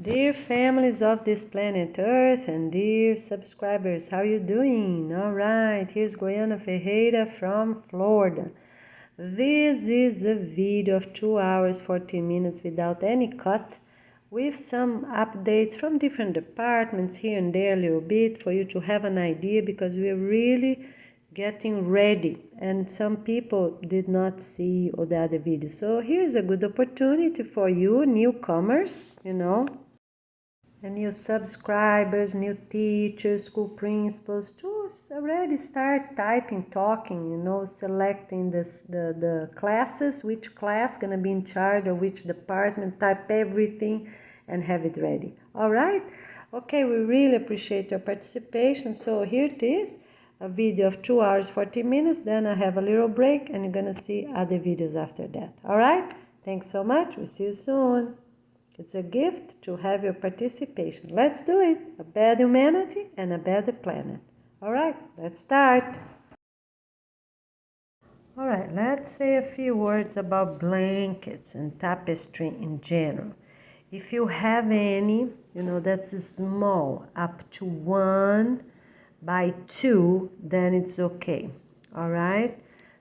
Dear families of this planet Earth and dear subscribers, how you doing? All right, here's Goiana Ferreira from Florida. This is a video of 2 hours 14 minutes without any cut, with some updates from different departments here and there a little bit for you to have an idea, because we're really getting ready and some people did not see all the other videos. So here's a good opportunity for you newcomers, and new subscribers, new teachers, school principals, to already start typing, talking, selecting the classes, which class gonna be in charge of which department, type everything and have it ready. All right? Okay, we really appreciate your participation. So here it is, a video of 2 hours 40 minutes, then I have a little break and you're gonna see other videos after that. All right? Thanks so much. We'll see you soon. It's a gift to have your participation. Let's do it. A better humanity and a better planet. All right, let's start. All right, let's say a few words about blankets and tapestry in general. If you have any, that's small, up to 1 by 2, then it's okay. All right,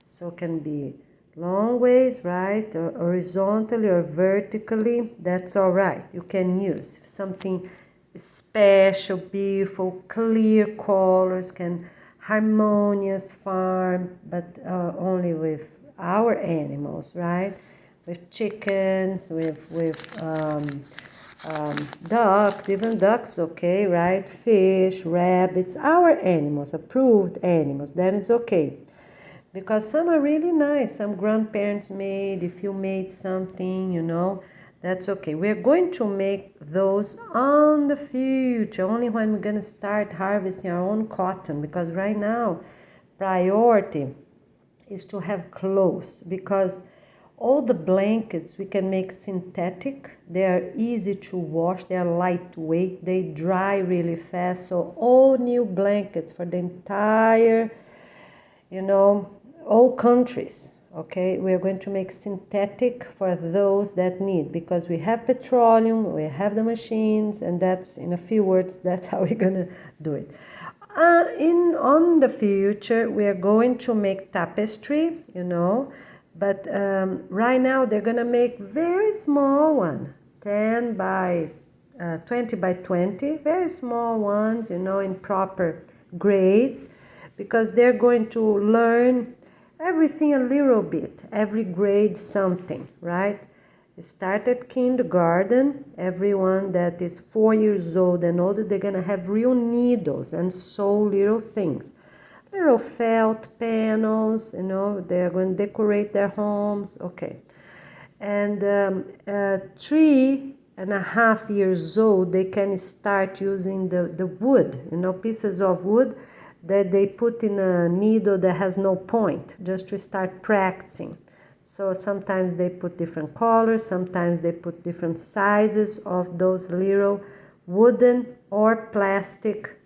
so it can be long ways, right, or horizontally or vertically, that's all right. You can use something special, beautiful, clear colors, can harmonious farm, but only with our animals, right? With chickens, with ducks, even ducks, okay, right? Fish, rabbits, our animals, approved animals, then it's okay. Because some are really nice, some grandparents made, if you made something, that's okay. We're going to make those on the future, only when we're going to start harvesting our own cotton, because right now, priority is to have clothes, because all the blankets we can make synthetic, they are easy to wash, they are lightweight, they dry really fast, so all new blankets for the entire, all countries, okay, we're going to make synthetic for those that need, because we have petroleum, we have the machines, and that's, in a few words, that's how we're gonna do it. On the future, we are going to make tapestry, but right now they're gonna make very small one, 10 by 20 by 20, very small ones, in proper grades, because they're going to learn everything a little bit, every grade something, right? Start at kindergarten, everyone that is 4 years old and older, they're gonna have real needles and sew little things. Little felt panels, they're going to decorate their homes, okay. And 3.5 years old, they can start using the wood, pieces of wood that they put in a needle that has no point, just to start practicing. So sometimes they put different colors, sometimes they put different sizes of those little wooden or plastic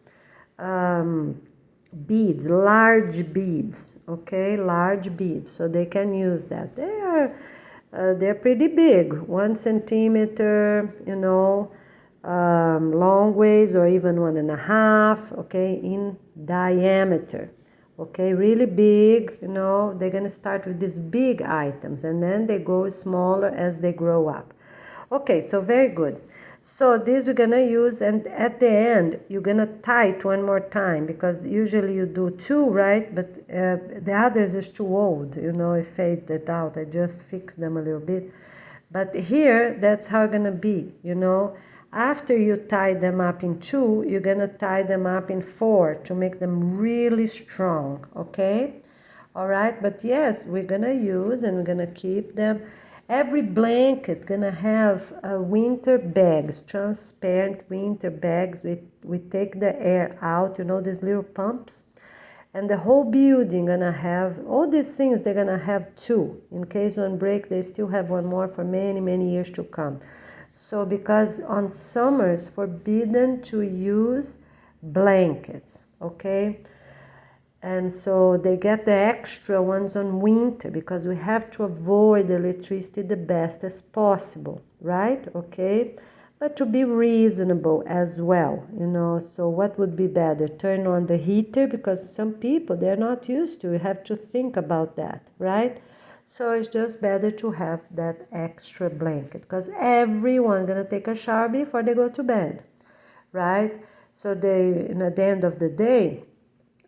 beads, large beads, okay, large beads, so they can use that. They're pretty big, 1 centimeter, long ways, or even 1.5, okay, in diameter, okay, really big, they're gonna start with these big items and then they go smaller as they grow up. Okay, so very good. So this we're gonna use, and at the end you're gonna tie it one more time, because usually you do 2, right? But the others is too old, it faded out. I just fixed them a little bit. But here, that's how it's gonna be, After you tie them up in 2, you're gonna tie them up in 4 to make them really strong, okay? All right, but yes, we're gonna use and we're gonna keep them. Every blanket gonna have winter bags, transparent winter bags. We take the air out, these little pumps. And the whole building gonna have, all these things they're gonna have 2. In case one break, they still have one more for many, many years to come. So because on summers, forbidden to use blankets, okay? And so they get the extra ones on winter, because we have to avoid electricity the best as possible, right? Okay, but to be reasonable as well, you know. So what would be better? Turn on the heater, because some people, they're not used to, you have to think about that, right? So it's just better to have that extra blanket, because everyone gonna take a shower before they go to bed, right? So they, at the end of the day,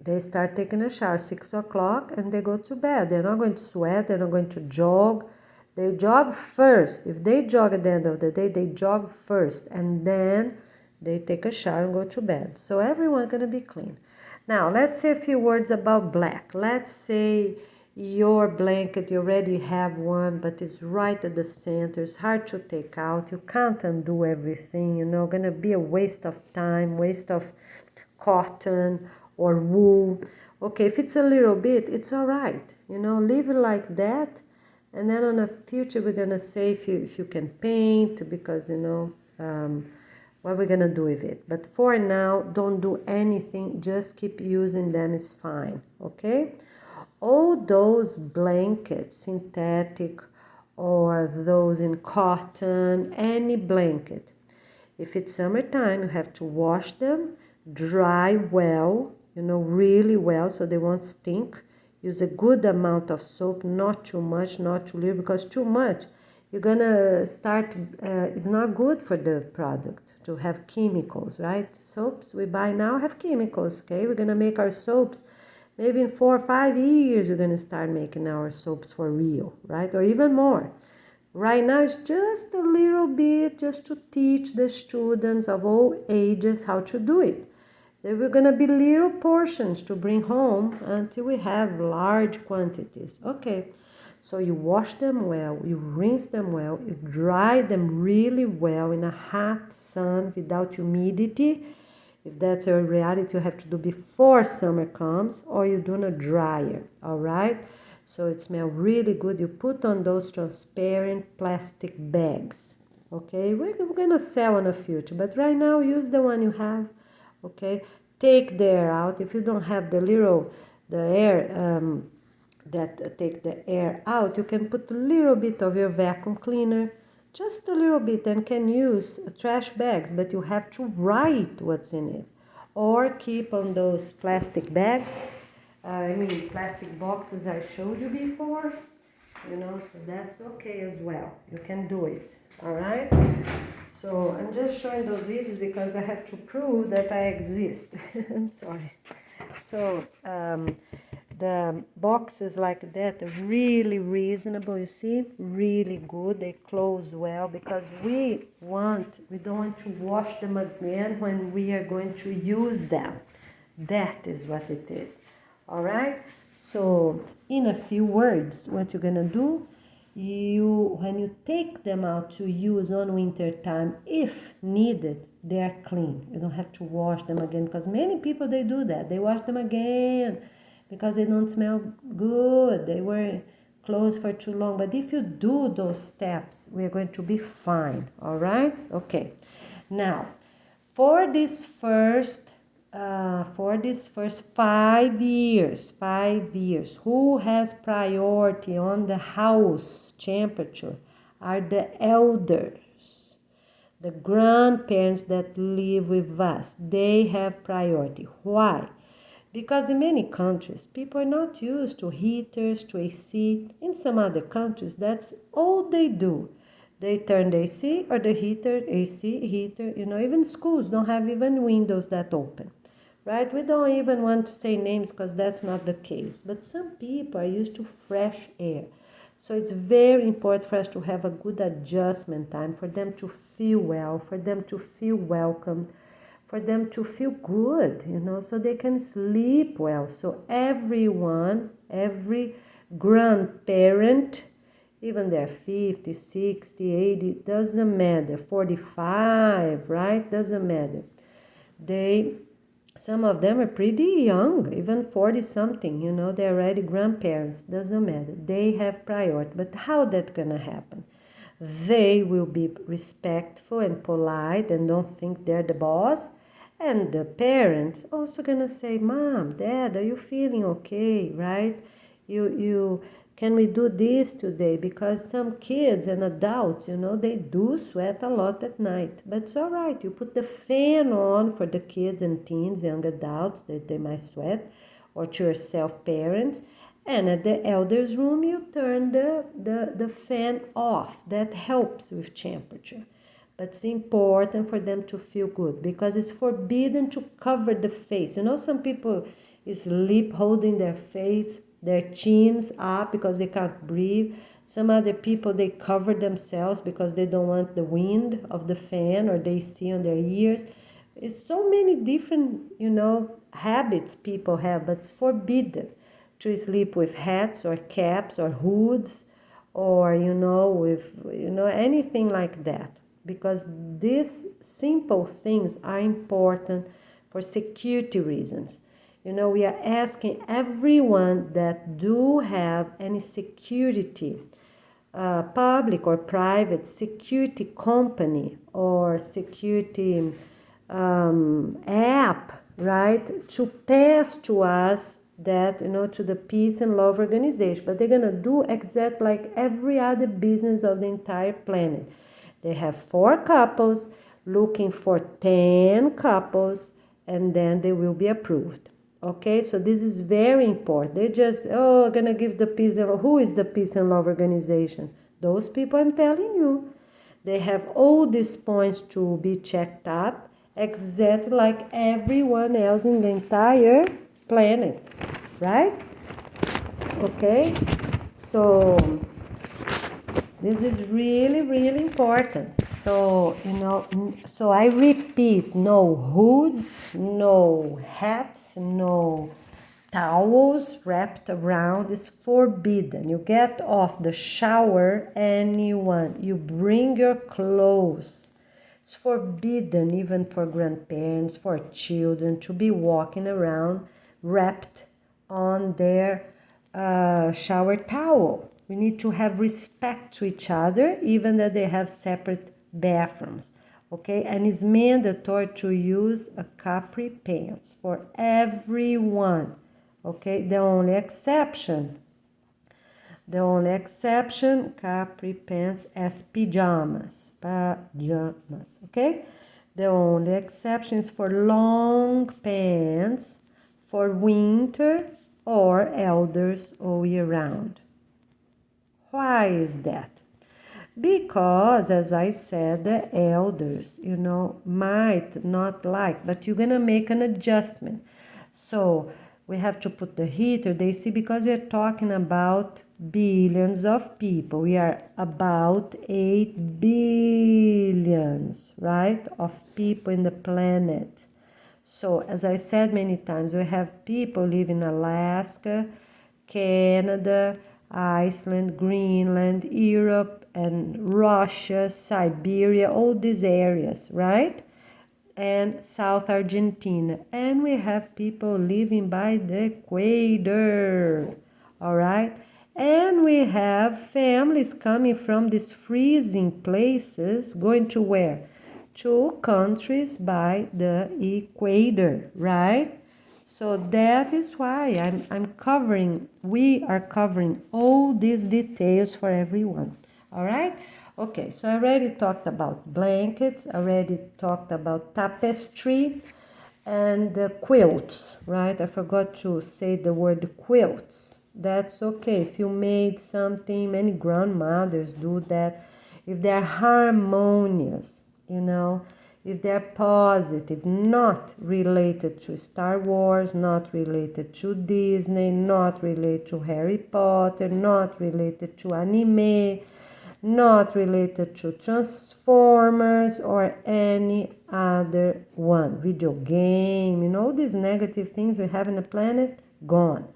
they start taking a shower 6 o'clock and they go to bed. They're not going to sweat, they're not going to jog. They jog first. If they jog at the end of the day, they jog first and then they take a shower and go to bed. So everyone's gonna be clean. Now, let's say a few words about black. Let's say your blanket, you already have one, but it's right at the center. It's hard to take out. You can't undo everything, you know, gonna be a waste of time, waste of cotton or wool. Okay, if it's a little bit, it's all right, you know, leave it like that. And then on the future, we're gonna say if you can paint, because, you know, what we're gonna do with it. But for now, don't do anything, just keep using them, it's fine, okay? All those blankets, synthetic or those in cotton, any blanket, if it's summertime, you have to wash them, dry well, you know, really well, so they won't stink. Use a good amount of soap, not too much, not too little, because too much, you're gonna start, it's not good for the product to have chemicals, right? Soaps we buy now have chemicals, okay? We're gonna make our soaps, maybe in 4 or 5 years, we're gonna start making our soaps for real, right? Or even more. Right now, it's just a little bit, just to teach the students of all ages how to do it. There were gonna be little portions to bring home until we have large quantities. Okay, so you wash them well, you rinse them well, you dry them really well in a hot sun without humidity. If that's a reality, you have to do before summer comes, or you do in a dryer, all right? So it smells really good. You put on those transparent plastic bags, okay? We're gonna sell in the future, but right now use the one you have, okay? Take the air out. If you don't have the air that take the air out, you can put a little bit of your vacuum cleaner, just a little bit, and can use trash bags, but you have to write what's in it. Or keep on those plastic bags, plastic boxes I showed you before, you know, so that's okay as well. You can do it, all right? So I'm just showing those videos because I have to prove that I exist. I'm sorry. So the boxes like that are really reasonable, you see, really good. They close well because we don't want to wash them again when we are going to use them. That is what it is. All right, so in a few words, what you're gonna do, when you take them out to use on winter time, if needed, they are clean. You don't have to wash them again, because many people, they do that. They wash them again because they don't smell good. They were closed for too long. But if you do those steps, we're going to be fine. All right, okay. Now, for this first 5 years, who has priority on the house temperature are the elders, the grandparents that live with us. They have priority. Why? Because in many countries, people are not used to heaters, to AC. In some other countries, that's all they do. They turn the AC or the heater, AC, heater, you know, even schools don't have even windows that open, right? We don't even want to say names because that's not the case. But some people are used to fresh air. So it's very important for us to have a good adjustment time, for them to feel well, for them to feel welcomed, for them to feel good, you know, so they can sleep well. So everyone, every grandparent, even they're 50, 60, 80, doesn't matter, 45, right? Doesn't matter. Some of them are pretty young, even 40 something, you know, they're already grandparents, doesn't matter. They have priority. But how that's gonna happen? They will be respectful and polite and don't think they're the boss. And the parents also gonna say, Mom, Dad, are you feeling okay, right? can we do this today? Because some kids and adults, they do sweat a lot at night. But it's all right. You put the fan on for the kids and teens, young adults, that they might sweat, or to yourself, parents. And at the elders' room, you turn the fan off. That helps with temperature. But it's important for them to feel good because it's forbidden to cover the face. Some people sleep holding their face, their chins up because they can't breathe. Some other people, they cover themselves because they don't want the wind of the fan, or they see on their ears. It's so many different, habits people have, but it's forbidden to sleep with hats or caps or hoods or, with, anything like that. Because these simple things are important for security reasons. We are asking everyone that do have any security, public or private security company or security app, right, to pass to us that, to the Peace and Love Organization. But they're going to do exactly like every other business of the entire planet. They have 4 couples looking for 10 couples, and then they will be approved. Okay, so this is very important. They just, gonna give the Peace and Love. Who is the Peace and Love Organization? Those people I'm telling you. They have all these points to be checked up, exactly like everyone else in the entire planet, right? Okay, so this is really, really important. So, so I repeat, no hoods, no hats, no towels wrapped around is forbidden. You get off the shower, anyone, you bring your clothes. It's forbidden even for grandparents, for children to be walking around wrapped on their shower towel. We need to have respect to each other, even that they have separate bathrooms, okay? And it's mandatory to use a capri pants for everyone, okay? The only exception, capri pants as pajamas, okay? The only exception is for long pants for winter or elders all year round. Why is that? Because, as I said, the elders, might not like, but you're going to make an adjustment. So we have to put the heater, they see, because we're talking about billions of people. We are about 8 billions, right, of people in the planet. So, as I said many times, we have people living in Alaska, Canada, Iceland, Greenland, Europe, and Russia, Siberia, all these areas, right? And South Argentina. And we have people living by the equator, all right? And we have families coming from these freezing places going to where? To countries by the equator, right? So that is why we are covering all these details for everyone. All right? Okay, so I already talked about blankets, I already talked about tapestry and the quilts, right? I forgot to say the word quilts. That's okay. If you made something, many grandmothers do that. If they're harmonious, if they're positive, not related to Star Wars, not related to Disney, not related to Harry Potter, not related to anime, not related to Transformers or any other one. Video game, all these negative things we have in the planet, gone.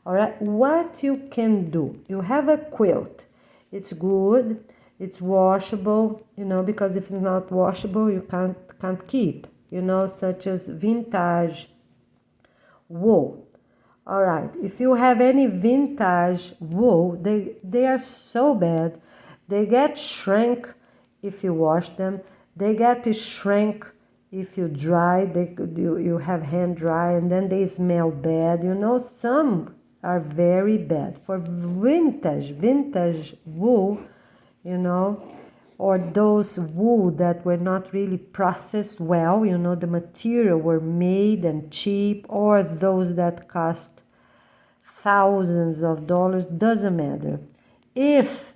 All right, what you can do, you have a quilt. It's good. It's washable, because if it's not washable, you can't keep, such as vintage wool. All right, if you have any vintage wool, they are so bad. They get shrink if you wash them. They get to shrink if you dry. You have hand dry, and then they smell bad. Some are very bad. For vintage wool, you know, or those wool that were not really processed well, you know, the material were made and cheap, or those that cost thousands of dollars, doesn't matter. If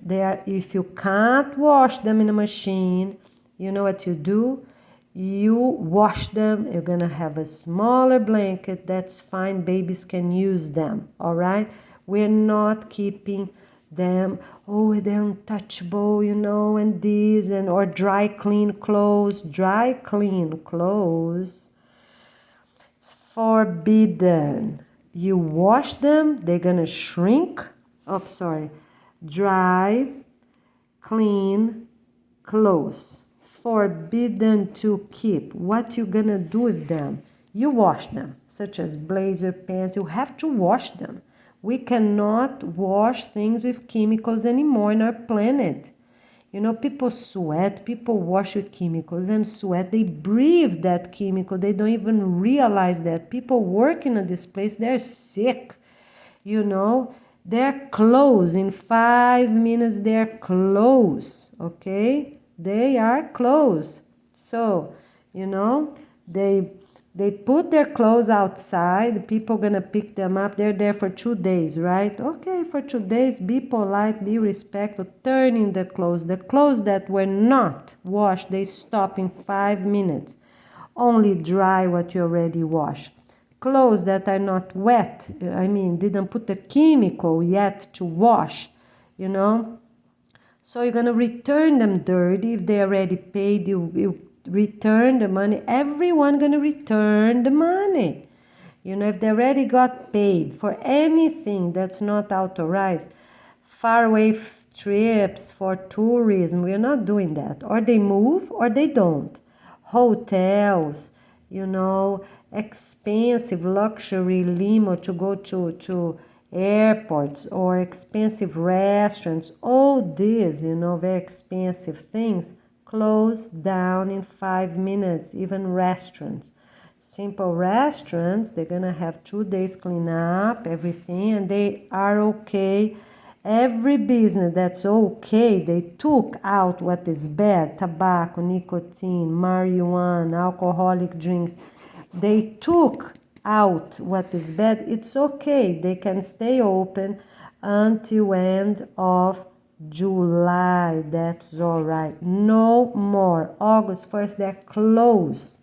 you can't wash them in a machine, you know what you do? You wash them. You're gonna have a smaller blanket. That's fine. Babies can use them. All right. We're not keeping them. Oh, they're untouchable, you know, and this and or dry clean clothes. Dry clean clothes. It's forbidden. You wash them. They're gonna shrink. Oh, sorry. Dry, clean clothes. Forbidden to keep. What you gonna do with them? You wash them, such as blazer, pants. You have to wash them. We cannot wash things with chemicals anymore in our planet. You know, people sweat, people wash with chemicals and sweat. They breathe that chemical. They don't even realize that. People working at this place, they're sick. You know, they're closed. In 5 minutes, they're closed. Okay? They are closed. So, you know, they put their clothes outside. People gonna pick them up. They're there for 2 days, right? Okay, for 2 days, be polite, be respectful, turn in the clothes. The clothes that were not washed, they stop in 5 minutes. Only dry what you already washed. Clothes that are not wet, I mean, didn't put the chemical yet to wash, you know. So you're gonna return them dirty. If they already paid, you return the money. Everyone gonna return the money. You know, if they already got paid for anything that's not authorized, faraway trips for tourism, we're not doing that. Or they move or they don't. Hotels, you know, expensive luxury limo to go to airports or expensive restaurants, all these, you know, very expensive things, close down in 5 minutes. Even restaurants, simple restaurants, they're gonna have 2 days clean up everything, and they are okay. Every business that's okay, they took out what is bad: tobacco, nicotine, marijuana, alcoholic drinks. They took out what is bad. It's okay. They can stay open until end of July. That's all right. No more. August 1st, they're closed.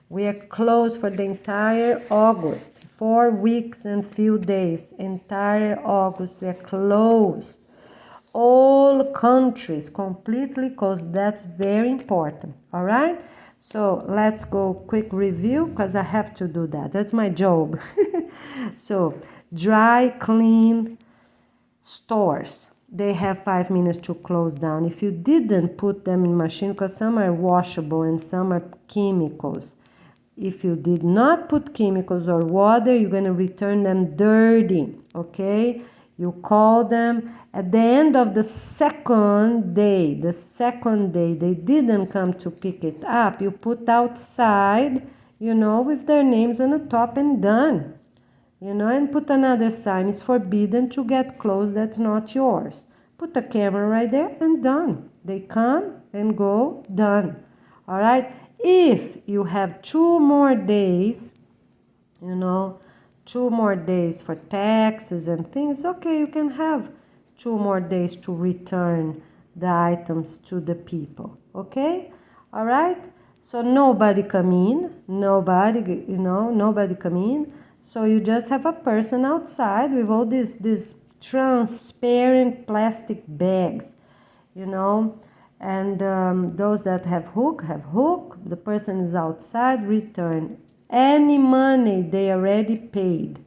We are closed for the entire August. 4 weeks and few days. Entire August, we are closed. All countries completely closed. That's very important. All right? So let's go quick review because I have to do that. That's my job. So dry, clean stores, they have 5 minutes to close down. If you didn't put them in machine, because some are washable and some are chemicals. If you did not put chemicals or water, you're going to return them dirty, okay? You call them at the end of the second day, they didn't come to pick it up. You put outside, you know, with their names on the top and done. You know, and put another sign, it's forbidden to get clothes that's not yours. Put a camera right there and done. They come and go, done. All right? If you have 2 more days, you know, 2 more days for taxes and things, okay, you can have 2 more days to return the items to the people, okay? All right? So nobody come in, nobody come in. So you just have a person outside with all these transparent plastic bags, you know, and those that have hook. The person is outside, return any money they already paid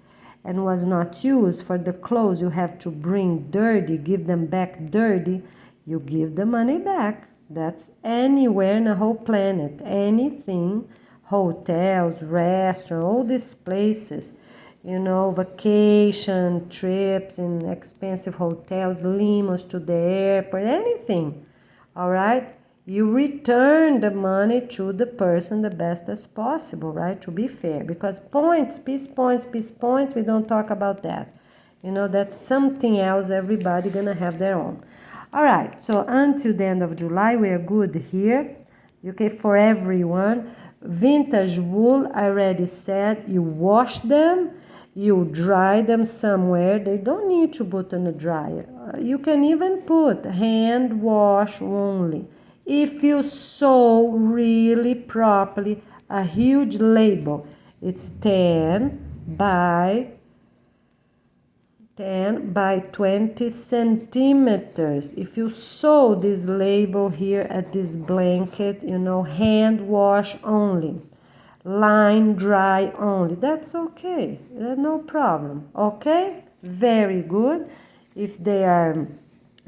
and was not used for the clothes you have to bring dirty, give them back dirty, you give the money back. That's anywhere in the whole planet, anything, hotels, restaurants, all these places, you know, vacation trips in expensive hotels, limos to the airport, anything, all right? You return the money to the person the best as possible, right? To be fair, because points, peace points, we don't talk about that. You know, that's something else. Everybody gonna have their own. All right, so until the end of July, we are good here. Okay, for everyone. Vintage wool, I already said, you wash them, you dry them somewhere. They don't need to put in a dryer. You can even put hand wash only. If you sew really properly, a huge label. It's 10 by 20 centimeters. If you sew this label here at this blanket, you know, hand wash only, line dry only, that's okay, no problem. Okay, very good. If they are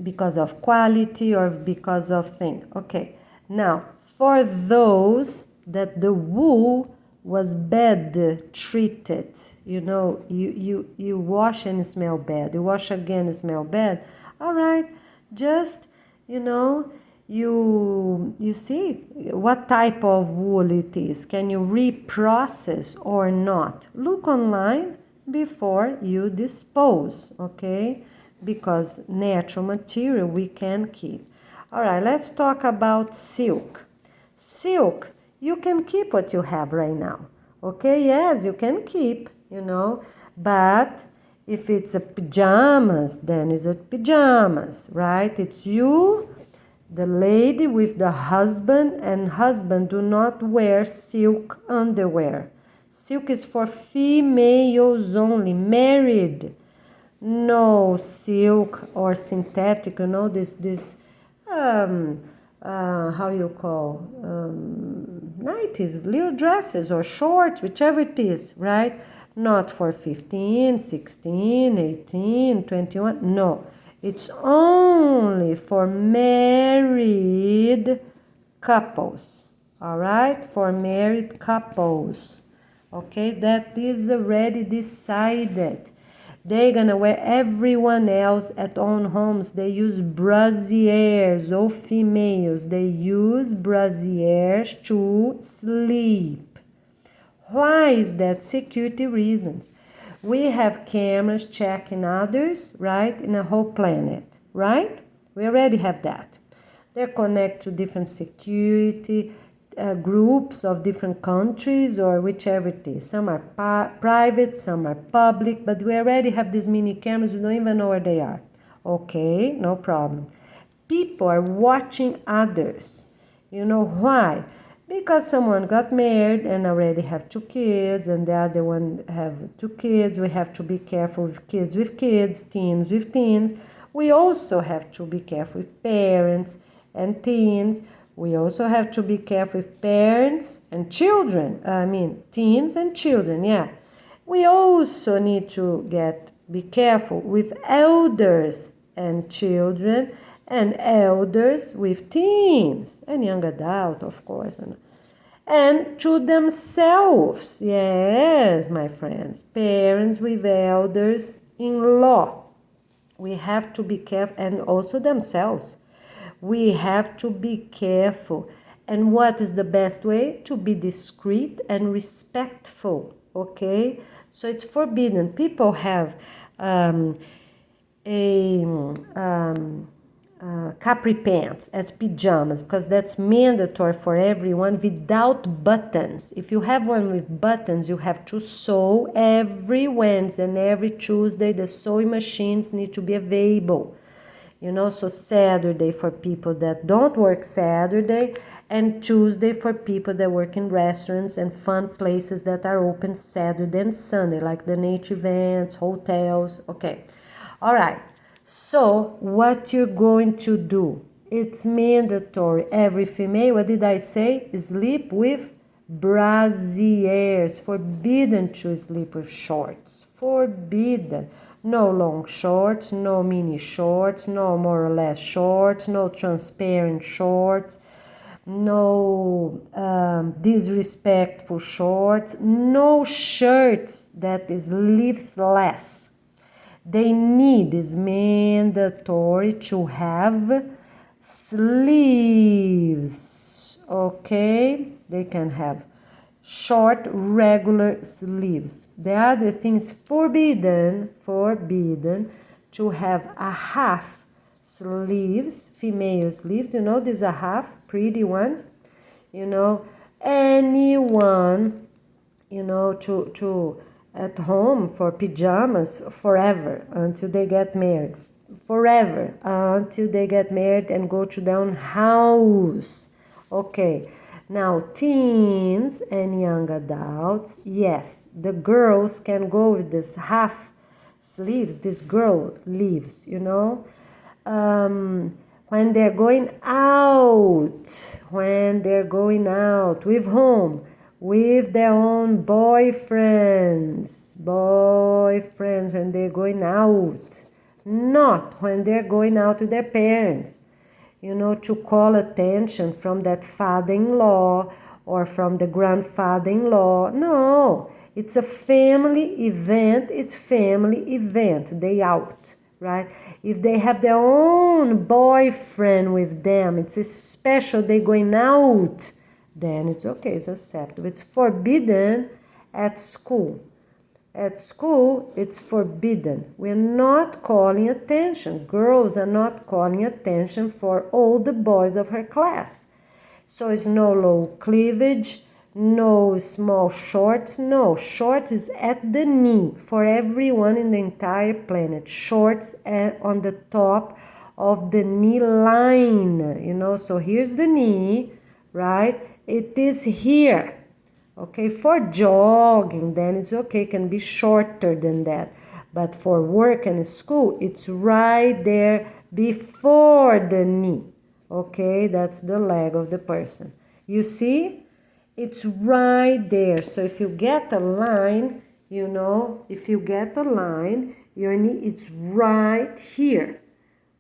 because of quality or because of thing. Okay, now for those that the wool was bad treated, you know, you wash and smell bad, you wash again and smell bad. All right, just, you know, you see what type of wool it is. Can you reprocess or not? Look online before you dispose, okay? Because natural material we can keep. All right, let's talk about silk. Silk, you can keep what you have right now. Okay, yes, you can keep, you know, but if it's a pajamas, then it's a pajamas, right? It's you, the lady with the husband, and husband do not wear silk underwear. Silk is for females only, married. No silk or synthetic, you know, this how you call, 90s, little dresses or shorts, whichever it is, right? Not for 15, 16, 18, 21, no. It's only for married couples, all right? For married couples, okay? That is already decided. They're gonna wear, everyone else at own homes, they use brassieres, or females, they use brassieres to sleep. Why is that? Security reasons. We have cameras checking others, right, in a whole planet, right? We already have that. They're connected to different security groups of different countries or whichever it is. Some are private, some are public, but we already have these mini cameras, we don't even know where they are. Okay, no problem. People are watching others. You know why? Because someone got married and already have 2 kids, and the other one have 2 kids. We have to be careful with kids, teens with teens. We also have to be careful with parents and teens. We also have to be careful with parents and children. Teens and children, yeah. We also need to be careful with elders and children, and elders with teens and young adult, of course. And to themselves, yes, my friends, parents with elders-in-law. We have to be careful, and also themselves. We have to be careful. And what is the best way? To be discreet and respectful, okay? So it's forbidden. People have capri pants as pajamas because that's mandatory for everyone without buttons. If you have one with buttons, you have to sew every Wednesday and every Tuesday. The sewing machines need to be available. You know, so Saturday for people that don't work Saturday, and Tuesday for people that work in restaurants and fun places that are open Saturday and Sunday, like the native events, hotels. Okay, all right. So what you're going to do, it's mandatory. Every female, what did I say? Sleep with brassieres. Forbidden to sleep with shorts. Forbidden. No long shorts, no mini shorts, no more or less shorts, no transparent shorts, no disrespectful shorts, no shirts that is sleeveless. They need, is mandatory to have sleeves, okay? They can have short regular sleeves. The other thing is forbidden to have a half sleeves, female sleeves, you know, these are half, pretty ones, you know, anyone, you know, to at home for pajamas forever until they get married, forever until they get married and go to their own house. Okay, now teens and young adults, yes, the girls can go with this half sleeves, this girl leaves, you know, when they're going out, with whom? With their own boyfriends, when they're going out, not when they're going out with their parents, you know, to call attention from that father-in-law or from the grandfather-in-law. No, it's a family event, they out, right? If they have their own boyfriend with them, it's a special day going out, then it's okay, it's acceptable. It's forbidden at school. At school, it's forbidden. We're not calling attention. Girls are not calling attention for all the boys of her class. So it's no low cleavage, no small shorts. No, shorts is at the knee for everyone in the entire planet. Shorts on the top of the knee line, you know. So here's the knee, right? It is here. Okay, for jogging, then it's okay, can be shorter than that. But for work and school, it's right there before the knee. Okay, that's the leg of the person. You see? It's right there. So if you get a line, you know, your knee, it's right here.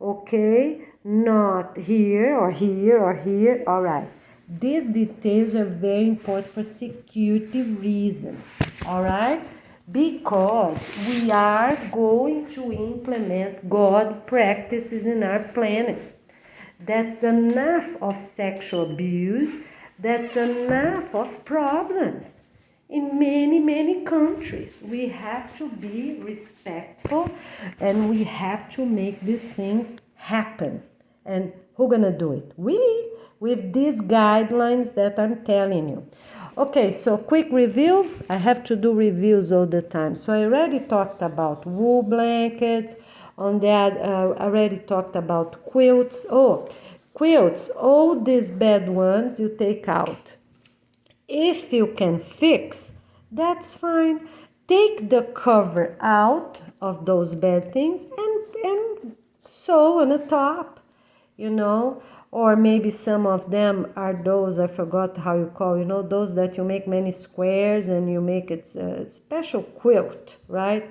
Okay? Not here or here or here. All right. These details are very important for security reasons, all right? Because we are going to implement God practices in our planet. That's enough of sexual abuse. That's enough of problems. In many, many countries, we have to be respectful and we have to make these things happen. And who's gonna do it? We, with these guidelines that I'm telling you. Okay, so quick review. I have to do reviews all the time. So I already talked about wool blankets. On that, I already talked about quilts. Oh, quilts, all these bad ones you take out. If you can fix, that's fine. Take the cover out of those bad things and sew on the top, you know. Or maybe some of them are those, I forgot how you call, you know, those that you make many squares and you make it a special quilt, right?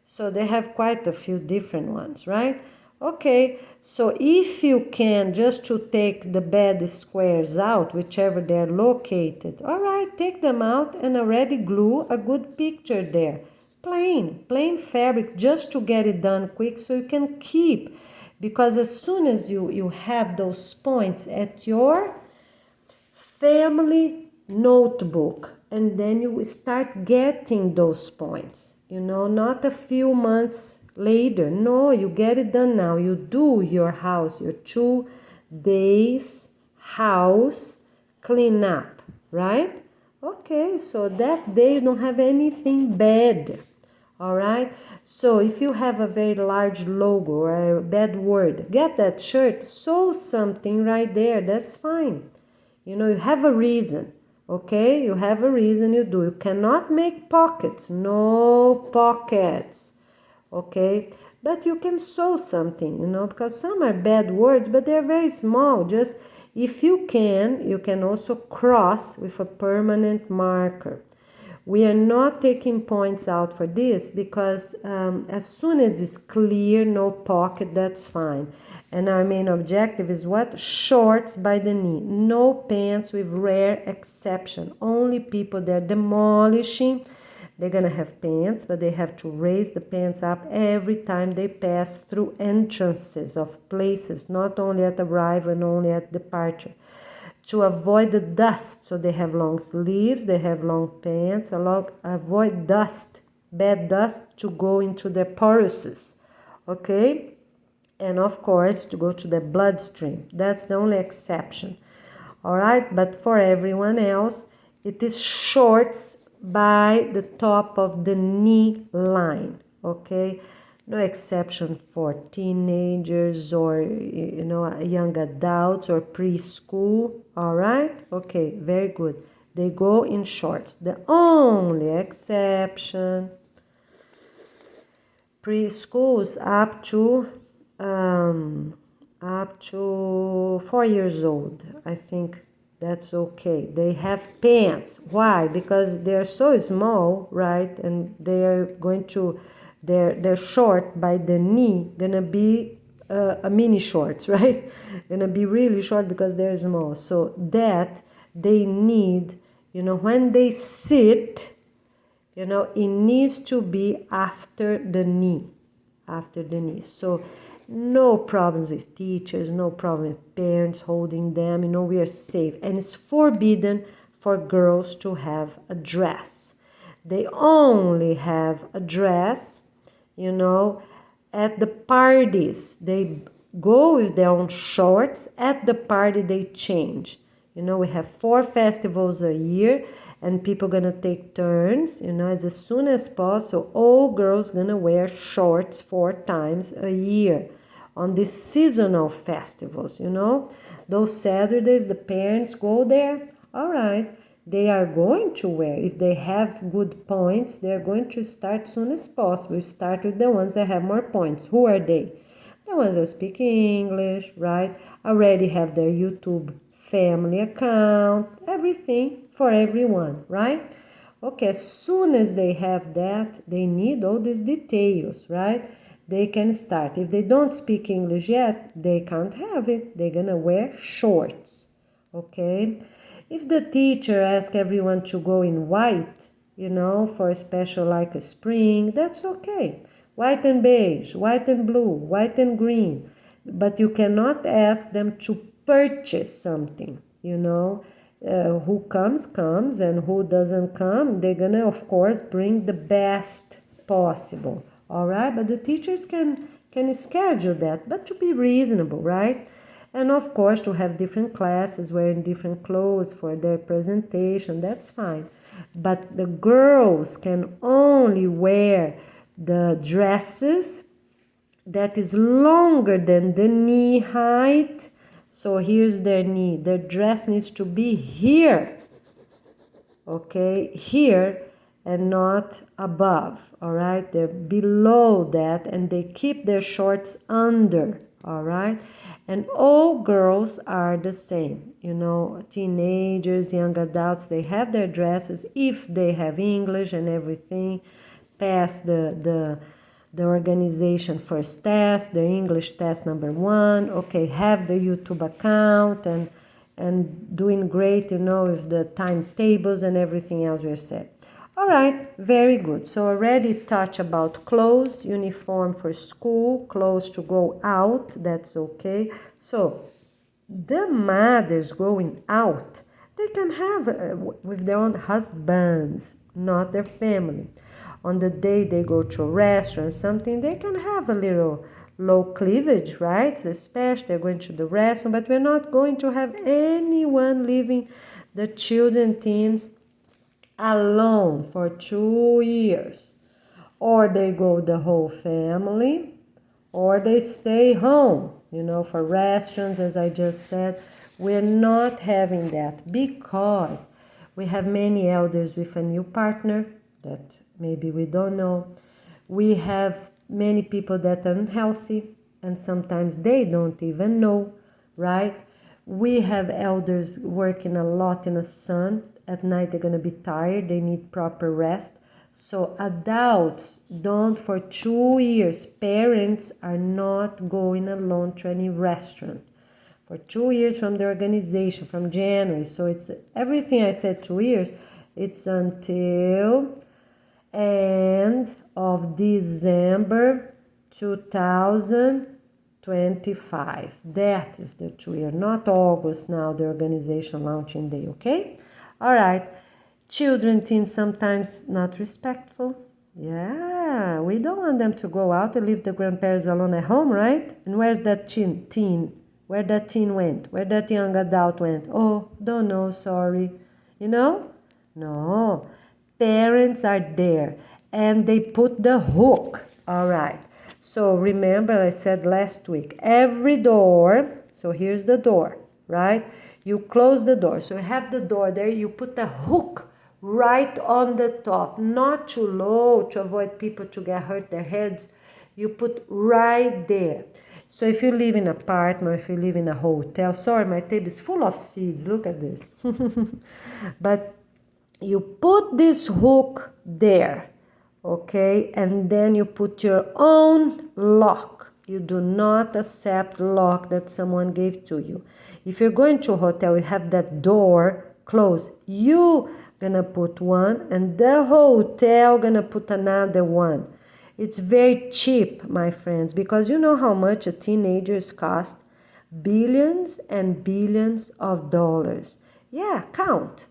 So they have quite a few different ones, right? Okay, so if you can, just to take the bad squares out, whichever they're located, all right, take them out and already glue a good picture there. Plain fabric, just to get it done quick so you can keep. Because as soon as you have those points at your family notebook, and then you start getting those points, you know, not a few months later. No, you get it done now. You do your house, your 2 days house cleanup, right? Okay, so that day you don't have anything bad. All right, so if you have a very large logo or a bad word, get that shirt, sew something right there, that's fine. You know, you have a reason, okay? You have a reason you do. You cannot make pockets, no pockets, okay? But you can sew something, you know, because some are bad words, but they're very small. Just, if you can also cross with a permanent marker. We are not taking points out for this because as soon as it's clear, no pocket, that's fine. And our main objective is what? Shorts by the knee. No pants with rare exception. Only people they're demolishing, they're going to have pants, but they have to raise the pants up every time they pass through entrances of places, not only at arrival and only at departure. to avoid the dust. So they have long sleeves, they have long pants, avoid dust, bad dust to go into their porises, okay? And of course, to go to the bloodstream. That's the only exception, all right? But for everyone else, it is shorts by the top of the knee line, okay? No exception for teenagers or, young adults or preschool, all right? Okay, very good. They go in shorts. The only exception, preschools up to 4 years old. I think that's okay. They have pants. Why? Because they're so small, right? And they're going to, they're short by the knee, gonna be a mini shorts, right? Gonna be really short because they're small. So that they need, when they sit, it needs to be after the knee, So no problems with teachers, no problem with parents holding them, we are safe. And it's forbidden for girls to have a dress. They only have a dress, at the parties. They go with their own shorts. At the party, they change. We have 4 festivals a year, and people gonna take turns, as soon as possible. All girls gonna wear shorts 4 times a year on these seasonal festivals, Those Saturdays, the parents go there, all right, they are going to wear. If they have good points, they're going to start as soon as possible. Start with the ones that have more points. Who are they? The ones that speak English, right? Already have their YouTube family account, everything for everyone, right? Okay, as soon as they have that, they need all these details, right? They can start. If they don't speak English yet, they can't have it. They're gonna wear shorts, okay? If the teacher asks everyone to go in white, for a special like a spring, that's okay. White and beige, white and blue, white and green. But you cannot ask them to purchase something, who comes, and who doesn't come, they're gonna, of course, bring the best possible, all right? But the teachers can schedule that, but to be reasonable, right? And of course, to have different classes wearing different clothes for their presentation, that's fine. But the girls can only wear the dresses that is longer than the knee height. So here's their knee. Their dress needs to be here, okay? Here and not above, all right? They're below that, and they keep their shorts under, all right? And all girls are the same, teenagers, young adults, they have their dresses if they have English and everything, pass the organization first test, the English test number 1, okay, have the YouTube account and doing great, with the timetables and everything else we said. All right, very good. So already touch about clothes, uniform for school, clothes to go out, that's okay. So the mothers going out, they can have with their own husbands, not their family. On the day they go to a restaurant, something, they can have a little low cleavage, right? Especially they're going to the restaurant, but we're not going to have anyone leaving the children, teens, alone for 2 years. Or they go the whole family, or they stay home, for restaurants, as I just said. We're not having that because we have many elders with a new partner that maybe we don't know. We have many people that are unhealthy, and sometimes they don't even know, right? We have elders working a lot in the sun. At night, they're going to be tired. They need proper rest. So adults don't, for 2 years, parents are not going alone to any restaurant. For 2 years from the organization, from January. So it's everything I said 2 years. It's until end of December 2020. 25. That is the true year, not August now, the organization launching day, okay? All right. Children, teens, sometimes not respectful. Yeah, we don't want them to go out and leave the grandparents alone at home, right? And where's that teen? Where that teen went? Where that young adult went? Oh, don't know, sorry. You know? No. Parents are there and they put the hook. All right. So remember I said last week, every door, so here's the door, right? You close the door. So you have the door there, you put the hook right on the top, not too low to avoid people to get hurt their heads. You put right there. So if you live in an apartment, if you live in a hotel, sorry, my table is full of seeds, look at this. But you put this hook there, okay, and then you put your own lock. You do not accept lock that someone gave to you. If you're going to a hotel, you have that door closed. You gonna put one and the hotel gonna put another one. It's very cheap, my friends, because you know how much a teenagers cost? Billions and billions of dollars. Yeah, count.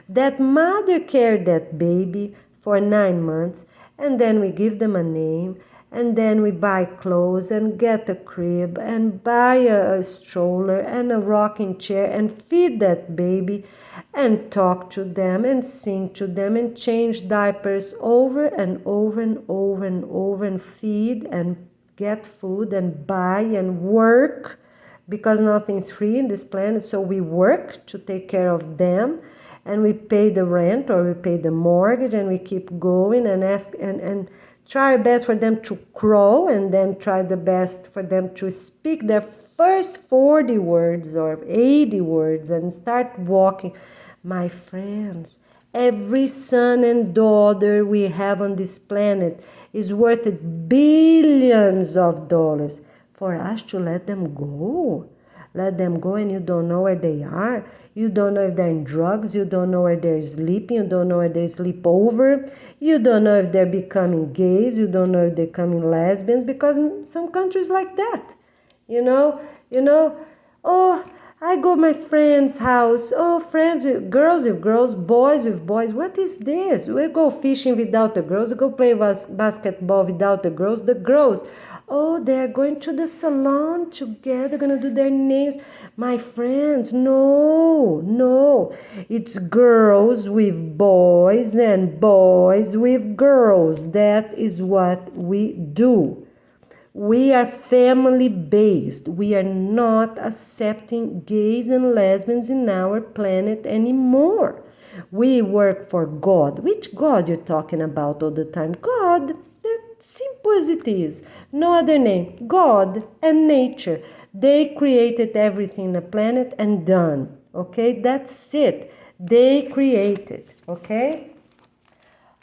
That mother carried that baby for 9 months, and then we give them a name, and then we buy clothes and get a crib and buy a stroller and a rocking chair and feed that baby and talk to them and sing to them and change diapers over and over and over and over and feed and get food and buy and work, because nothing's free in this planet. So we work to take care of them, and we pay the rent or we pay the mortgage, and we keep going and ask and try our best for them to crawl, and then try the best for them to speak their first 40 words or 80 words and start walking. My friends, every son and daughter we have on this planet is worth billions of dollars. For us to let them go. Let them go, and you don't know where they are. You don't know if they're in drugs. You don't know where they're sleeping. You don't know where they sleep over. You don't know if they're becoming gays. You don't know if they're becoming lesbians, because in some countries like that, you know, oh, I go to my friend's house. Oh, friends with girls, boys with boys. What is this? We go fishing without the girls. We go play basketball without the girls. The girls, oh, they're going to the salon together, going to do their nails. My friends, no. It's girls with boys and boys with girls. That is what we do. We are family-based. We are not accepting gays and lesbians in our planet anymore. We work for God. Which God you're talking about all the time? God, that's simple as it is. No other name. God and nature. They created everything in the planet and done. Okay, that's it. They created. Okay?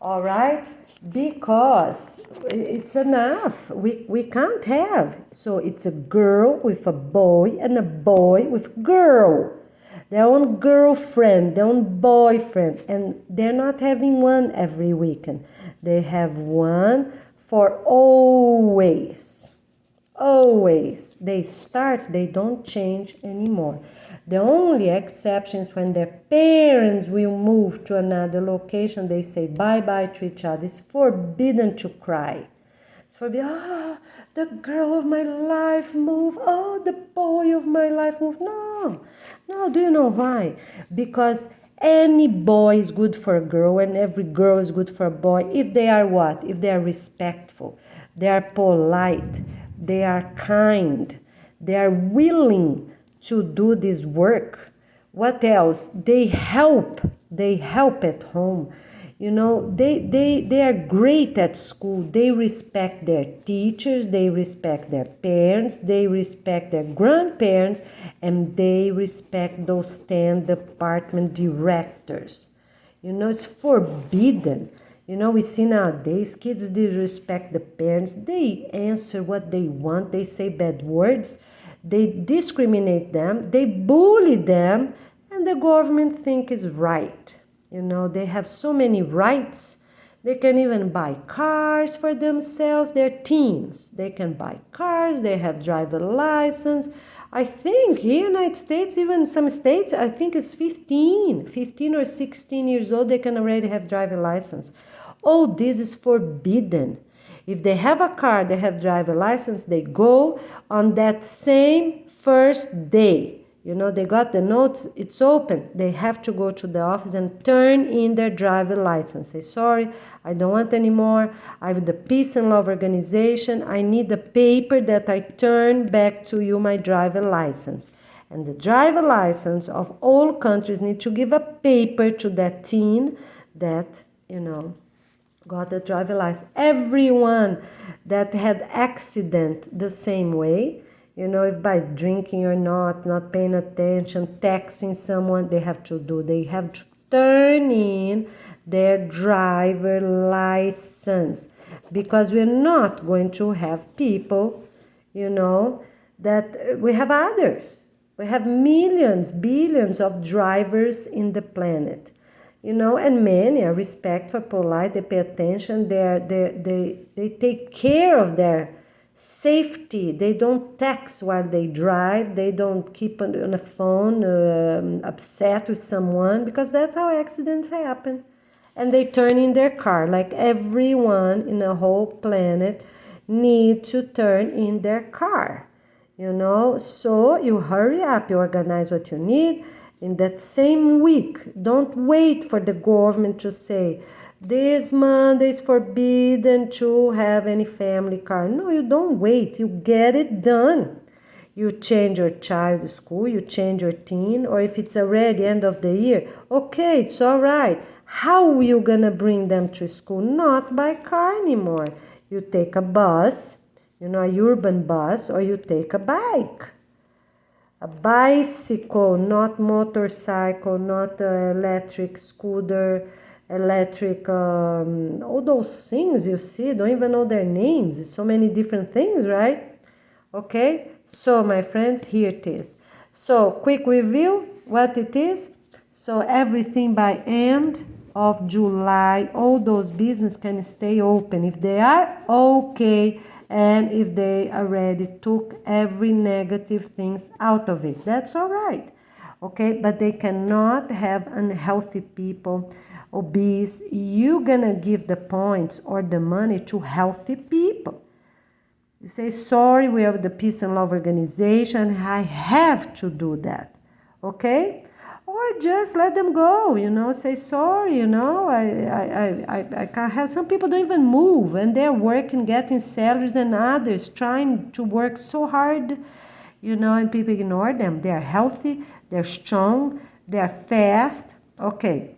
All right? Because it's enough. We can't have. So it's a girl with a boy and a boy with girl. Their own girlfriend, their own boyfriend. And they're not having one every weekend. They have one for always. Always. They start, they don't change anymore. The only exception is when their parents will move to another location, they say bye-bye to each other. It's forbidden to cry. It's forbidden, the girl of my life moved. Oh, the boy of my life moved. No, do you know why? Because any boy is good for a girl and every girl is good for a boy if they are what? If they are respectful, they are polite, they are kind, they are willing to do this work. What else? They help at home. You know, they are great at school. They respect their teachers, they respect their parents, they respect their grandparents, and they respect those 10 department directors. You know, it's forbidden. You know, we see nowadays kids disrespect the parents. They answer what they want. They say bad words. They discriminate them. They bully them. And the government think is right. You know, they have so many rights. They can even buy cars for themselves. They're teens. They can buy cars. They have driver license. I think here in the United States, even some states, I think it's 15 or 16 years old, they can already have driver license. Oh, this is forbidden. If they have a car, they have driver license, they go on that same first day. You know, they got the notes, it's open. They have to go to the office and turn in their driver license. Say, sorry, I don't want anymore. I have the Peace and Love organization. I need the paper that I turn back to you, my driver license. And the driver license of all countries need to give a paper to that teen that, you know, got the driver license. Everyone that had accident the same way, you know, if by drinking or not paying attention, texting someone, they have to turn in their driver license, because we're not going to have people, you know, that we have others. We have millions, billions of drivers in the planet, you know, and many are respectful, polite, they pay attention, they take care of their safety. They don't text while they drive. They don't keep on the phone upset with someone, because that's how accidents happen. And they turn in their car. Like everyone in the whole planet need to turn in their car, you know. So you hurry up, you organize what you need in that same week. Don't wait for the government to say, this Monday is forbidden to have any family car. No, you don't wait. You get it done. You change your child's school, you change your teen, or if it's already end of the year, okay, it's all right. How are you gonna bring them to school? Not by car anymore. You take a bus, you know, a urban bus, or you take a bike. A bicycle, not motorcycle, not electric scooter, electric, all those things you see, don't even know their names. So many different things, right? Okay, so my friends, here it is. So quick review, what it is. So everything by end of July, all those business can stay open if they are okay, and if they already took every negative things out of it. That's all right. Okay, but they cannot have unhealthy people, obese. You're gonna give the points or the money to healthy people. You say, sorry, we have the Peace and Love organization, I have to do that. Okay? Or just let them go, you know, say sorry, you know, I can't have, some people don't even move, and they're working, getting salaries, and others trying to work so hard, you know, and people ignore them. They're healthy, they're strong, they're fast. Okay,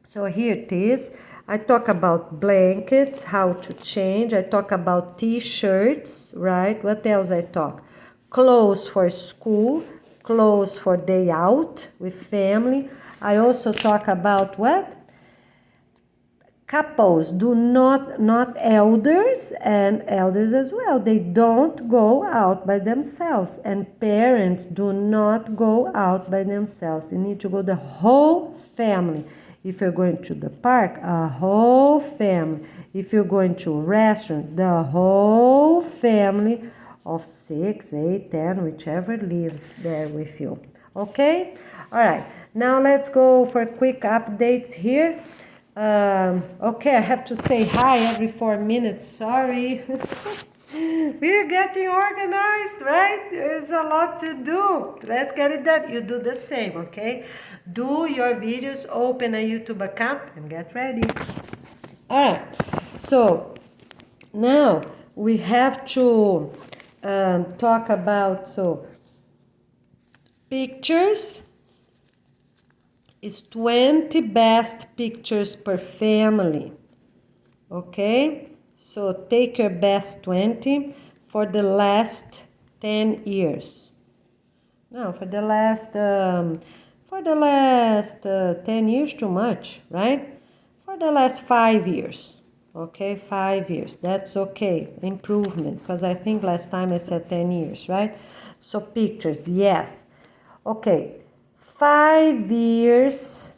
so here it is. I talk about blankets, how to change. I talk about t-shirts, right? What else I talk? Clothes for school, clothes for day out with family. I also talk about what? Couples do not elders, and elders as well. They don't go out by themselves, and parents do not go out by themselves. You need to go the whole family. If you're going to the park, a whole family. If you're going to a restaurant, the whole family of 6, 8, 10, whichever lives there with you. Okay? All right. Now let's go for quick updates here. Okay, I have to say hi every 4 minutes. Sorry. We're getting organized, right? There's a lot to do. Let's get it done. You do the same, okay? Do your videos, open a YouTube account, and get ready. All right. So now we have to talk about pictures. Is 20 best pictures per family. Okay? So take your best 20 for the last 10 years. No, for the last 10 years too much, right? For the last 5 years. Okay, 5 years. That's okay. Improvement, because I think last time I said 10 years, right? So pictures, yes. Okay. 5 years,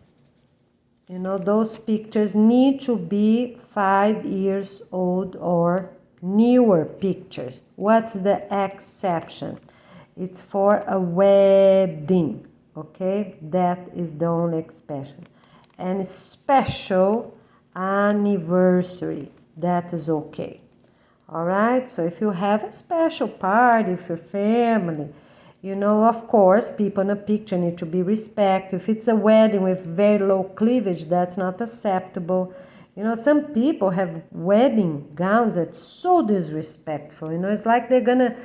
You know, those pictures need to be 5 years old or newer pictures. What's the exception? It's for a wedding, okay? That is the only exception. And special anniversary, that is okay. All right, so if you have a special party with your family, you know, of course, people in a picture need to be respected. If it's a wedding with very low cleavage, that's not acceptable. You know, some people have wedding gowns that's so disrespectful. You know, it's like they're going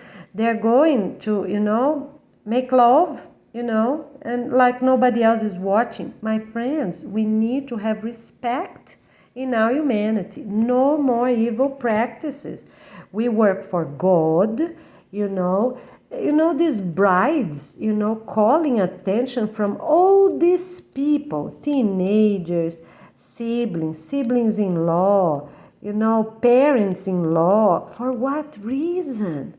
to, you know, make love, you know, and like nobody else is watching. My friends, we need to have respect in our humanity. No more evil practices. We work for God, you know, these brides, you know, calling attention from all these people, teenagers, siblings-in-law, you know, parents-in-law. For what reason?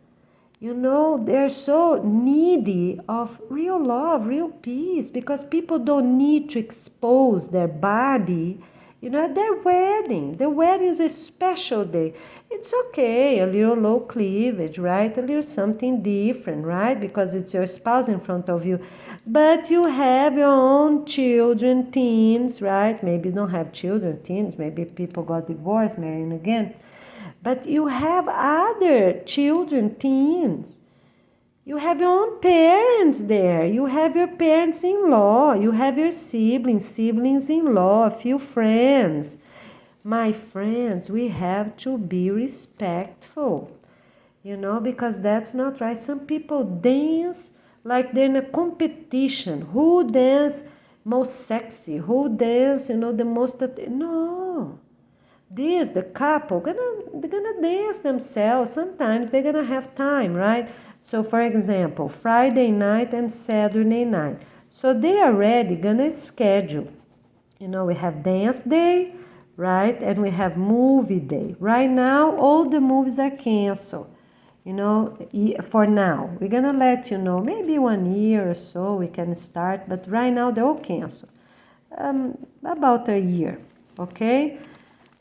You know, they're so needy of real love, real peace, because people don't need to expose their body. You know, their wedding is a special day. It's okay, a little low cleavage, right? A little something different, right? Because it's your spouse in front of you. But you have your own children, teens, right? Maybe you don't have children, teens. Maybe people got divorced, marrying again. But you have other children, teens. You have your own parents there. You have your parents-in-law. You have your siblings-in-law, a few friends. My friends, we have to be respectful, you know, because that's not right. Some people dance like they're in a competition. Who dance most sexy? Who dance, you know, the most... No. The couple, they're gonna dance themselves. Sometimes they're gonna have time, right? So, for example, Friday night and Saturday night. So they are already gonna schedule. You know, we have dance day, right? And we have movie day. Right now, all the movies are canceled. You know, for now. We're gonna let you know, maybe 1 year or so we can start, but right now they're all canceled. About a year, okay?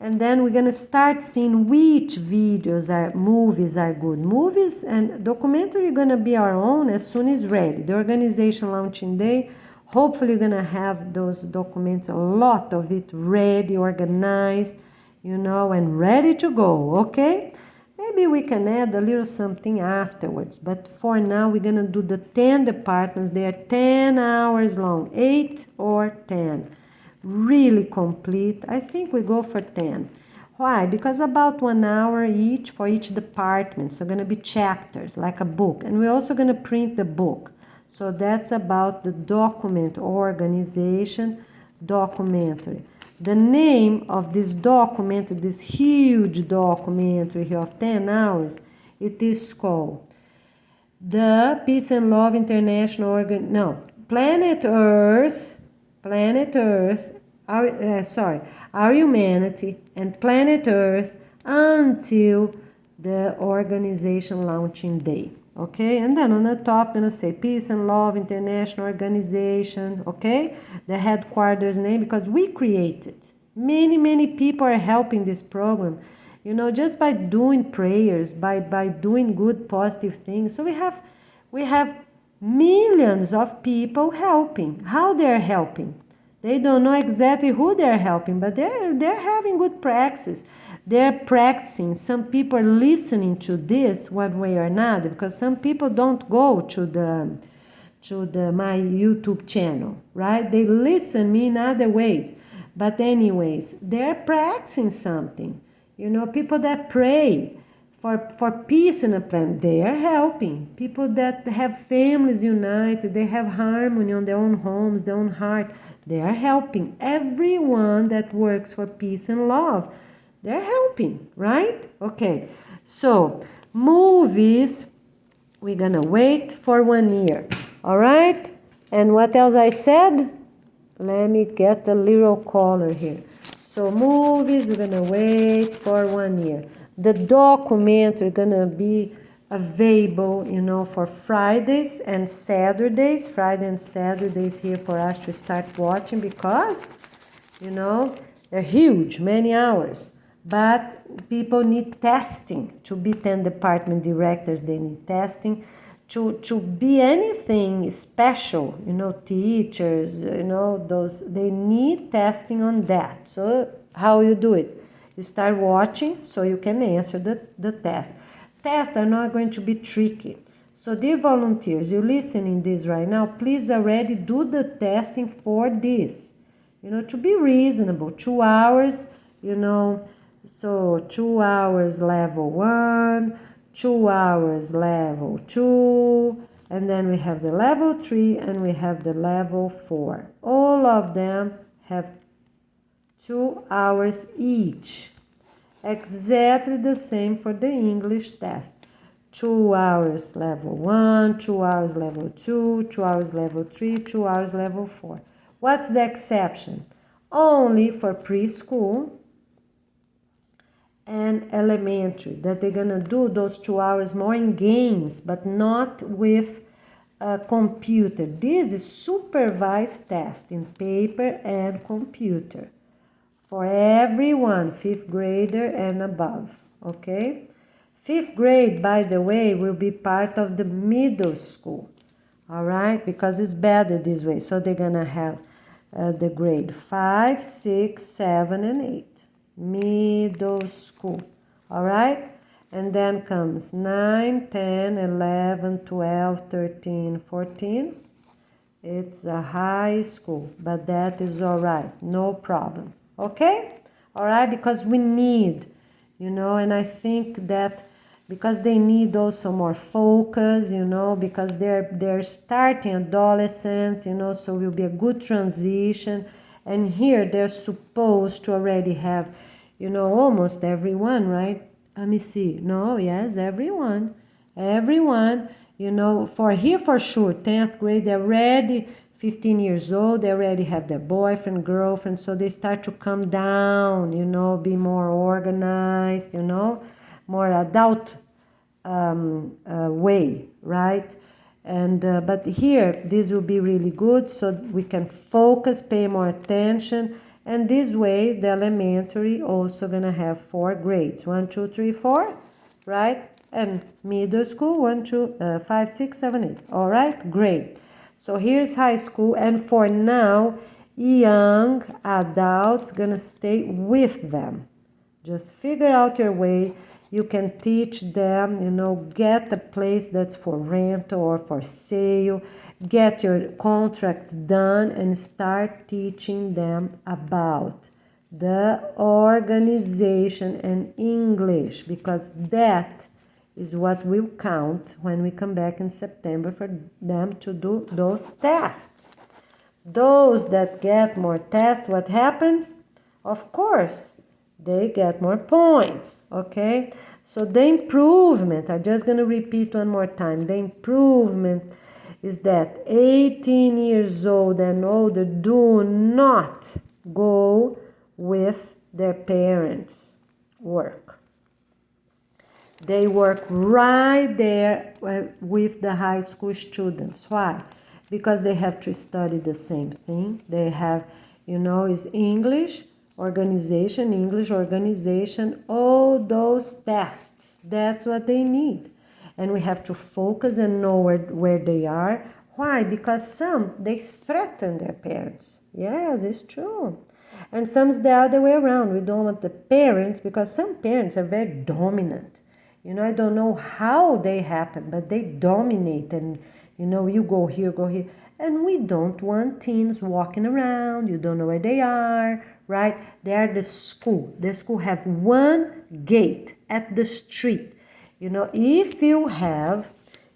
And then we're gonna start seeing which movies are good. Movies and documentary are gonna be our own as soon as ready. The organization launching day, hopefully we're gonna have those documents, a lot of it ready, organized, you know, and ready to go, okay? Maybe we can add a little something afterwards, but for now we're gonna do the 10 departments. They are 10 hours long, 8 or 10. Really complete. I think we go for 10. Why? Because about 1 hour each for each department. So going to be chapters, like a book. And we're also going to print the book. So that's about the document organization documentary. The name of this documentary, this huge documentary here of 10 hours, it is called the Peace and Love International Planet Earth, our humanity and Planet Earth until the organization launching day, okay? And then on the top, I'm gonna say Peace and Love International Organization, okay? The headquarters name, because we created. Many people are helping this program, you know, just by doing prayers, by doing good, positive things. So we have millions of people helping. How they're helping? They don't know exactly who they're helping, but they're having good practice. They're practicing. Some people are listening to this one way or another, because some people don't go to my YouTube channel, right? They listen me in other ways. But anyways, they're practicing something. You know, people that pray for peace in the planet, they are helping. People that have families united, they have harmony on their own homes, their own heart, they are helping. Everyone that works for peace and love, they're helping, right? Okay, so movies, we're gonna wait for 1 year, all right? And what else I said? Let me get the little color here. So movies, we're gonna wait for 1 year. The documentary gonna be available, you know, for Fridays and Saturdays. Friday and Saturdays here for us to start watching, because you know, they're huge, many hours. But people need testing. To be 10 department directors, they need testing. To be anything special, you know, teachers, you know, those, they need testing on that. So how you do it? You start watching so you can answer the test. Tests are not going to be tricky. So dear volunteers, you're listening this right now, please already do the testing for this. You know, to be reasonable, 2 hours, you know, so 2 hours level 1, 2 hours level 2, and then we have the level 3 and we have the level 4. All of them have 2 hours each. Exactly the same for the English test. 2 hours level 1, 2 hours level 2, 2 hours level 3, 2 hours level 4. What's the exception? Only for preschool and elementary, that they're gonna do those 2 hours more in games, but not with a computer. This is supervised test in paper and computer for everyone, 5th grader and above, okay? 5th grade, by the way, will be part of the middle school, all right? Because it's better this way. So they're gonna have the grade 5, 6, 7, and 8, middle school, all right? And then comes 9, 10, 11, 12, 13, 14. It's a high school, but that is all right, no problem, okay? All right, because we need, you know, and I think that because they need also more focus, you know, because they're starting adolescence, you know, so it will be a good transition. And here they're supposed to already have, you know, almost everyone, right? Let me see. No, yes, everyone. Everyone, you know, for here for sure, 10th grade, they're already 15 years old, they already have their boyfriend, girlfriend, so they start to come down, you know, be more organized, you know, more adult way, right? And but here, this will be really good, so we can focus, pay more attention, and this way, the elementary also gonna have 4 grades, 1, 2, 3, 4, right? And middle school, 1, 2, 5, 6, 7, 8. All right, great. So here's high school, and for now, young adults gonna stay with them. Just figure out your way. You can teach them, you know, get a place that's for rent or for sale, get your contracts done, and start teaching them about the organization and English, because that is what will count when we come back in September for them to do those tests. Those that get more tests, what happens? Of course, they get more points, okay? So the improvement, I'm just going to repeat one more time. The improvement is that 18 years old and older do not go with their parents' work. They work right there with the high school students. Why? Because they have to study the same thing. They have, you know, is English organization, all those tests. That's what they need. And we have to focus and know where they are. Why? Because some, they threaten their parents. Yes, it's true. And some is the other way around. We don't want the parents, because some parents are very dominant. You know, I don't know how they happen, but they dominate, and, you know, you go here, go here. And we don't want teens walking around. You don't know where they are, right? They are the school. The school have one gate at the street. You know, if you have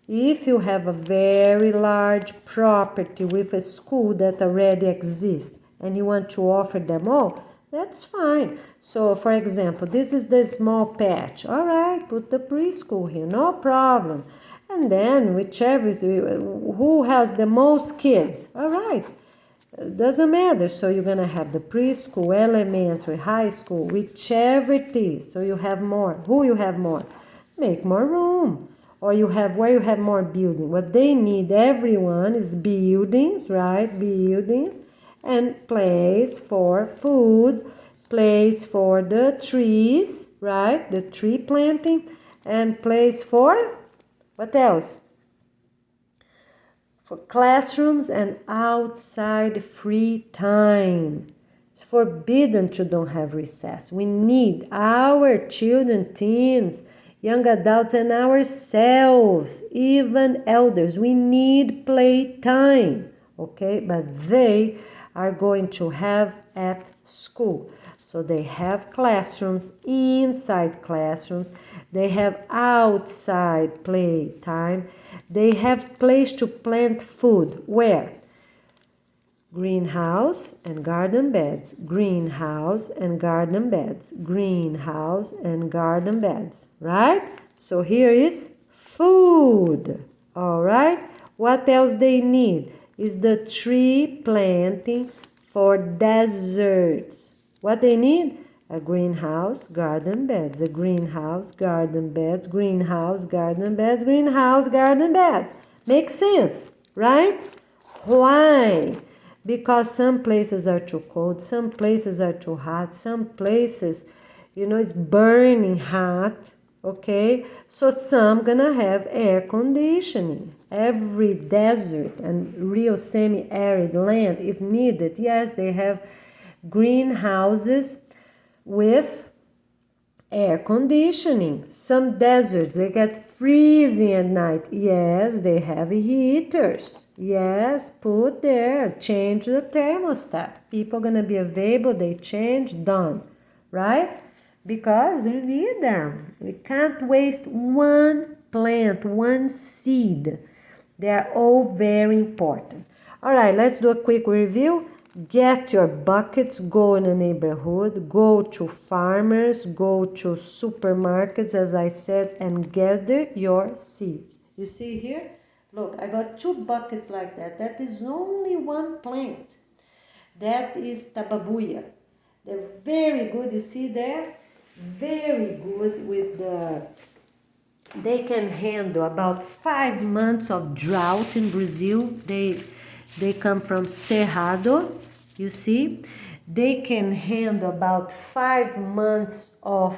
a very large property with a school that already exists and you want to offer them all, that's fine. So, for example, this is the small patch. All right, put the preschool here, no problem. And then whichever, who has the most kids, all right, doesn't matter. So you're going to have the preschool, elementary, high school, whichever it is. So you have more. Who you have more? Make more room. Or you have where you have more building. What they need, everyone, is buildings, right? Buildings. and place for food, place for the trees, right? The tree planting, and place for what else? For classrooms and outside free time. It's forbidden to don't have recess. We need our children, teens, young adults, and ourselves, even elders. We need playtime, okay? But they are going to have at school. So they have classrooms, inside classrooms. They have outside playtime. They have place to plant food. Where? Greenhouse and garden beds. Greenhouse and garden beds. Greenhouse and garden beds. Right? So here is food. All right? What else they need is the tree planting for deserts. What they need? A greenhouse, garden beds. A greenhouse, garden beds. Greenhouse, garden beds. Greenhouse, garden beds. Makes sense, right? Why? Because some places are too cold, some places are too hot, some places, it's burning hot, okay? So some gonna have air conditioning. Every desert and real semi-arid land, if needed, yes, they have greenhouses with air conditioning. Some deserts, they get freezing at night. Yes, they have heaters. Yes, put there, change the thermostat. People gonna be available, they change, done, right? Because we need them. We can't waste one plant, one seed. They are all very important. All right, let's do a quick review. Get your buckets, go in the neighborhood, go to farmers, go to supermarkets, as I said, and gather your seeds. You see here? Look, I got 2 buckets like that. That is only one plant. That is tababuia. They're very good, you see there? Very good with they can handle about 5 months of drought in Brazil. They come from Cerrado, you see. They can handle about 5 months of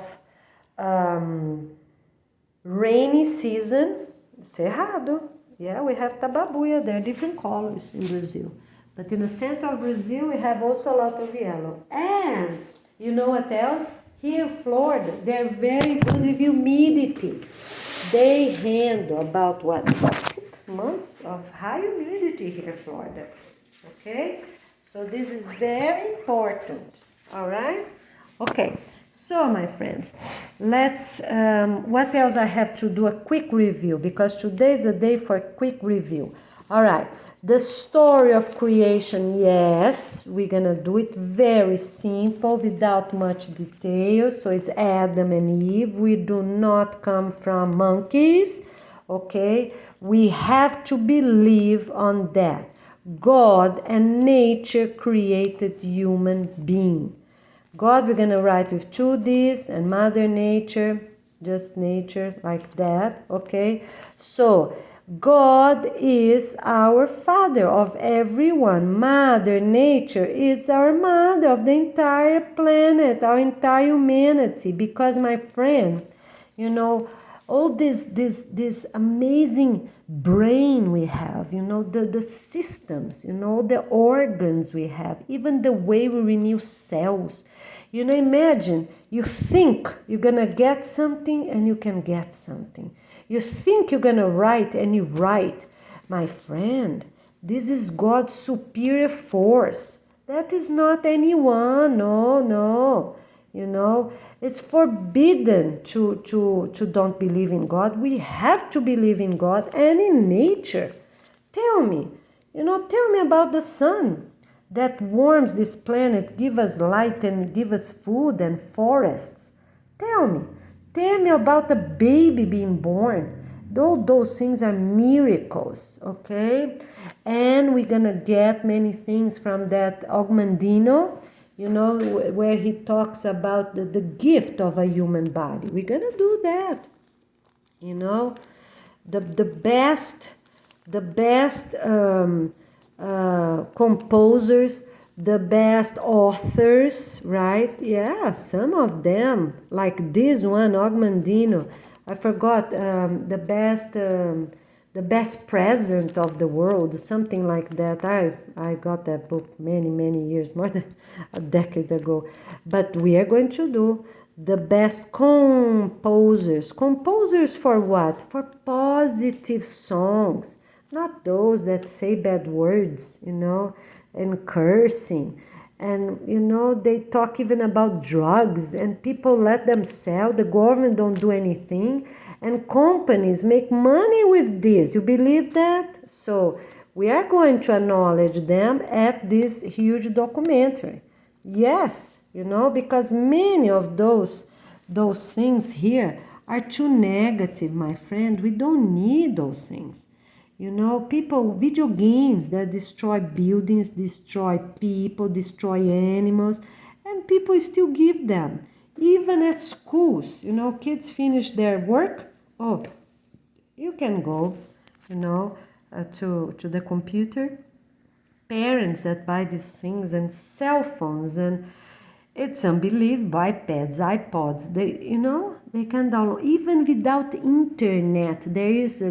rainy season. Cerrado. Yeah, we have tababuia. They're different colors in Brazil. But in the center of Brazil, we have also a lot of yellow. And you know what else? Here in Florida, they're very good with humidity. They handle about 6 months of high humidity here in Florida. Okay? So this is very important. All right? Okay. So, my friends, let's, what else I have to do a quick review, because today is a day for a quick review. All right. The story of creation, yes, we're going to do it very simple without much detail. So it's Adam and Eve. We do not come from monkeys, okay? We have to believe on that. God and nature created human being. God, we're going to write with 2 Ds, and Mother Nature, just nature, like that, okay? So, God is our Father of everyone. Mother Nature is our mother of the entire planet, our entire humanity. Because, my friend, all this amazing brain we have, the systems, the organs we have, even the way we renew cells. Imagine you think you're gonna get something and you can get something. You think you're gonna write and you write. My friend, this is God's superior force. That is not anyone, no. It's forbidden to don't believe in God. We have to believe in God and in nature. Tell me about the sun that warms this planet, give us light and give us food and forests. Tell me about the baby being born. All those things are miracles, okay? And we're gonna get many things from that Ogmandino, where he talks about the gift of a human body. We're gonna do that. The best composers, the best authors, right? Yeah, some of them, like this one, Ogmandino. I forgot the best present of the world, something like that. I got that book many years, more than a decade ago. But we are going to do the best composers. Composers for what? For positive songs, not those that say bad words, and cursing. And they talk even about drugs, and people let them sell. The government don't do anything, and companies make money with this. You believe that? So we are going to acknowledge them at this huge documentary. Yes, because many of those things here are too negative, my friend. We don't need those things. Video games that destroy buildings, destroy people, destroy animals, and people still give them. Even at schools, kids finish their work. Oh, you can go, to the computer. Parents that buy these things, and cell phones, and it's unbelievable. iPads, iPods, they can download even without internet. There is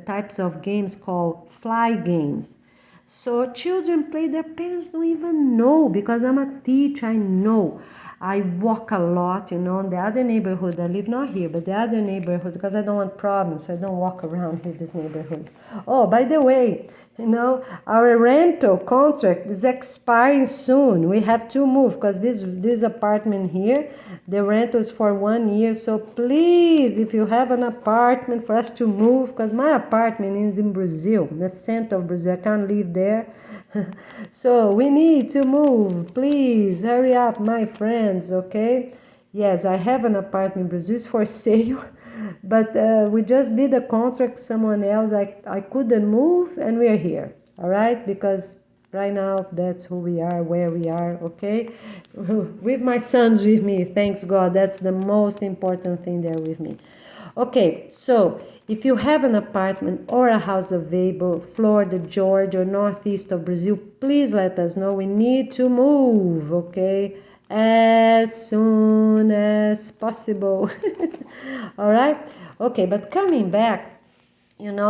types of games called fly games. So children play, their parents don't even know, because I'm a teacher, I know. I walk a lot, in the other neighborhood. I live not here, but the other neighborhood, because I don't want problems, so I don't walk around here, this neighborhood. Oh, by the way, our rental contract is expiring soon. We have to move, because this apartment here, the rental is for 1 year. So please, if you have an apartment for us to move, because my apartment is in Brazil, the center of Brazil, I can't live there. So we need to move. Please hurry up, my friends, okay? Yes, I have an apartment in Brazil, it's for sale. But we just did a contract with someone else. I couldn't move, and we are here, all right? Because right now, that's who we are, where we are, okay? With my sons with me, thanks God. That's the most important thing, they're with me. Okay, so if you have an apartment or a house available, Florida, Georgia, or northeast of Brazil, please let us know. We need to move, okay? As soon as possible. All right? Okay, but coming back,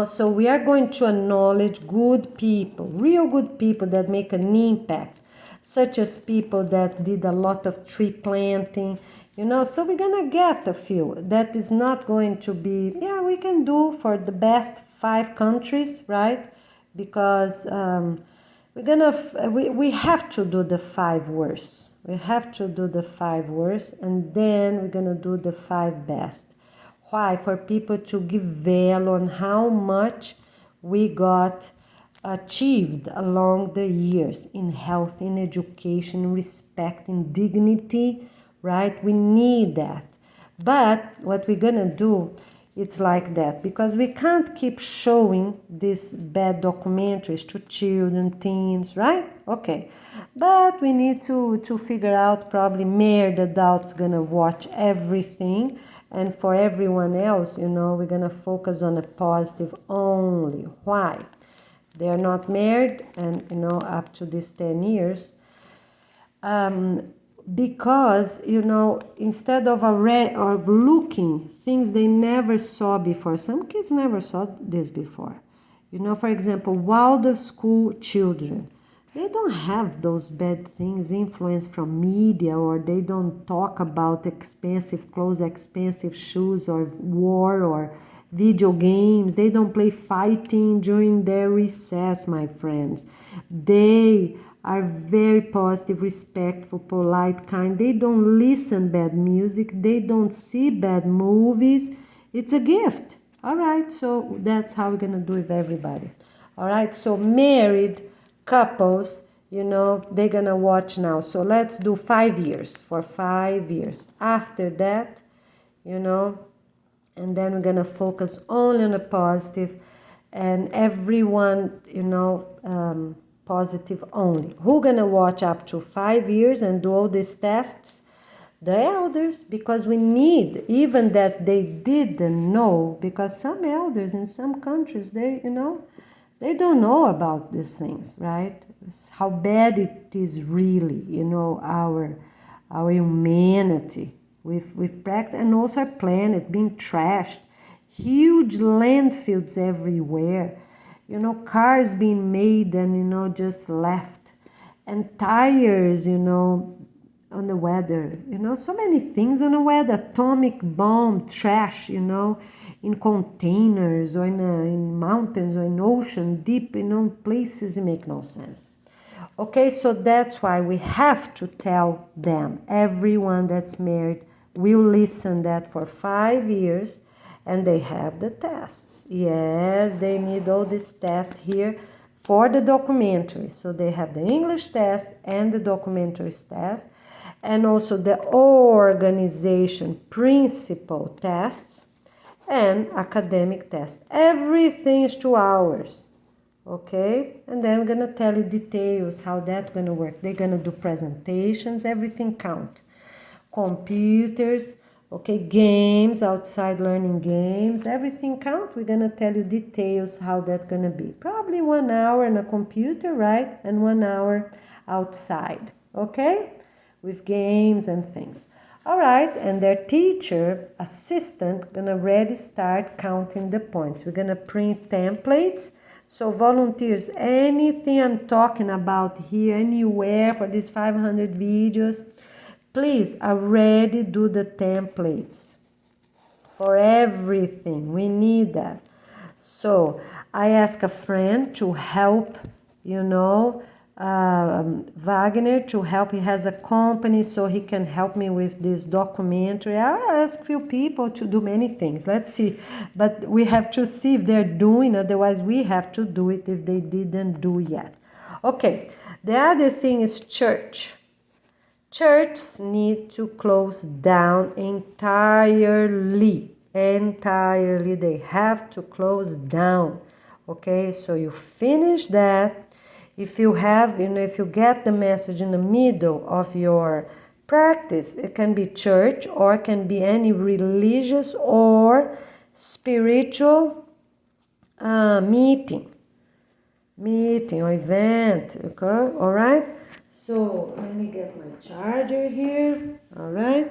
so we are going to acknowledge good people, real good people that make an impact, such as people that did a lot of tree planting, so we're gonna get a few. That is not going to be, we can do for the best 5 countries, right? Because we have to do the 5 worst. We have to do the 5 worst, and then we're gonna do the 5 best. Why? For people to give value on how much we got achieved along the years in health, in education, respect, in dignity, right? We need that. But what we're gonna do, it's like that, because we can't keep showing these bad documentaries to children, teens, right? Okay. But we need to figure out, probably married adults gonna watch everything. And for everyone else, we're gonna focus on a positive only. Why? They're not married, and up to these 10 years, because instead of looking things they never saw before. Some kids never saw this before. For example, Waldorf school children, they don't have those bad things, influence from media, or they don't talk about expensive clothes, expensive shoes, or war, or video games. They don't play fighting during their recess, my friends. They are very positive, respectful, polite, kind. They don't listen bad music. They don't see bad movies. It's a gift. All right, so that's how we're going to do it with everybody. All right, so married couples, they're going to watch now. So let's do 5 years, for 5 years. After that, and then we're going to focus only on the positive, and everyone, positive only. Who going to watch up to 5 years and do all these tests? The elders, because we need, even that they didn't know, because some elders in some countries, they they don't know about these things, right? It's how bad it is really, our humanity with practice, and also our planet being trashed. Huge landfills everywhere, cars being made and, just left, and tires, on the weather, so many things on the weather, atomic bomb, trash, in containers or in mountains or in ocean, deep, places it make no sense. Okay, so that's why we have to tell them, everyone that's married will listen that for 5 years, and they have the tests. Yes, they need all this test here for the documentary. So they have the English test and the documentaries test, and also the organization principle tests and academic tests. Everything is 2 hours. Okay, and then I'm gonna tell you details how that's gonna work. They're gonna do presentations, everything count. Computers, okay, games, outside learning games, everything count. We're gonna tell you details how that's gonna be. Probably 1 hour on a computer, right? And 1 hour outside, okay? With games and things. All right, and their teacher, assistant, gonna already start counting the points. We're gonna print templates. So volunteers, anything I'm talking about here, anywhere for these 500 videos, please already do the templates for everything. We need that. So I ask a friend to help, Wagner to help. He has a company, so he can help me with this documentary. I ask few people to do many things. Let's see, but we have to see if they're doing, otherwise we have to do it if they didn't do yet. Okay, the other thing is church. Churches need to close down entirely. They have to close down. Okay, so you finish that. If you have, if you get the message in the middle of your practice, it can be church or it can be any religious or spiritual meeting or event, okay, all right? So let me get my charger here, all right?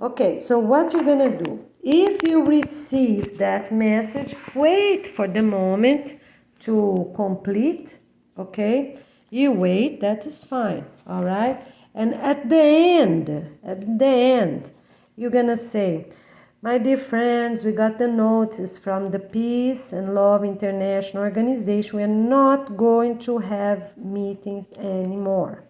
Okay, so what you're gonna do, if you receive that message, wait for the moment to complete, okay? You wait, that is fine, all right? And at the end, you're gonna say, my dear friends, we got the notice from the Peace and Love International Organization. We are not going to have meetings anymore,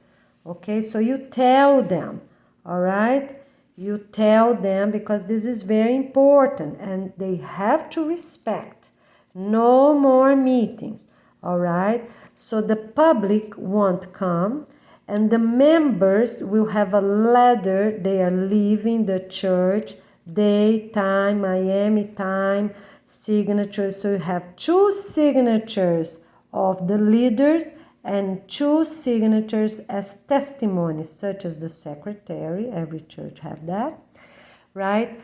okay? So you tell them, all right? You tell them, because this is very important and they have to respect. No more meetings, all right? So the public won't come, and the members will have a letter. They are leaving the church, day, time, Miami time, signatures. So you have 2 signatures of the leaders and 2 signatures as testimonies, such as the secretary. Every church have that, right?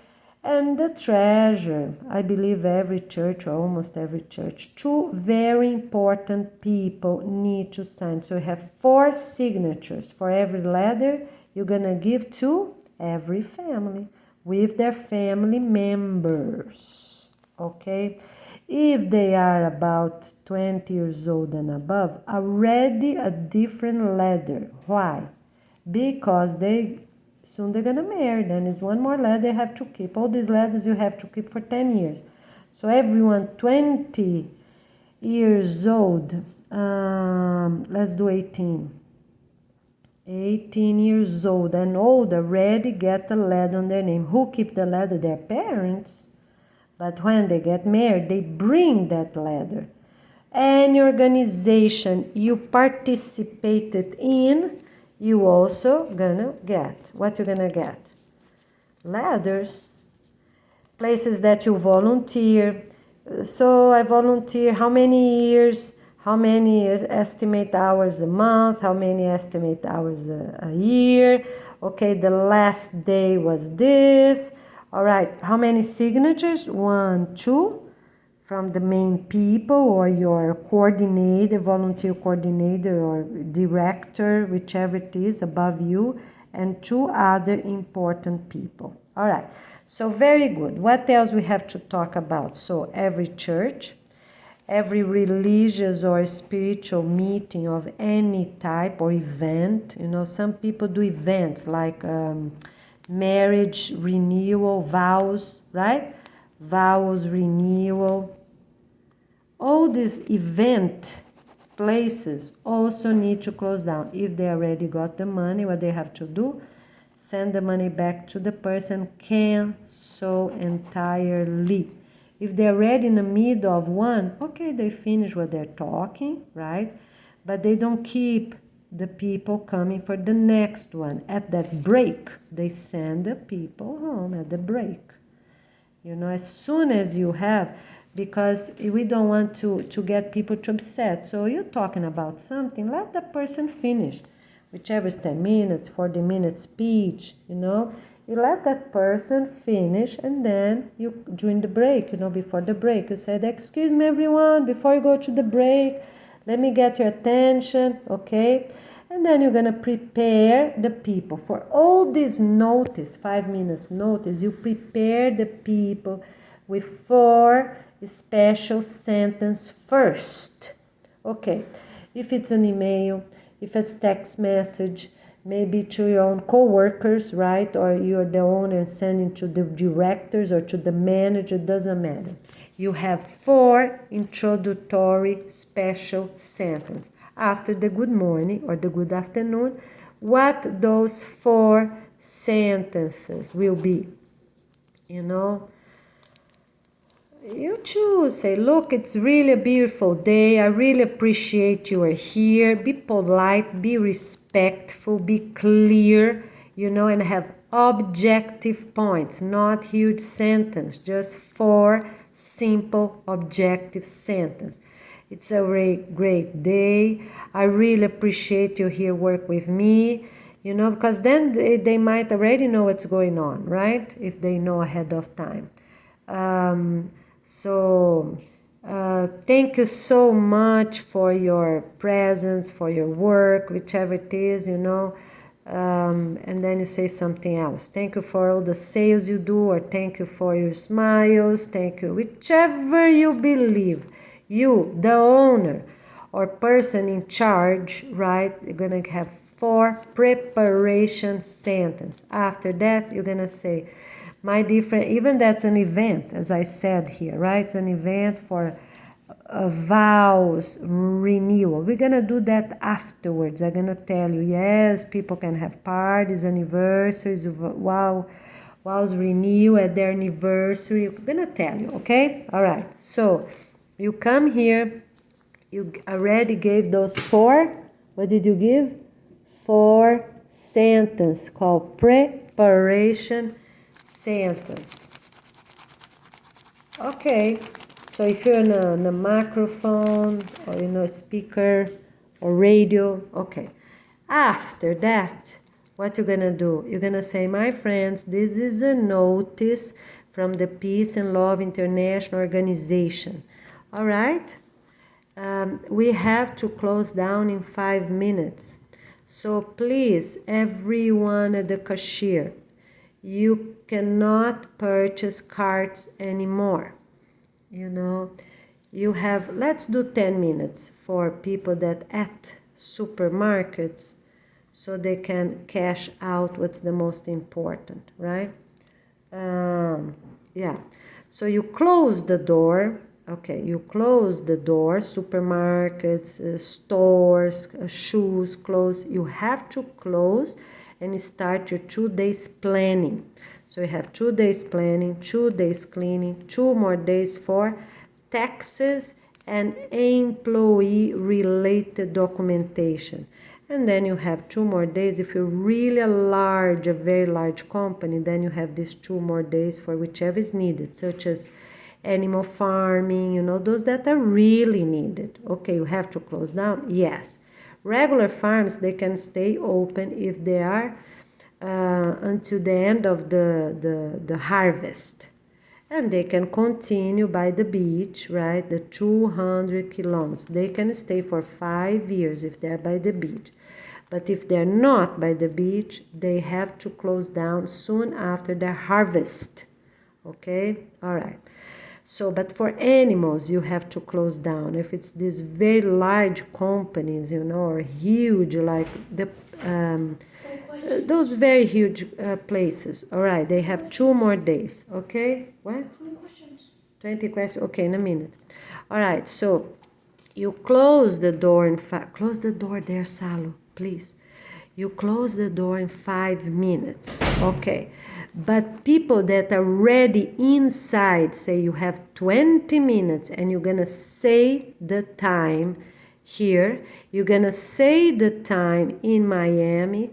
And the treasurer. I believe every church, or almost every church, 2 very important people need to sign. So you have 4 signatures for every letter you're gonna give to every family with their family members, okay? If they are about 20 years old and above, already a different letter. Why? Because soon they're gonna marry, then it's 1 more letter they have to keep. All these letters you have to keep for 10 years. So everyone 20 years old, let's do 18. 18 years old and older already get a letter on their name. Who keep the letter? Their parents. But when they get married, they bring that letter. Any organization you participated in, you also gonna get. What you gonna get? Letters. Places that you volunteer. So I volunteer how many years, how many estimate hours a month, how many estimate hours a year. Okay, the last day was this. All right, how many signatures? 1, 2, from the main people or your coordinator, volunteer coordinator or director, whichever it is above you, and 2 other important people. All right, so very good. What else we have to talk about? So every church, every religious or spiritual meeting of any type or event. You know, some people do events like marriage renewal, vows, right? Vows renewal. All these event places also need to close down. If they already got the money, what they have to do? Send the money back to the person, cancel entirely. If they're already in the middle of one, okay, they finish what they're talking, right? But they don't keep the people coming for the next one. At that break, they send the people home at the break. You know, as soon as you have, because we don't want to get people to upset. So you're talking about something, let the person finish. Whichever is 10 minutes, 40 minutes speech, you know. You let that person finish and then you, during the break, you know, before the break, you said, excuse me everyone, before you go to the break, let me get your attention, okay? And then you're going to prepare the people. For all this notice, 5 minutes notice, you prepare the people with 4 special sentences first. Okay, if it's an email, if it's text message, maybe to your own co-workers, right? Or you're the owner sending to the directors or to the manager, doesn't matter. You have 4 introductory special sentences. After the good morning or the good afternoon, what those 4 sentences will be, you know? You choose, say, look, it's really a beautiful day. I really appreciate you are here. Be polite, be respectful, be clear, you know, and have objective points, not huge sentence, just 4 simple objective sentences. It's a great day. I really appreciate you here work with me, you know, because then they might already know what's going on, right? If they know ahead of time. So thank you so much for your presence, for your work, whichever it is, you know. And then you say something else. Thank you for all the sales you do, or thank you for your smiles, thank you, whichever you believe. You, the owner or person in charge, right? You're going to have 4 preparation sentences. After that, you're going to say, my different, even that's an event, as I said here, right? It's an event for vows renewal. We're going to do that afterwards. I'm going to tell you, yes, people can have parties, anniversaries, vows renew at their anniversary. We're going to tell you, okay? All right. So you come here, you already gave those 4, what did you give? 4 sentences called preparation sentence. Okay, so if you're in a microphone or in a speaker or radio, okay. After that, what you're gonna do? You're gonna say, my friends, this is a notice from the Peace and Love International Organization. All right? We have to close down in 5 minutes. So please, everyone at the cashier, you cannot purchase cards anymore. You know, you have, let's do 10 minutes for people that at supermarkets so they can cash out what's the most important, right? Yeah, so you close the door. Okay, you close the door, supermarkets, stores, shoes, clothes. You have to close and start your 2 days planning. So you have 2 days planning, 2 days cleaning, 2 more days for taxes and employee related documentation. And then you have 2 more days. If you're really a very large company, then you have these 2 more days for whichever is needed, such as animal farming, you know, those that are really needed. Okay, you have to close down? Yes. Regular farms, they can stay open if they are until the end of the harvest. And they can continue by the beach, right? The 200 kilometers. They can stay for 5 years if they're by the beach. But if they're not by the beach, they have to close down soon after their harvest. Okay? All right. So, but for animals, you have to close down. If it's these very large companies, you know, or huge, like the those very huge places. All right, they have 2 more days. Okay? What? 20 questions. 20 questions. Okay, in a minute. All right, so you close the door in close the door there, Salo, please. You close the door in 5 minutes. Okay. But people that are ready inside, say you have 20 minutes and you're gonna say the time here, you're gonna say the time in Miami,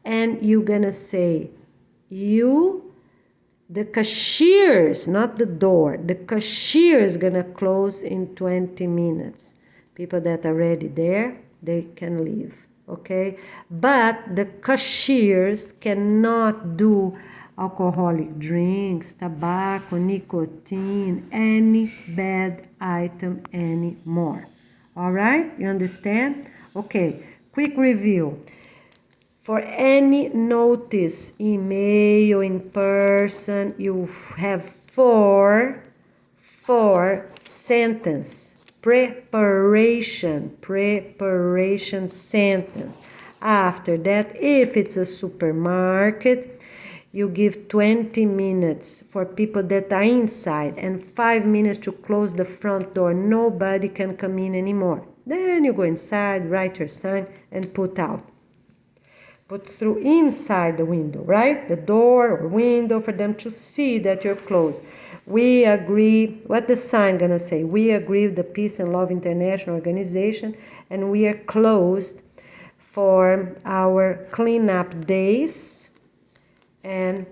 and you're gonna say the cashiers, not the door, the cashier is gonna close in 20 minutes. People that are already there, they can leave, okay? But the cashiers cannot do alcoholic drinks, tobacco, nicotine, any bad item anymore. All right? You understand? Okay, quick review. For any notice, email, in person, you have four sentence, preparation sentence. After that, if it's a supermarket, you give 20 minutes for people that are inside and 5 minutes to close the front door. Nobody can come in anymore. Then you go inside, write your sign, and put out. Put through inside the window, right? The door or window for them to see that you're closed. We agree, what the sign gonna say? We agree with the Peace and Love International Organization, and we are closed for our cleanup days and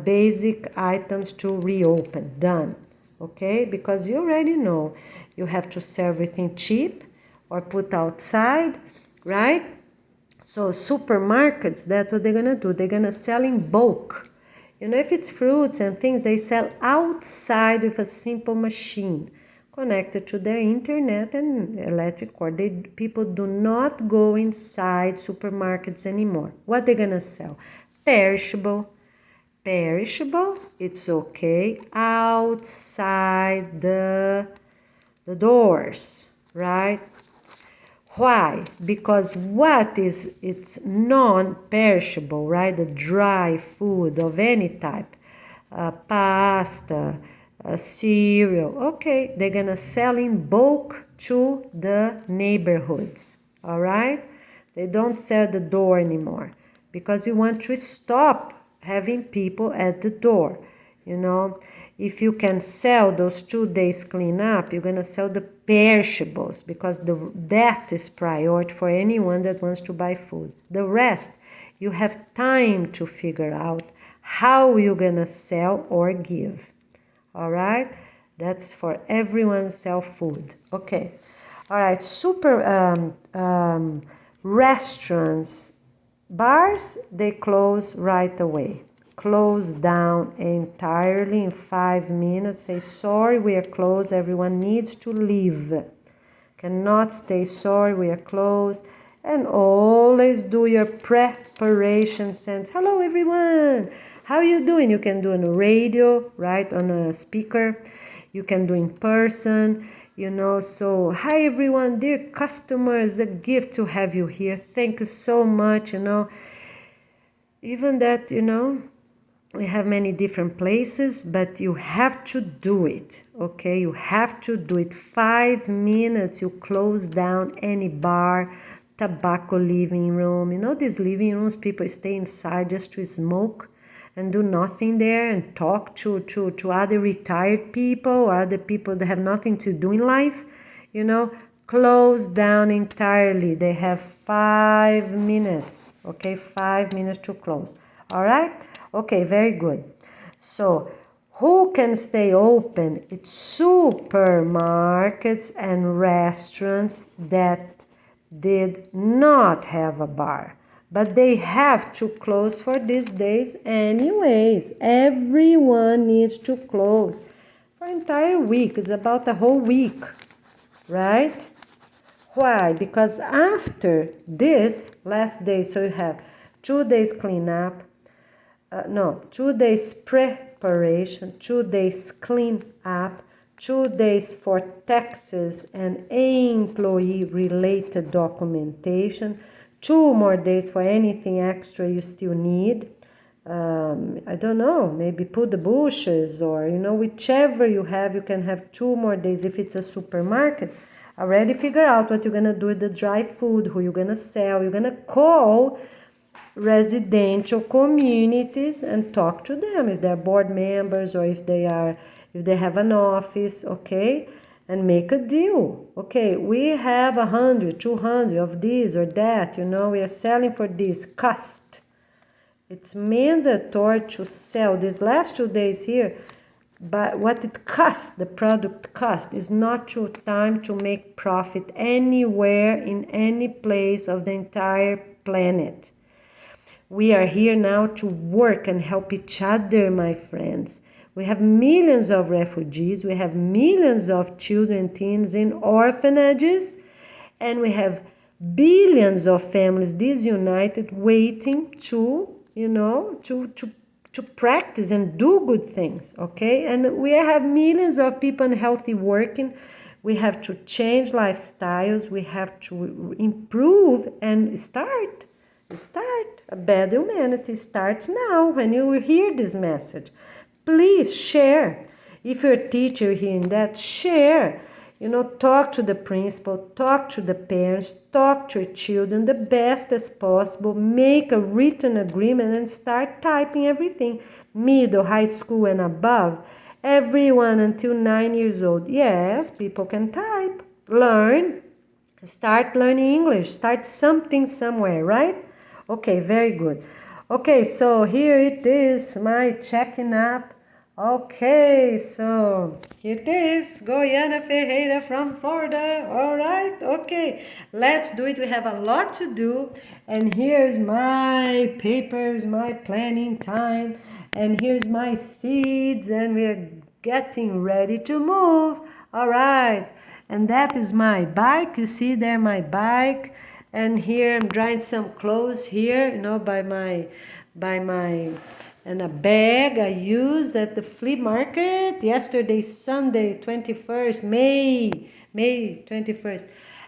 basic items to reopen. Done. Okay? Because you already know you have to sell everything cheap or put outside, right? So supermarkets, that's what they're gonna do. They're gonna sell in bulk. You know, if it's fruits and things, they sell outside with a simple machine connected to their internet and electric cord. People do not go inside supermarkets anymore. What they're gonna sell? Perishable, it's okay, outside the doors, right? Why? Because it's non-perishable, right? The dry food of any type, pasta, cereal, okay, they're gonna sell in bulk to the neighborhoods, all right? They don't sell at the door anymore because we want to stop having people at the door, you know. If you can sell those 2 days cleanup, you're going to sell the perishables because that is priority for anyone that wants to buy food. The rest, you have time to figure out how you're going to sell or give. All right? That's for everyone sell food. Okay. All right. Restaurants, bars, they close right away. Close down entirely in 5 minutes. Say, sorry, we are closed. Everyone needs to leave. Cannot stay, sorry, we are closed. And always do your preparation sense. Hello, everyone. How are you doing? You can do on a radio, right, on a speaker. You can do in person, you know. So, hi, everyone. Dear customers, a gift to have you here. Thank you so much, you know. Even that, you know, we have many different places, but you have to do it, okay? You have to do it. 5 minutes, you close down any bar, tobacco living room. You know, these living rooms, people stay inside just to smoke and do nothing there and talk to other retired people or other people that have nothing to do in life, you know. Close down entirely. They have 5 minutes, okay? 5 minutes to close, all right? Okay, very good. So, who can stay open? It's supermarkets and restaurants that did not have a bar. But they have to close for these days anyways. Everyone needs to close for an entire week. It's about a whole week, right? Why? Because after this last day, so you have 2 days cleanup, 2 days preparation, 2 days clean up, 2 days for taxes and employee related documentation, 2 more days for anything extra you still need. I don't know, maybe put the bushes or, whichever you have, you can have 2 more days. If it's a supermarket, already figure out what you're going to do with the dry food, who you're going to sell. You're going to call residential communities and talk to them if they're board members or if they have an office, okay, and make a deal. Okay, we have 100, 200 of this or that, we are selling for this cost. It's mandatory to sell these last 2 days here, but what it costs, the product cost, is not your time to make profit anywhere in any place of the entire planet. We are here now to work and help each other, my friends. We have millions of refugees, we have millions of children, teens in orphanages, and we have billions of families disunited waiting to, to practice and do good things, okay? And we have millions of people unhealthy working. We have to change lifestyles. We have to improve and start. A better humanity starts now when you hear this message. Please share. If you're a teacher hearing that, share. Talk to the principal, talk to the parents, talk to your children the best as possible. Make a written agreement and start typing everything. Middle, high school and above. Everyone until 9 years old. Yes, people can type. Learn. Start learning English. Start something somewhere, right? Okay, very good. Okay, so here it is, my checking up. Okay, so here it is, Goiana Ferreira from Florida. All right, okay, let's do it. We have a lot to do. And here's my papers, my planning time. And here's my seeds, and we're getting ready to move. All right, and that is my bike. You see there my bike. And here I'm drying some clothes here, by my, and a bag I used at the flea market yesterday, Sunday, 21st, May 21st.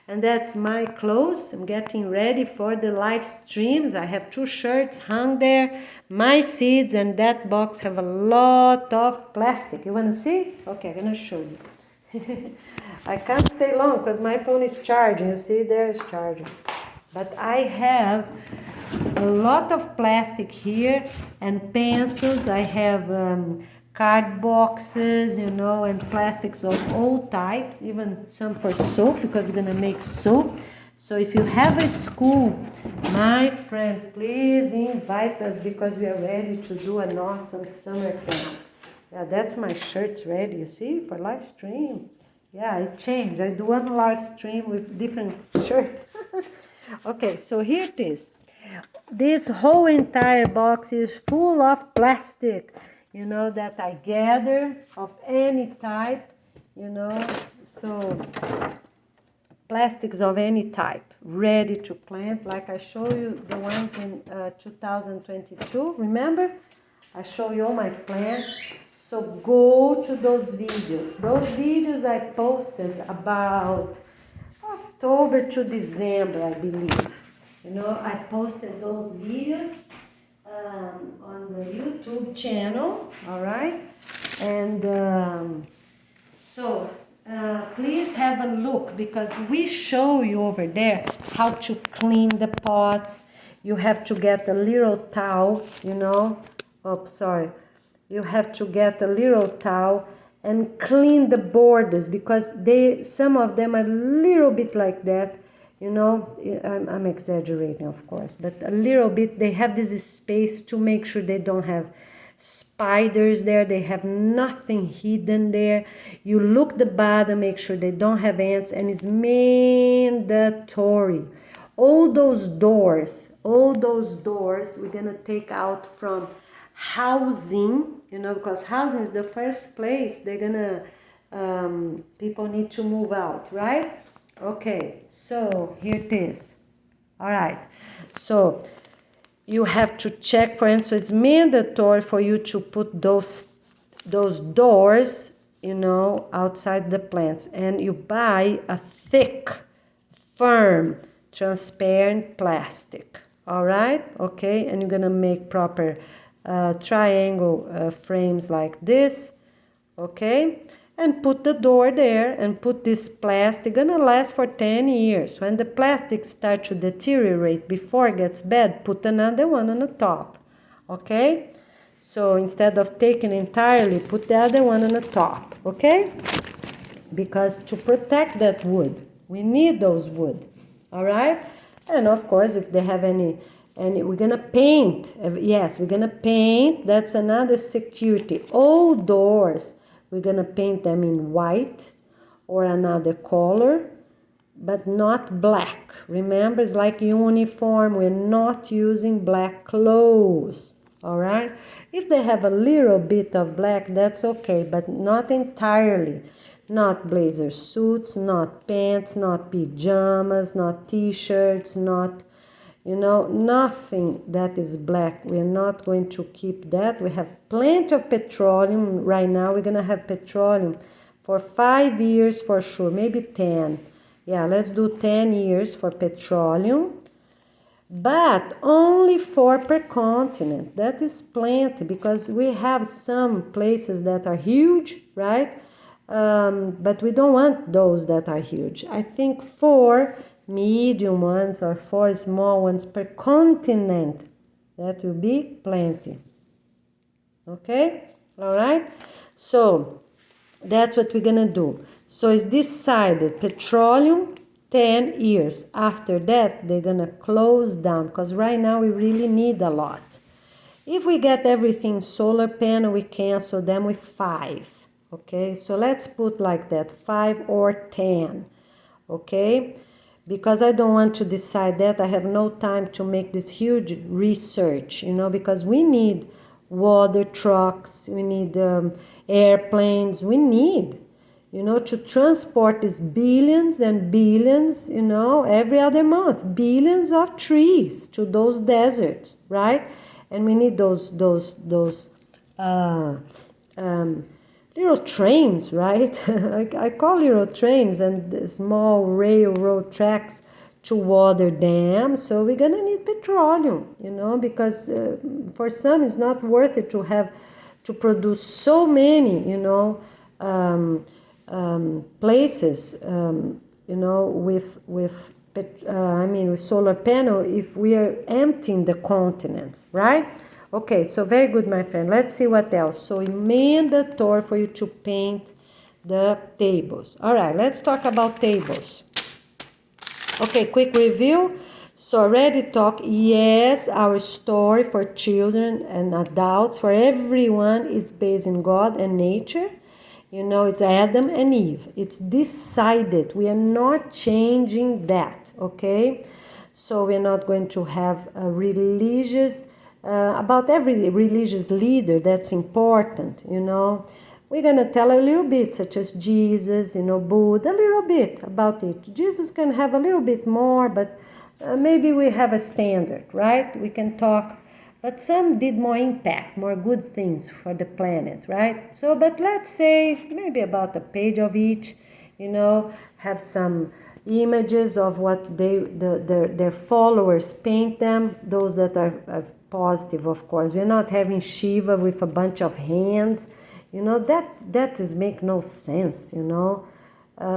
And that's my clothes. I'm getting ready for the live streams. I have 2 shirts hung there, my seeds, and that box have a lot of plastic. You want to see? Okay, I'm going to show you. I can't stay long because my phone is charging. You see, there's charging. But I have a lot of plastic here and pencils. I have card boxes, and plastics of all types, even some for soap because we're going to make soap. So if you have a school, my friend, please invite us because we are ready to do an awesome summer camp. Yeah, that's my shirt ready, you see, for live stream. Yeah, I change. I do one live stream with different shirt. Okay, so here it is. This whole entire box is full of plastic, that I gather of any type, so plastics of any type, ready to plant, like I show you the ones in 2022. Remember? I show you all my plants. So go to those videos. Those videos I posted about October to December, I believe. I posted those videos on the YouTube channel, all right? And so please have a look because we show you over there how to clean the pots. You have to get a little towel, You have to get a little towel and clean the borders because some of them are a little bit like that, I'm exaggerating, of course, but a little bit. They have this space to make sure they don't have spiders there. They have nothing hidden there. You look the bottom, make sure they don't have ants, and it's mandatory. all those doors, we're gonna take out from housing, because housing is the first place they're gonna, people need to move out, right? Okay, so here it is. All right, so you have to check, for instance, it's mandatory for you to put those doors, outside the plants, and you buy a thick, firm, transparent plastic. All right, okay, and you're gonna make proper triangle frames like this, okay, and put the door there and put this plastic, gonna last for 10 years. When the plastic starts to deteriorate before it gets bad, put another one on the top, okay? So instead of taking entirely, put the other one on the top, okay? Because to protect that wood, we need those wood, all right? And of course, if they have any we're gonna paint, yes, we're gonna paint, that's another security. All doors, we're gonna paint them in white or another color, but not black. Remember, it's like uniform, we're not using black clothes, all right? If they have a little bit of black, that's okay, but not entirely. Not blazer suits, not pants, not pajamas, not t-shirts, not, nothing that is black. We're not going to keep that. We have plenty of petroleum right now. We're going to have petroleum for 5 years for sure, maybe 10. Yeah, let's do 10 years for petroleum. But only 4 per continent. That is plenty, because we have some places that are huge, right? But we don't want those that are huge. I think 4 medium ones or 4 small ones per continent. That will be plenty. Okay? All right? So that's what we're gonna do. So it's decided, petroleum, 10 years. After that, they're gonna close down, because right now we really need a lot. If we get everything solar panel, we cancel them with 5. Okay, so let's put like that, 5 or 10. Okay, because I don't want to decide that. I have no time to make this huge research, because we need water trucks, we need airplanes, we need, to transport these billions and billions, every other month, billions of trees to those deserts, right? And we need those little trains, right? I call little trains, and small railroad tracks to water them. So we're gonna need petroleum, because for some it's not worth it to produce so many, places, with solar panel, if we are emptying the continents, right? Okay, so very good, my friend. Let's see what else. So mandatory for you to paint the tables. All right, let's talk about tables. Okay, quick review. So already talk, yes, our story for children and adults, for everyone, it's based in God and nature. It's Adam and Eve. It's decided. We are not changing that, okay? So we're not going to have a religious, about every religious leader that's important, We're going to tell a little bit, such as Jesus, Buddha, a little bit about it. Jesus can have a little bit more, but maybe we have a standard, right? We can talk. But some did more impact, more good things for the planet, right? So, but let's say maybe about a page of each, have some images of what their followers paint them, those that are positive, of course. We're not having Shiva with a bunch of hands, that is make no sense,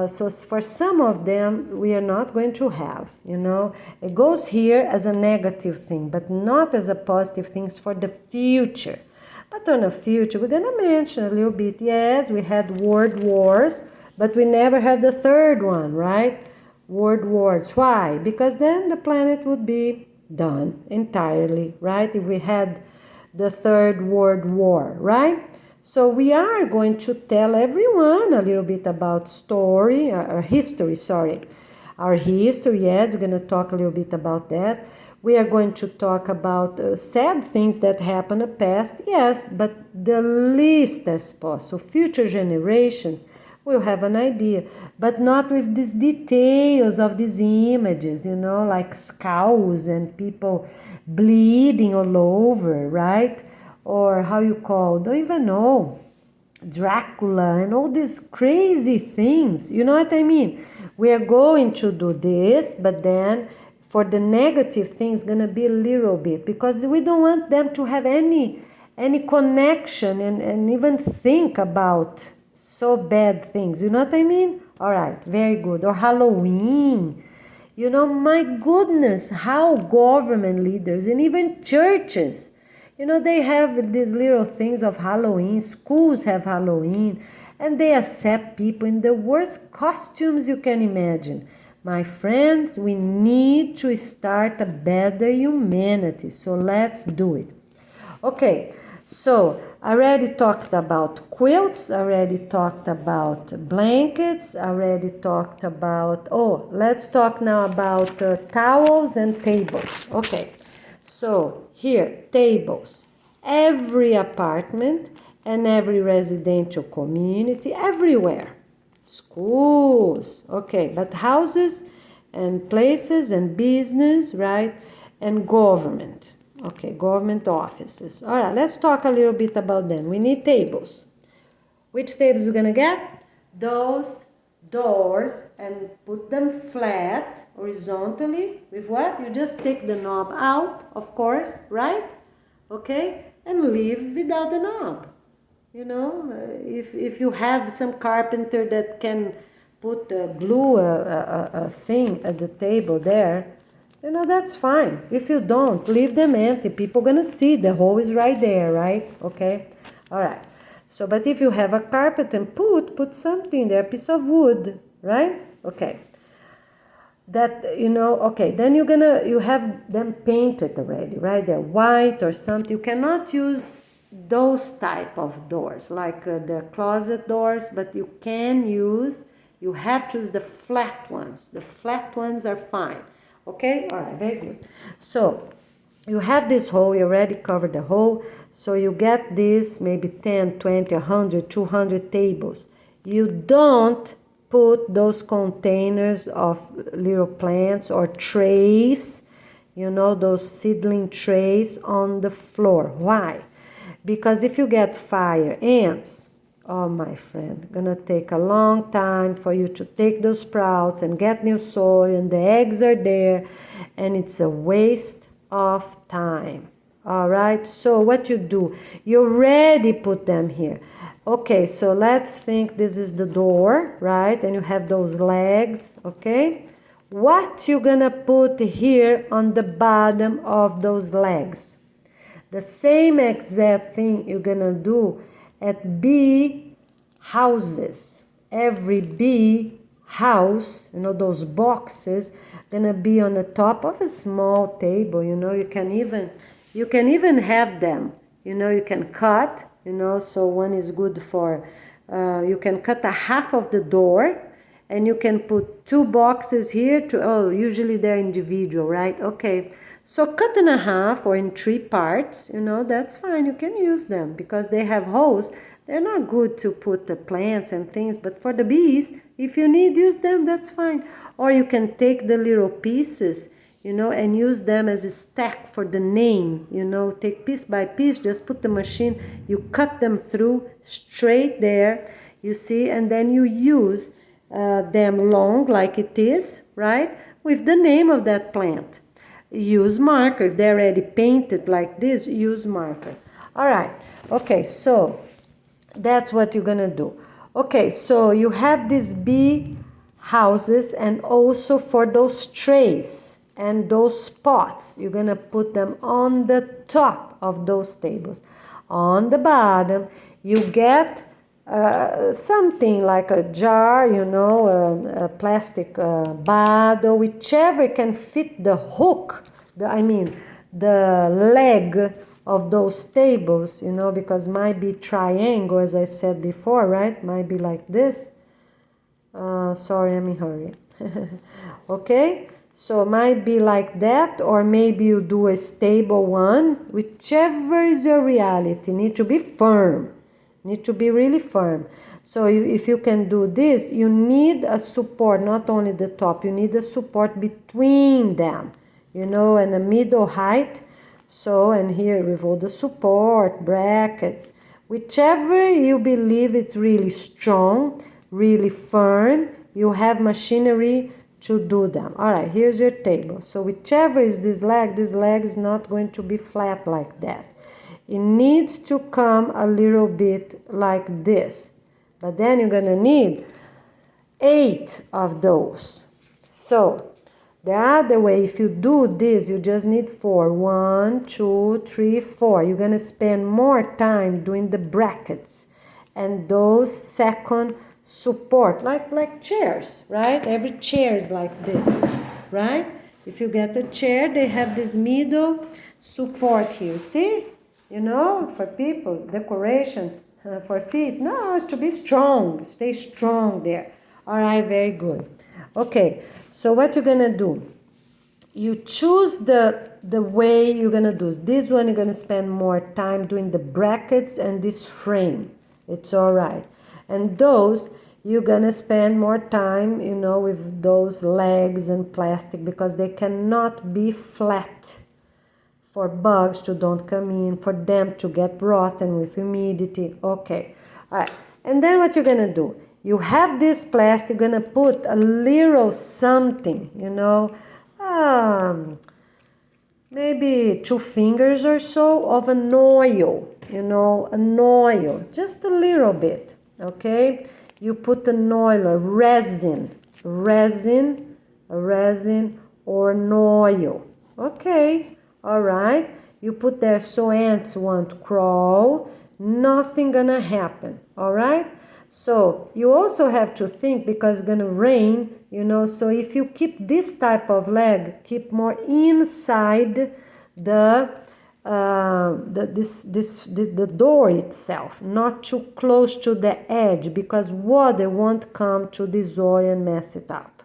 So for some of them, we are not going to have, It goes here as a negative thing, but not as a positive thing for the future. But on the future, we're going to mention a little bit, yes, we had world wars, but we never had the third one, right? World wars. Why? Because then the planet would be done entirely, right? If we had the third world war, right? So we are going to tell everyone a little bit about history, Our history, yes, we're going to talk a little bit about that. We are going to talk about sad things that happened in the past, yes, but the least as possible. Future generations will have an idea, but not with these details of these images, like skulls and people bleeding all over, right? Or how you call, don't even know, Dracula and all these crazy things. You know what I mean? We are going to do this, but then for the negative things, gonna be a little bit, because we don't want them to have any connection and even think about so bad things. You know what I mean? All right, very good. Or Halloween. My goodness, how government leaders and even churches, they have these little things of Halloween. Schools have Halloween, and they accept people in the worst costumes you can imagine. My friends, we need to start a better humanity, so let's do it. Okay, so I already talked about quilts, I already talked about blankets, I already talked about, let's talk now about towels and tables. Okay, so here, tables. Every apartment and every residential community, everywhere. Schools, okay, but houses and places and business, right? And government. Okay, government offices. All right, let's talk a little bit about them. We need tables. Which tables we're gonna get? Those doors, and put them flat, horizontally, with what? You just take the knob out, of course, right? Okay, and leave without the knob. If you have some carpenter that can put glue a thing at the table there, that's fine. If you don't, leave them empty. People gonna see the hole is right there, right? Okay, all right. So, but if you have a carpet and put something there, a piece of wood, right? Okay. That, okay, then you have them painted already, right? They're white or something. You cannot use those type of doors, like the closet doors, but you have to use the flat ones. The flat ones are fine. Okay, all right, very good. So you have this hole, you already covered the hole, so you get this maybe 10, 20, 100, 200 tables. You don't put those containers of little plants or trays, those seedling trays on the floor. Why? Because if you get fire ants, oh my friend, gonna take a long time for you to take those sprouts and get new soil, and the eggs are there, and it's a waste of time. All right, so what you do, you already put them here. Okay, so let's think this is the door, right? And you have those legs, okay? What you gonna put here on the bottom of those legs? The same exact thing you're gonna do at bee houses. Every bee house, those boxes, gonna be on the top of a small table. You can even have them. You can cut. So one is good for. You can cut a half of the door, and you can put 2 boxes here. Usually they're individual, right? Okay. So cut in a half or in 3 parts, that's fine. You can use them because they have holes. They're not good to put the plants and things, but for the bees, if you need, use them, that's fine. Or you can take the little pieces, and use them as a stack for the name, take piece by piece, just put the machine, you cut them through straight there, you see, and then you use them long like it is, right, with the name of that plant. Use marker. They're already painted like this. Use marker. All right. Okay, so that's what you're gonna do. Okay, so you have these bee houses, and also for those trays and those pots, you're gonna put them on the top of those tables. On the bottom, you get something like a jar, a plastic bottle, whichever can fit the hook, the leg of those tables, because might be triangle, as I said before, right? Might be like this. Sorry, I'm in a hurry. Okay, so it might be like that, or maybe you do a stable one, whichever is your reality. Need to be firm, need to be really firm. So if you can do this, you need a support, not only the top, you need a support between them, you know, and a middle height. So, and here with all the support, brackets, whichever you believe it's really strong, really firm, you have machinery to do them. All right, here's your table. So whichever is this leg is not going to be flat like that. It needs to come a little bit like this. But then you're gonna need 8 of those. So the other way, if you do this, you just need 4. 1, 2, 3, 4. You're gonna spend more time doing the brackets and those second support, like chairs, right? Every chair is like this, right? If you get a chair, they have this middle support here. See? You know, for people, decoration, for feet. No, it's to be strong. Stay strong there. All right, very good. Okay, so what you're gonna do? You choose the way you're gonna do this one. You're gonna spend more time doing the brackets and this frame. It's all right. And those you're gonna spend more time, you know, with those legs and plastic because they cannot be flat for bugs to don't come in, for them to get rotten with humidity. Okay, all right. And then what you're gonna do? You have this plastic, you're gonna put a little something, you know, maybe 2 fingers or so of an oil, you know, an oil, just a little bit, okay? You put an oil, a resin or an oil, okay? All right, you put there so ants won't crawl, nothing gonna happen, all right? So you also have to think, because it's gonna rain, you know, so if you keep this type of leg, keep more inside the door itself, not too close to the edge, because water won't come to this oil and mess it up.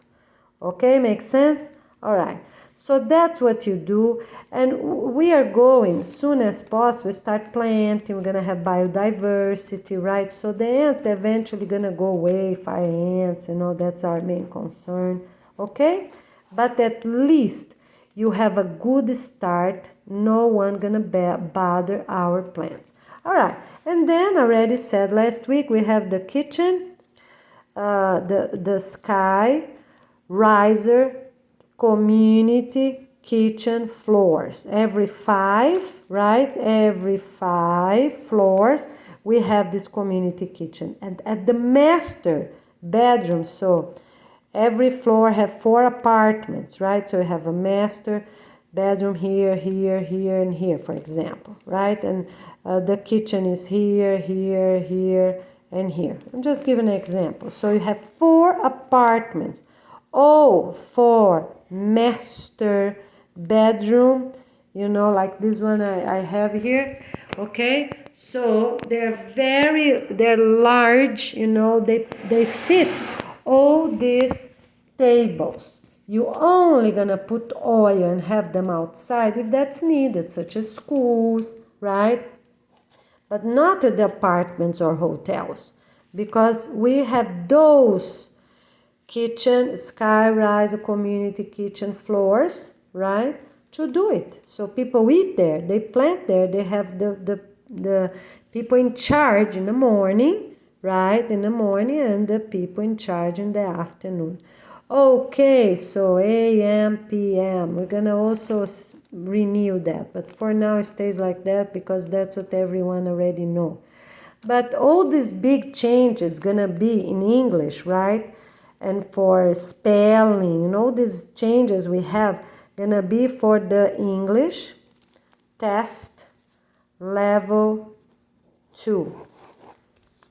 Okay, makes sense? All right. So that's what you do, and we are going soon as possible start planting. We're gonna have biodiversity, right? So the ants eventually gonna go away, fire ants, you know, that's our main concern, okay? But at least you have a good start. No one gonna bother our plants. All right, and then I already said last week we have the kitchen, the sky, riser, community, kitchen, floors. Every 5, right? Every 5 floors, we have this community kitchen. And at the master bedroom, so every floor have 4 apartments, right? So you have a master bedroom here, here, here, and here, for example, right? And the kitchen is here, here, here, and here. I'm just giving an example. So you have 4 apartments, all 4 master bedroom, you know, like this one I have here, okay? So they're large, you know, they fit all these tables. You only gonna put oil and have them outside if that's needed, such as schools, right? But not at the apartments or hotels, because we have those kitchen, sky rise, community kitchen floors, right? To do it. So people eat there, they plant there, they have the people in charge in the morning, right? In the morning, and the people in charge in the afternoon. Okay, so AM, PM. We're gonna also renew that, but for now it stays like that because that's what everyone already know. But all these big changes gonna be in English, right? And for spelling, you know, these changes we have gonna be for the English test level 2.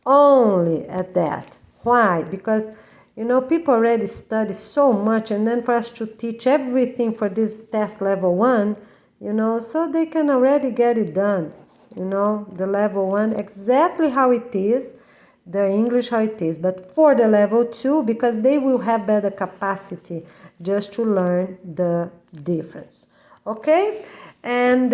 Only at that. Why? Because, you know, people already study so much, and then for us to teach everything for this test level 1, you know, so they can already get it done, you know, the level 1, exactly how it is. the English how it is. But for the level 2, because they will have better capacity just to learn the difference. Okay? And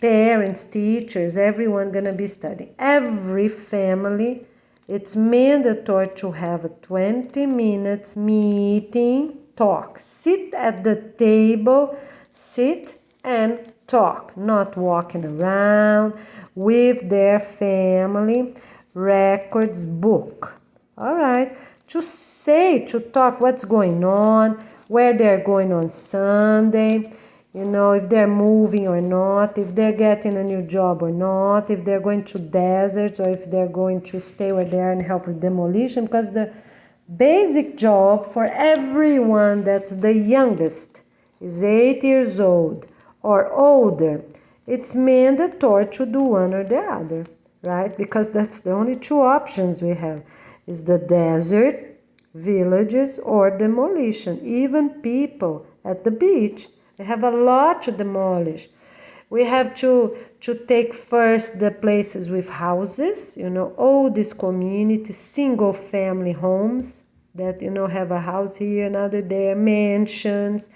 parents, teachers, everyone gonna be studying. Every family, it's mandatory to have a 20 minutes meeting, talk. Sit at the table, sit and talk, not walking around with their family records book. All right, to talk what's going on, where they're going on Sunday, if they're moving or not, if they're getting a new job or not, if they're going to deserts or if they're going to stay where they are and help with demolition, because the basic job for everyone that's the youngest is 8 years old or older, it's mandatory to do one or the other, right? Because that's the only two options we have, is the desert, villages, or demolition. Even people at the beach, they have a lot to demolish. We have to take first the places with houses, all these communities, single family homes that, have a house here, another there, mansions,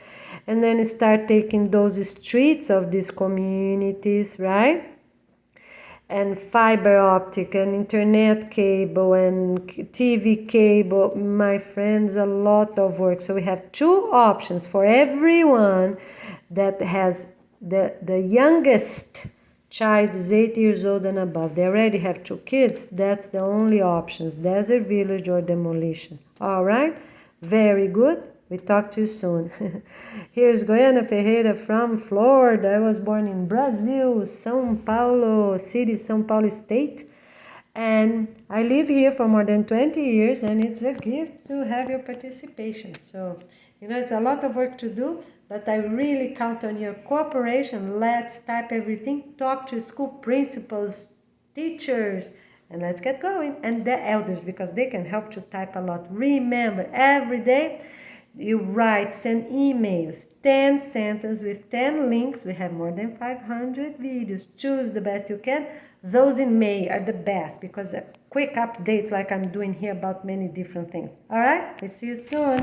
and then start taking those streets of these communities, right? And fiber optic and internet cable and TV cable, my friends, a lot of work. So we have two options for everyone that has the youngest child is 8 years old and above. They already have 2 kids. That's the only options, desert, village, or demolition. All right, very good. We talk to you soon. Here's Goiana Ferreira from Florida. I was born in Brazil, São Paulo city, São Paulo state. And I live here for more than 20 years, and it's a gift to have your participation. So, it's a lot of work to do, but I really count on your cooperation. Let's type everything, talk to school principals, teachers, and let's get going. And the elders, because they can help to type a lot. Remember, every day, you write, send emails, 10 sentences with 10 links. We have more than 500 videos. Choose the best you can. Those in May are the best because quick updates like I'm doing here about many different things. All right, we see you soon.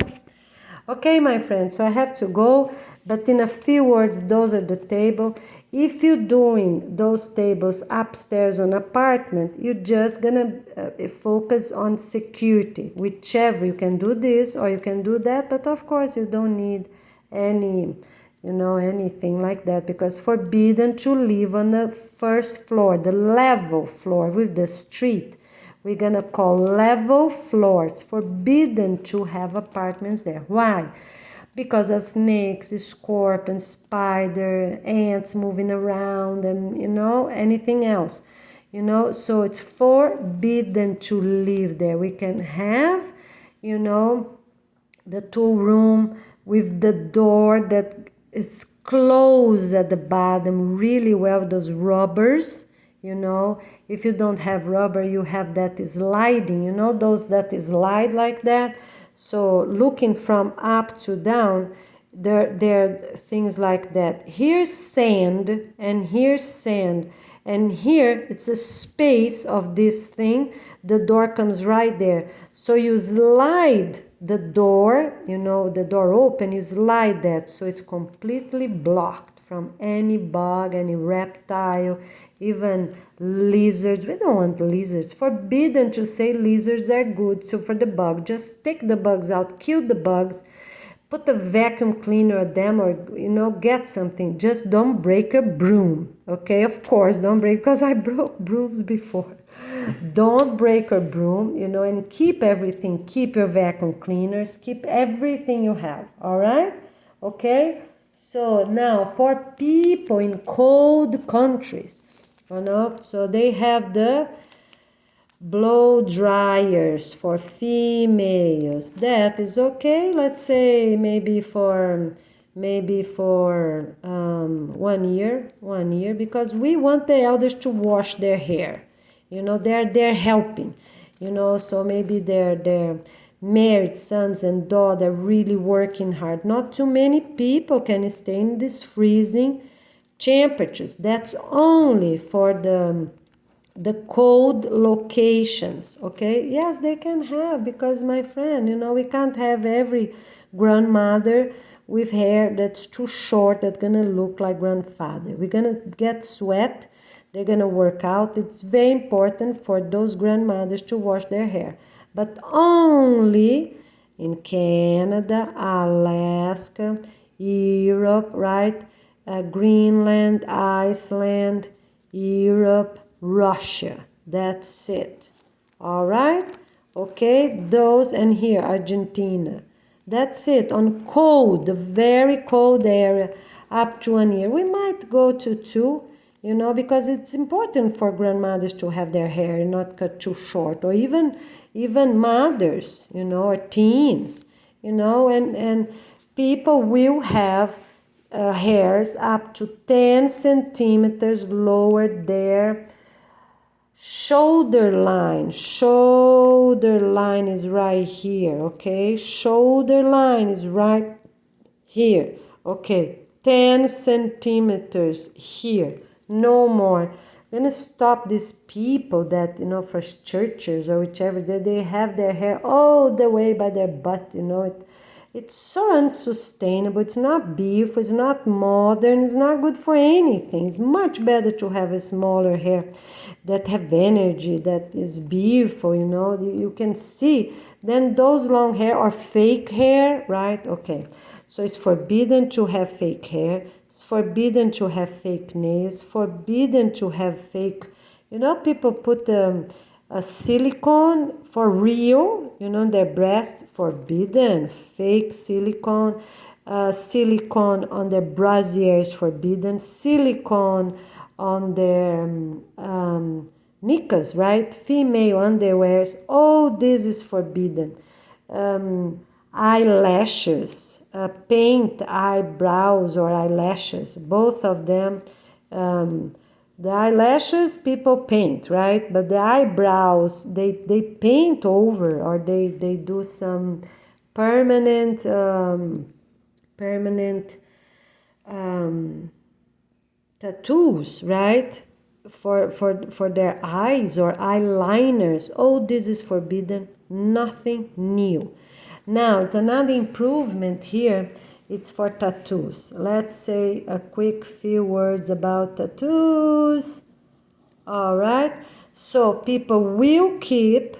Okay, my friends, so I have to go, but in a few words, those are the table. If you're doing those tables upstairs on apartment, you're just gonna focus on security, whichever. You can do this or you can do that, but of course you don't need any, anything like that, because forbidden to live on the first floor, the level floor with the street. We're gonna call level floors. Forbidden to have apartments there. Why? Because of snakes, scorpions, spider, ants moving around, and anything else. So it's forbidden to live there. We can have, the 2-room with the door that is closed at the bottom really well, those rubbers. If you don't have rubber, you have that sliding, those that slide like that. So looking from up to down, there are things like that. Here's sand, and here's sand. And here, it's a space of this thing. The door comes right there. So you slide the door, the door open, you slide that. So it's completely blocked from any bug, any reptile, even lizards. We don't want lizards. Forbidden to say lizards are good. So for the bug, just take the bugs out, kill the bugs, put a vacuum cleaner on them, or, get something. Just don't break a broom, okay? Of course, don't break, because I broke brooms before. Don't break a broom, and keep everything. Keep your vacuum cleaners. Keep everything you have, all right? Okay? So now, for people in cold countries, so they have the blow dryers for females. That is okay. Let's say maybe for 1 year, because we want the elders to wash their hair. They're helping. So maybe their married sons and daughters are really working hard. Not too many people can stay in these freezing temperatures. That's only for the the cold locations, okay? Yes, they can have, because my friend, we can't have every grandmother with hair that's too short that's gonna look like grandfather. We're gonna get sweat, they're gonna work out. It's very important for those grandmothers to wash their hair, but only in Canada, Alaska, Europe, right? Greenland, Iceland, Europe, Russia. That's it. All right? Okay, those, and here, Argentina. That's it. On cold, the very cold area, up to 1 year. We might go to 2, because it's important for grandmothers to have their hair not cut too short, or even mothers, or teens, and people will have hairs up to 10 centimeters lower their shoulder line. Shoulder line is right here, okay? Shoulder line is right here, okay? 10 centimeters here, no more. I'm gonna stop these people that, for churches or whichever, that they have their hair all the way by their butt, it's so unsustainable. It's not beautiful, it's not modern, it's not good for anything. It's much better to have a smaller hair that have energy, that is beautiful, you can see. Then those long hair or fake hair, right? Okay, so it's forbidden to have fake hair. It's forbidden to have fake nails. Forbidden to have fake, people put a silicone for real, their breast, forbidden. Fake silicone, silicone on their brassieres, forbidden. Silicone on their knickers, right? Female underwears, all this is forbidden. Eyelashes, paint eyebrows or eyelashes, both of them. The eyelashes people paint, right? But the eyebrows, they paint over, or they do some permanent tattoos, right? For their eyes or eyeliners. All this is forbidden, nothing new. Now, it's another improvement here. It's for tattoos. Let's say a quick few words about tattoos. All right. So people will keep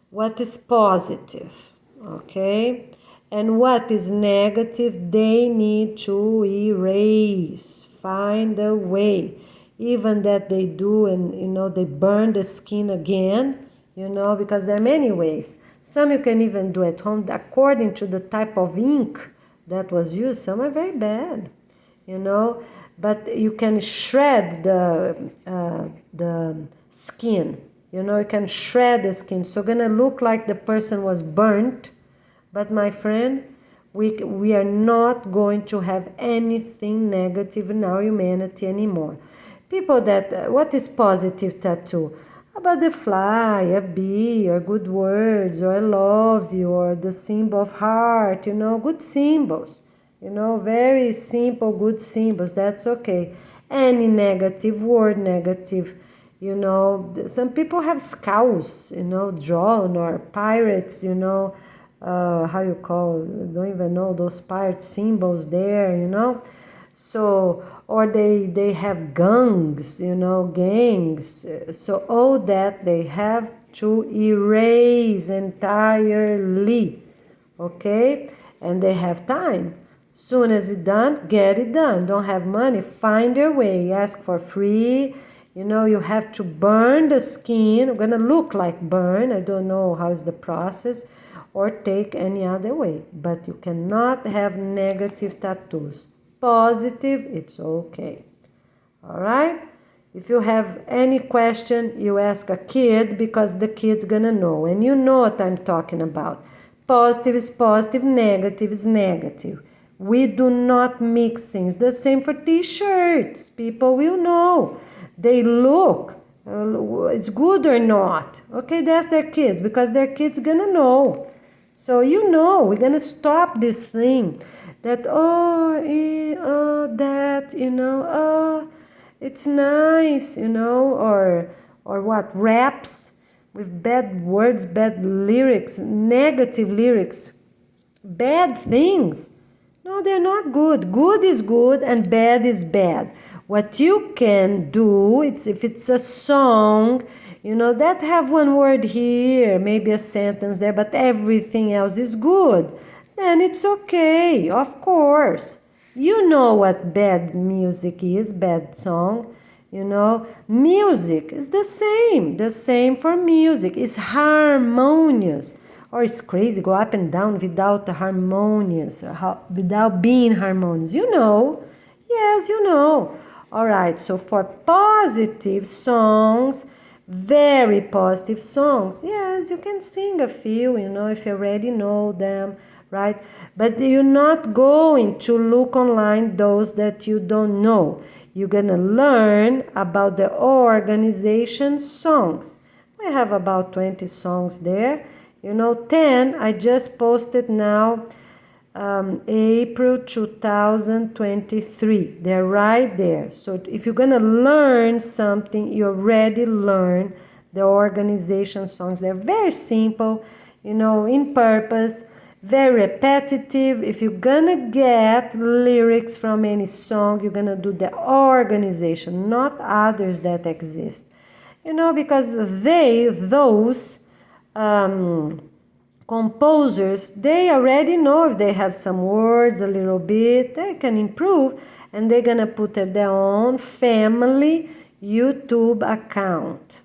what is positive, okay? And what is negative, they need to erase, find a way. Even that they do, and they burn the skin again, because there are many ways. Some you can even do at home according to the type of ink that was used. Some are very bad, but you can shred the skin. You can shred the skin. So gonna look like the person was burnt. But my friend, we are not going to have anything negative in our humanity anymore. People that, what is positive tattoo? A butterfly, a bee, or good words, or I love you, or the symbol of heart, good symbols. Very simple, good symbols, that's okay. Any negative word, negative, some people have skulls, drawn, or pirates, how you call, don't even know those pirate symbols there, so, or they have gangs, gangs. So all that they have to erase entirely, okay? And they have time. Soon as it's done, get it done. Don't have money, find your way. Ask for free. You have to burn the skin. It's gonna look like burn. I don't know how is the process, or take any other way. But you cannot have negative tattoos. Positive, it's okay. All right? If you have any question, you ask a kid, because the kid's gonna know. And you know what I'm talking about. Positive is positive, negative is negative. We do not mix things. The same for t-shirts. People will know. They look, it's good or not. Okay, that's their kids, because their kids gonna know. So we're gonna stop this thing that, that, It's nice, or what, raps with bad words, bad lyrics, negative lyrics, bad things. No, they're not good. Good is good and bad is bad. What you can do, it's if it's a song, that have one word here, maybe a sentence there, but everything else is good, then it's okay, of course. You know what bad music is, bad song. Music is the same for music. It's harmonious, or it's crazy, go up and down without harmonious, without being harmonious. Yes, All right, so for positive songs, very positive songs, yes, you can sing a few, if you already know them, right? But you're not going to look online those that you don't know. You're gonna learn about the organization songs. We have about 20 songs there. 10 I just posted now, April 2023. They're right there. So if you're gonna learn something, you already learn the organization songs. They're very simple, in purpose, very repetitive. If you're gonna get lyrics from any song, you're gonna do the organization, not others that exist. Because those composers, they already know if they have some words a little bit, they can improve, and they're gonna put their own family YouTube account.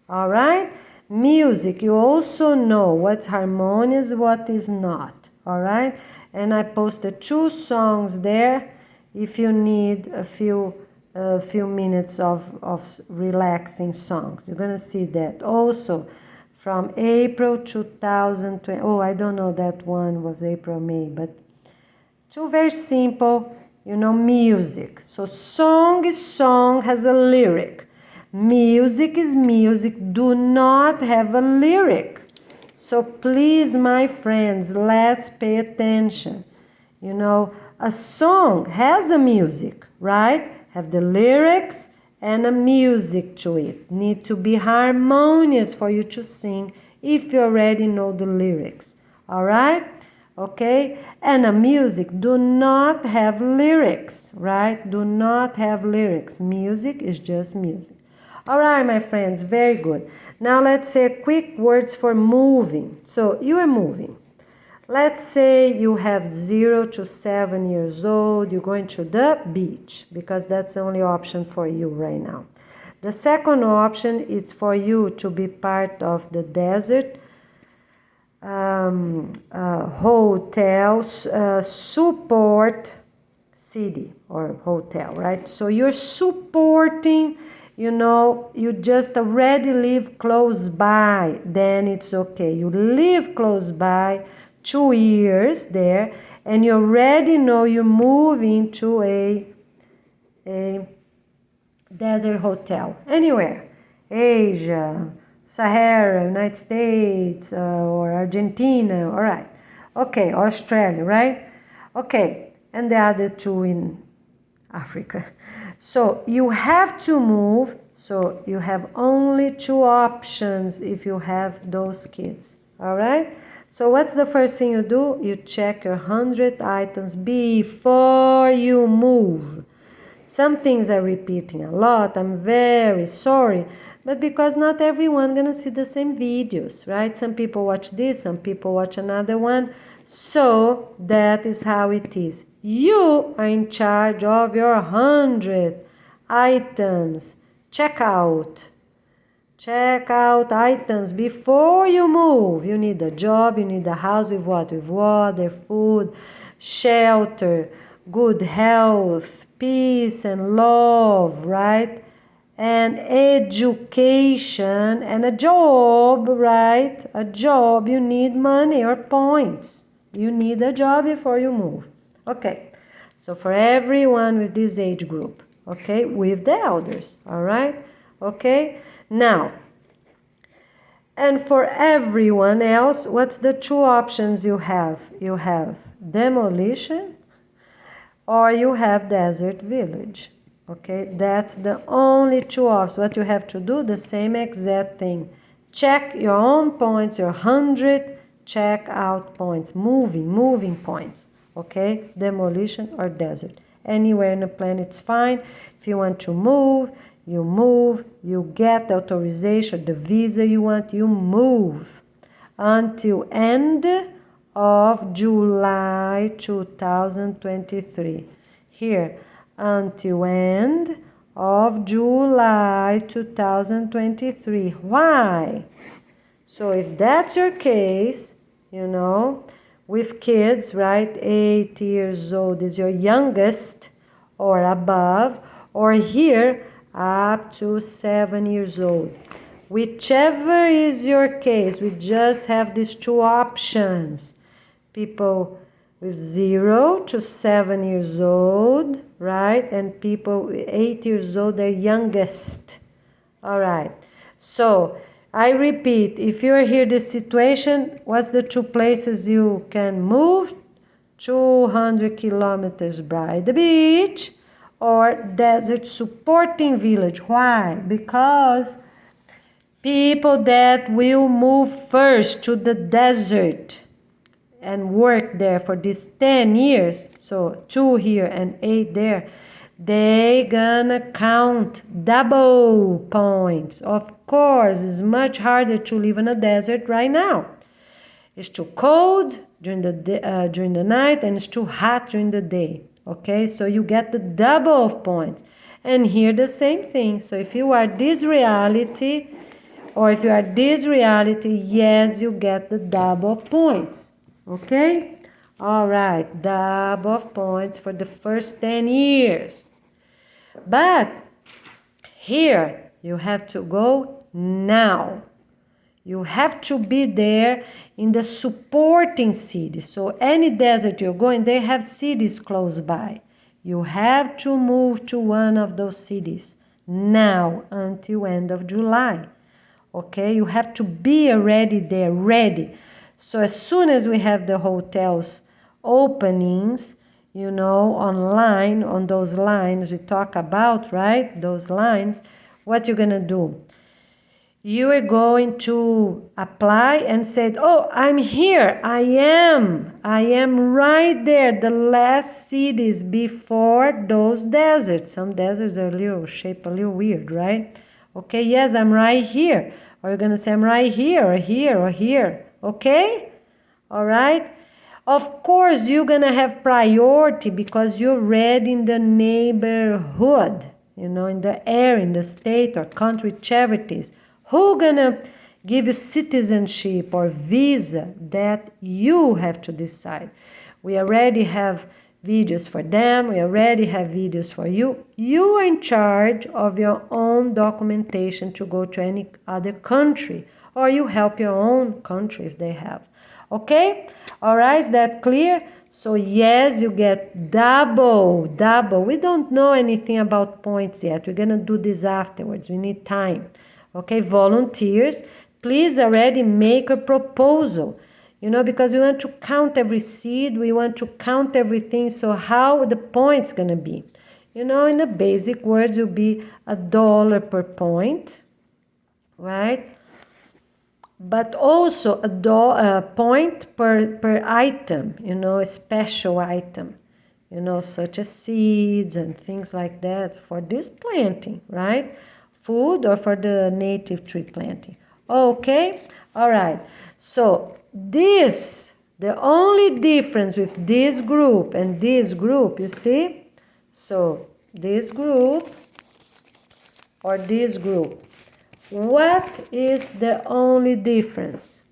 All right? Music, you also know what's harmonious, what is not. All right? And I posted 2 songs there if you need a few minutes of relaxing songs. You're gonna see that also. From April 2020, I don't know, that one was April, May, but 2 very simple, music. So song is song, has a lyric. Music is music, do not have a lyric. So please, my friends, let's pay attention. A song has a music, right? Have the lyrics and a music to it. Need to be harmonious for you to sing if you already know the lyrics. All right? Okay? And a music do not have lyrics, right? Do not have lyrics. Music is just music. All right, my friends, very good. Now let's say quick words for moving. So you are moving. Let's say you have 0 to 7 years old, you're going to the beach, because that's the only option for you right now. The second option is for you to be part of the desert hotels, support city or hotel, right? So you're supporting, you just already live close by, then it's okay. You live close by, 2 years there, and you already know you're moving to a desert hotel anywhere, Asia, Sahara, United States, or Argentina. All right, okay, Australia, right? Okay, and the other 2 in Africa. So you have to move, so you have only 2 options if you have those kids. All right? So what's the first thing you do? You check your 100 items before you move. Some things are repeating a lot. I'm very sorry. But because not everyone gonna see the same videos, right? Some people watch this, some people watch another one. So that is how it is. You are in charge of your 100 items. Check out items before you move. You need a job, you need a house with what? With water, food, shelter, good health, peace and love, right? And education and a job, right? A job, you need money or points. You need a job before you move. Okay, so for everyone with this age group, okay, with the elders, all right? Okay, now, and for everyone else, what's the 2 options you have? You have demolition or you have desert village, Okay, that's the only two options. What you have to do, the same exact thing. Check your own points, your 100 check out points, moving points. Okay, demolition or desert. Anywhere in the plan, it's fine. If you want to move, you get the authorization, the visa you want, you move until end of July 2023. Here, until end of July 2023. Why? So if that's your case, with kids, right, 8 years old is your youngest or above, or here up to 7 years old. Whichever is your case, we just have these two options. People with 0 to 7 years old, right? And people with 8 years old, their youngest. All right. So I repeat, if you're here, this situation, what's the two places you can move? 200 kilometers by the beach or desert supporting village. Why? Because people that will move first to the desert and work there for these 10 years, so 2 here and 8 there, they gonna count double points. Of course, it's much harder to live in a desert right now. It's too cold during the night and it's too hot during the day. Okay, so you get the double of points. And here the same thing. So if you are this reality, yes, you get the double points. Okay? All right, double of points for the first 10 years. But here, you have to go now. You have to be there in the supporting cities. So any desert you're going, they have cities close by. You have to move to one of those cities now until end of July. Okay, you have to be already there, ready. So as soon as we have the hotels openings, online, on those lines we talk about, right? Those lines, what you're gonna do? You are going to apply and say, oh, I'm here. I am right there. The last cities before those deserts. Some deserts are shaped a little weird, right? Okay, yes, I'm right here. Or you're going to say, I'm right here, or here, or here. Okay? All right? Of course, you're going to have priority because you're already in the neighborhood, in the area, in the state or country charities. Who gonna give you citizenship or visa? That you have to decide. We already have videos for them. We already have videos for you. You are in charge of your own documentation to go to any other country, or you help your own country if they have. Okay? All right, is that clear? So yes, you get double. We don't know anything about points yet. We're gonna do this afterwards. We need time. Okay, volunteers, please already make a proposal, because we want to count every seed, we want to count everything, so how the points gonna be? In the basic words will be $1 per point, right? But also a point per item, a special item, such as seeds and things like that for this planting, right? Food or for the native tree planting. Okay? All right. So the only difference with this group and this group, you see? So this group or this group, what is the only difference?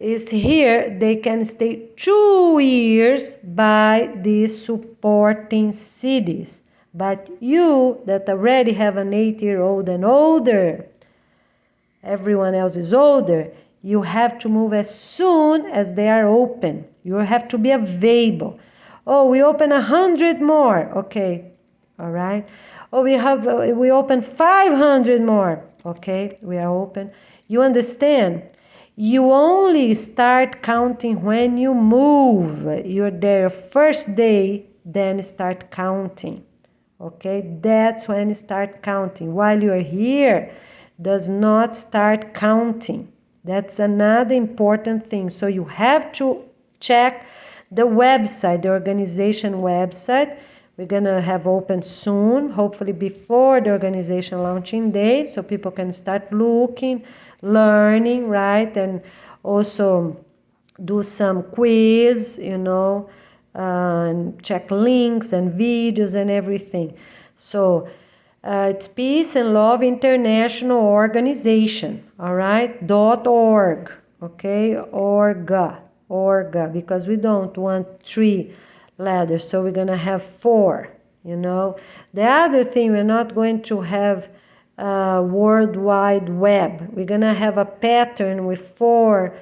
Is here they can stay 2 years by these supporting cities. But you that already have an 8-year-old and older, everyone else is older, you have to move as soon as they are open. You have to be available. Oh, we open 100 more. Okay, all right. Oh, we open 500 more. Okay, we are open. You understand? You only start counting when you move. You're there first day, then start counting. Okay, that's when you start counting. While you are here, does not start counting. That's another important thing. So you have to check the website, the organization website. We're gonna have open soon, hopefully before the organization launching date, so people can start looking, learning, right? And also do some quiz, and check links and videos and everything. So it's Peace and Love International Organization, all right? .org, okay? Orga, because we don't want 3 letters, so we're gonna have 4, The other thing, we're not going to have World Wide Web. We're gonna have a pattern with 4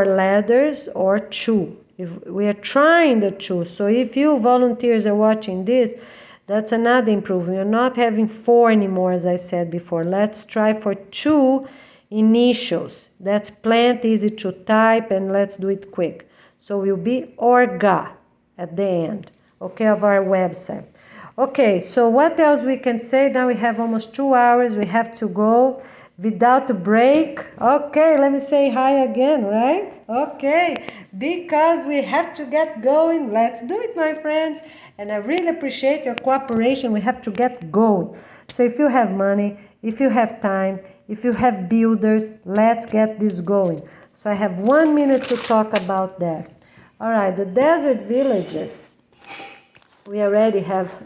letters or 2. If we are trying the 2, so if you volunteers are watching this, that's another improvement. You're not having 4 anymore, as I said before. Let's try for 2 initials. That's plenty, easy to type, and let's do it quick. So we'll be Orga at the end, okay, of our website. Okay, so what else we can say? Now we have almost 2 hours. We have to go without a break. Okay, let me say hi again, right? Okay, because we have to get going. Let's do it, my friends. And I really appreciate your cooperation. We have to get going. So if you have money, if you have time, if you have builders, let's get this going. So I have 1 minute to talk about that. All right, the desert villages. We already have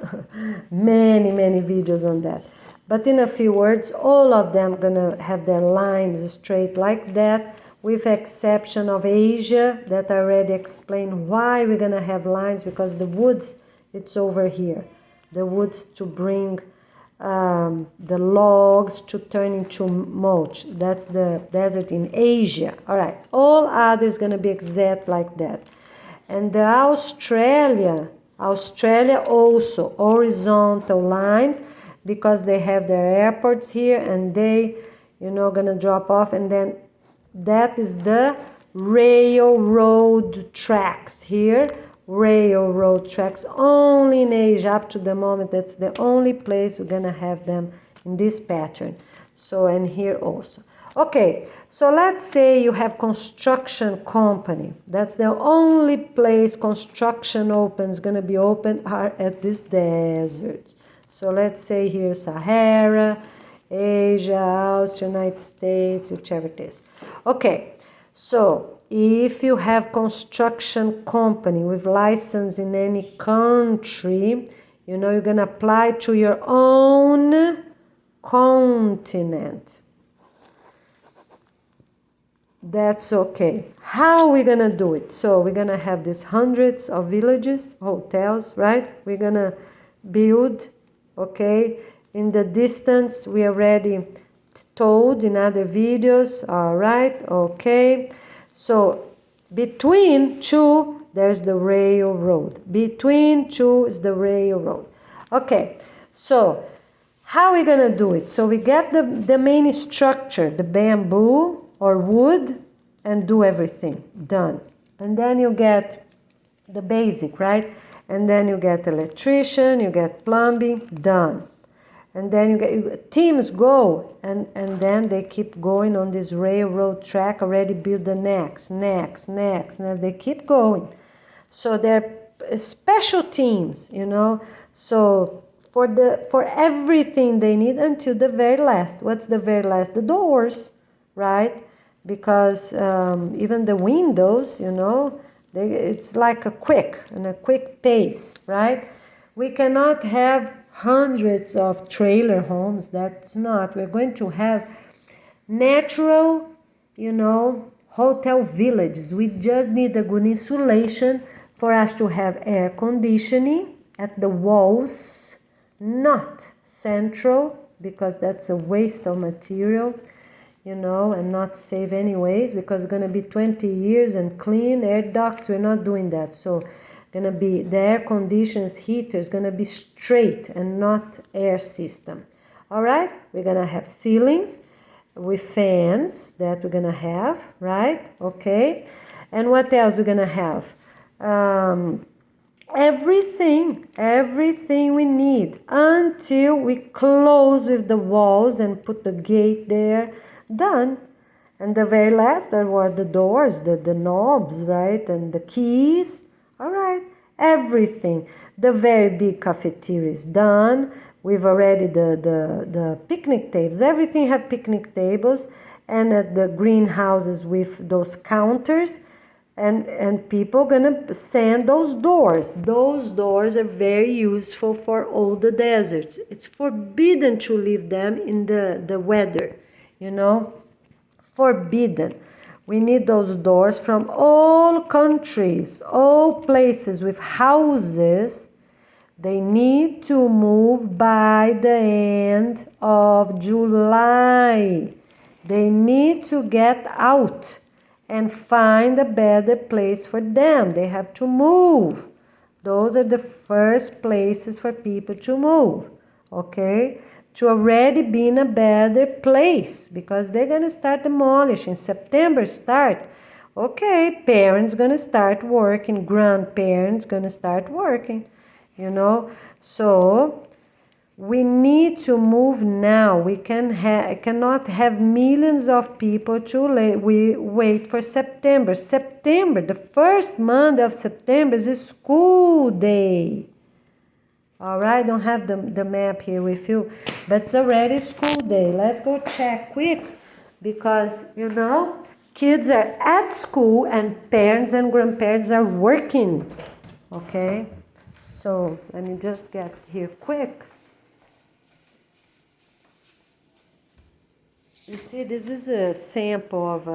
many videos on that. But in a few words, all of them gonna have their lines straight like that, with exception of Asia, that I already explained why we're gonna have lines, because the woods, it's over here. The woods to bring the logs to turn into mulch. That's the desert in Asia. All right, all others gonna be exact like that. And the Australia also horizontal lines, because they have their airports here, and they, gonna drop off, and then that is the railroad tracks here. Railroad tracks only in Asia up to the moment. That's the only place we're gonna have them in this pattern. So, and here also. Okay, so let's say you have construction company. That's the only place construction is gonna be open are at this desert. So let's say here Sahara, Asia, Austria, United States, whichever it is. Okay, so if you have construction company with license in any country, you're going to apply to your own continent. That's okay. How are we going to do it? So we're going to have these hundreds of villages, hotels, right? We're going to build, okay? In the distance, we already told in other videos, all right, okay. So between 2, there's the railroad. Between 2 is the railroad. Okay, so how are we going to do it? So we get the main structure, the bamboo or wood, and do everything, done. And then you get the basic, right? And then you get electrician, you get plumbing, done. And then you get teams go, and then they keep going on this railroad track, already build the next, they keep going. So they're special teams, so for everything they need until the very last. What's the very last? The doors, right? Because even the windows, it's like a quick pace, right? We cannot have hundreds of trailer homes. That's not. We're going to have natural, hotel villages. We just need a good insulation for us to have air conditioning at the walls, not central, because that's a waste of material, and not safe anyways, because it's going to be 20 years and clean air ducts. We're not doing that. So gonna be the air conditions, heater is gonna be straight and not air system. All right, we're gonna have ceilings with fans that we're gonna have, right? Okay, and what else we're gonna have? everything we need until we close with the walls and put the gate there. Done. And the very last, there were the doors, the knobs, right? And the keys. All right, everything. The very big cafeteria is done. We've already the picnic tables. Everything have picnic tables. And at the greenhouses with those counters. And people gonna sand those doors. Those doors are very useful for all the deserts. It's forbidden to leave them in the weather, you know. Forbidden. We need those doors from all countries, all places with houses. They need to move by the end of July. They need to get out and find a better place for them. They have to move. Those are the first places for people to move, okay? To already be in a better place, because they're going to start demolishing. September start. Okay, parents going to start working, grandparents going to start working, you know. So we need to move now. We cannot have millions of people we wait for September. September, the first month of September is a school day. All right, don't have the map here with you, but it's already school day. Let's go check quick, because, you know, kids are at school and parents and grandparents are working, okay? So let me just get here quick. You see, this is a sample of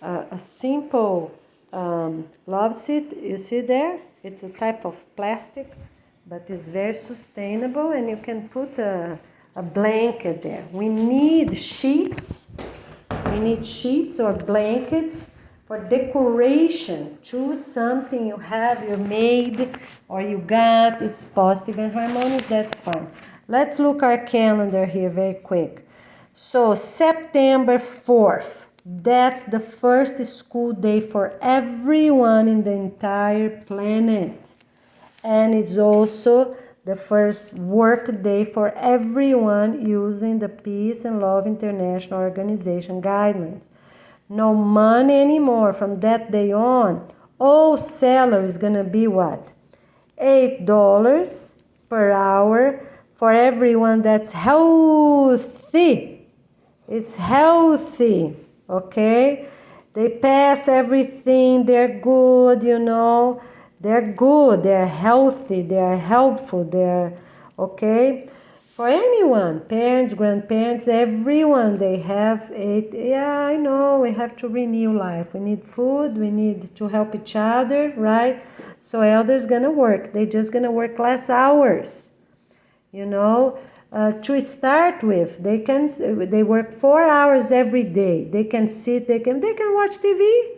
a simple love seat. You see there? It's a type of plastic, but it's very sustainable, and you can put a blanket there. We need sheets. We need sheets or blankets for decoration. Choose something you have, you made, or you got. It's positive and harmonious, that's fine. Let's look our calendar here very quick. So September 4th, that's the first school day for everyone in the entire planet. And it's also the first work day for everyone using the Peace and Love International Organization guidelines. No money anymore from that day on. All salary is going to be what? $8 per hour for everyone that's healthy. It's healthy, okay? They pass everything, they're good, you know. They're good, they're healthy, they're helpful, they're okay. For anyone, parents, grandparents, everyone, they have it. Yeah, I know, we have to renew life. We need food, we need to help each other, right? So elders gonna work. They're just gonna work less hours, you know. To start with, they work 4 hours every day. They can sit, they can watch TV.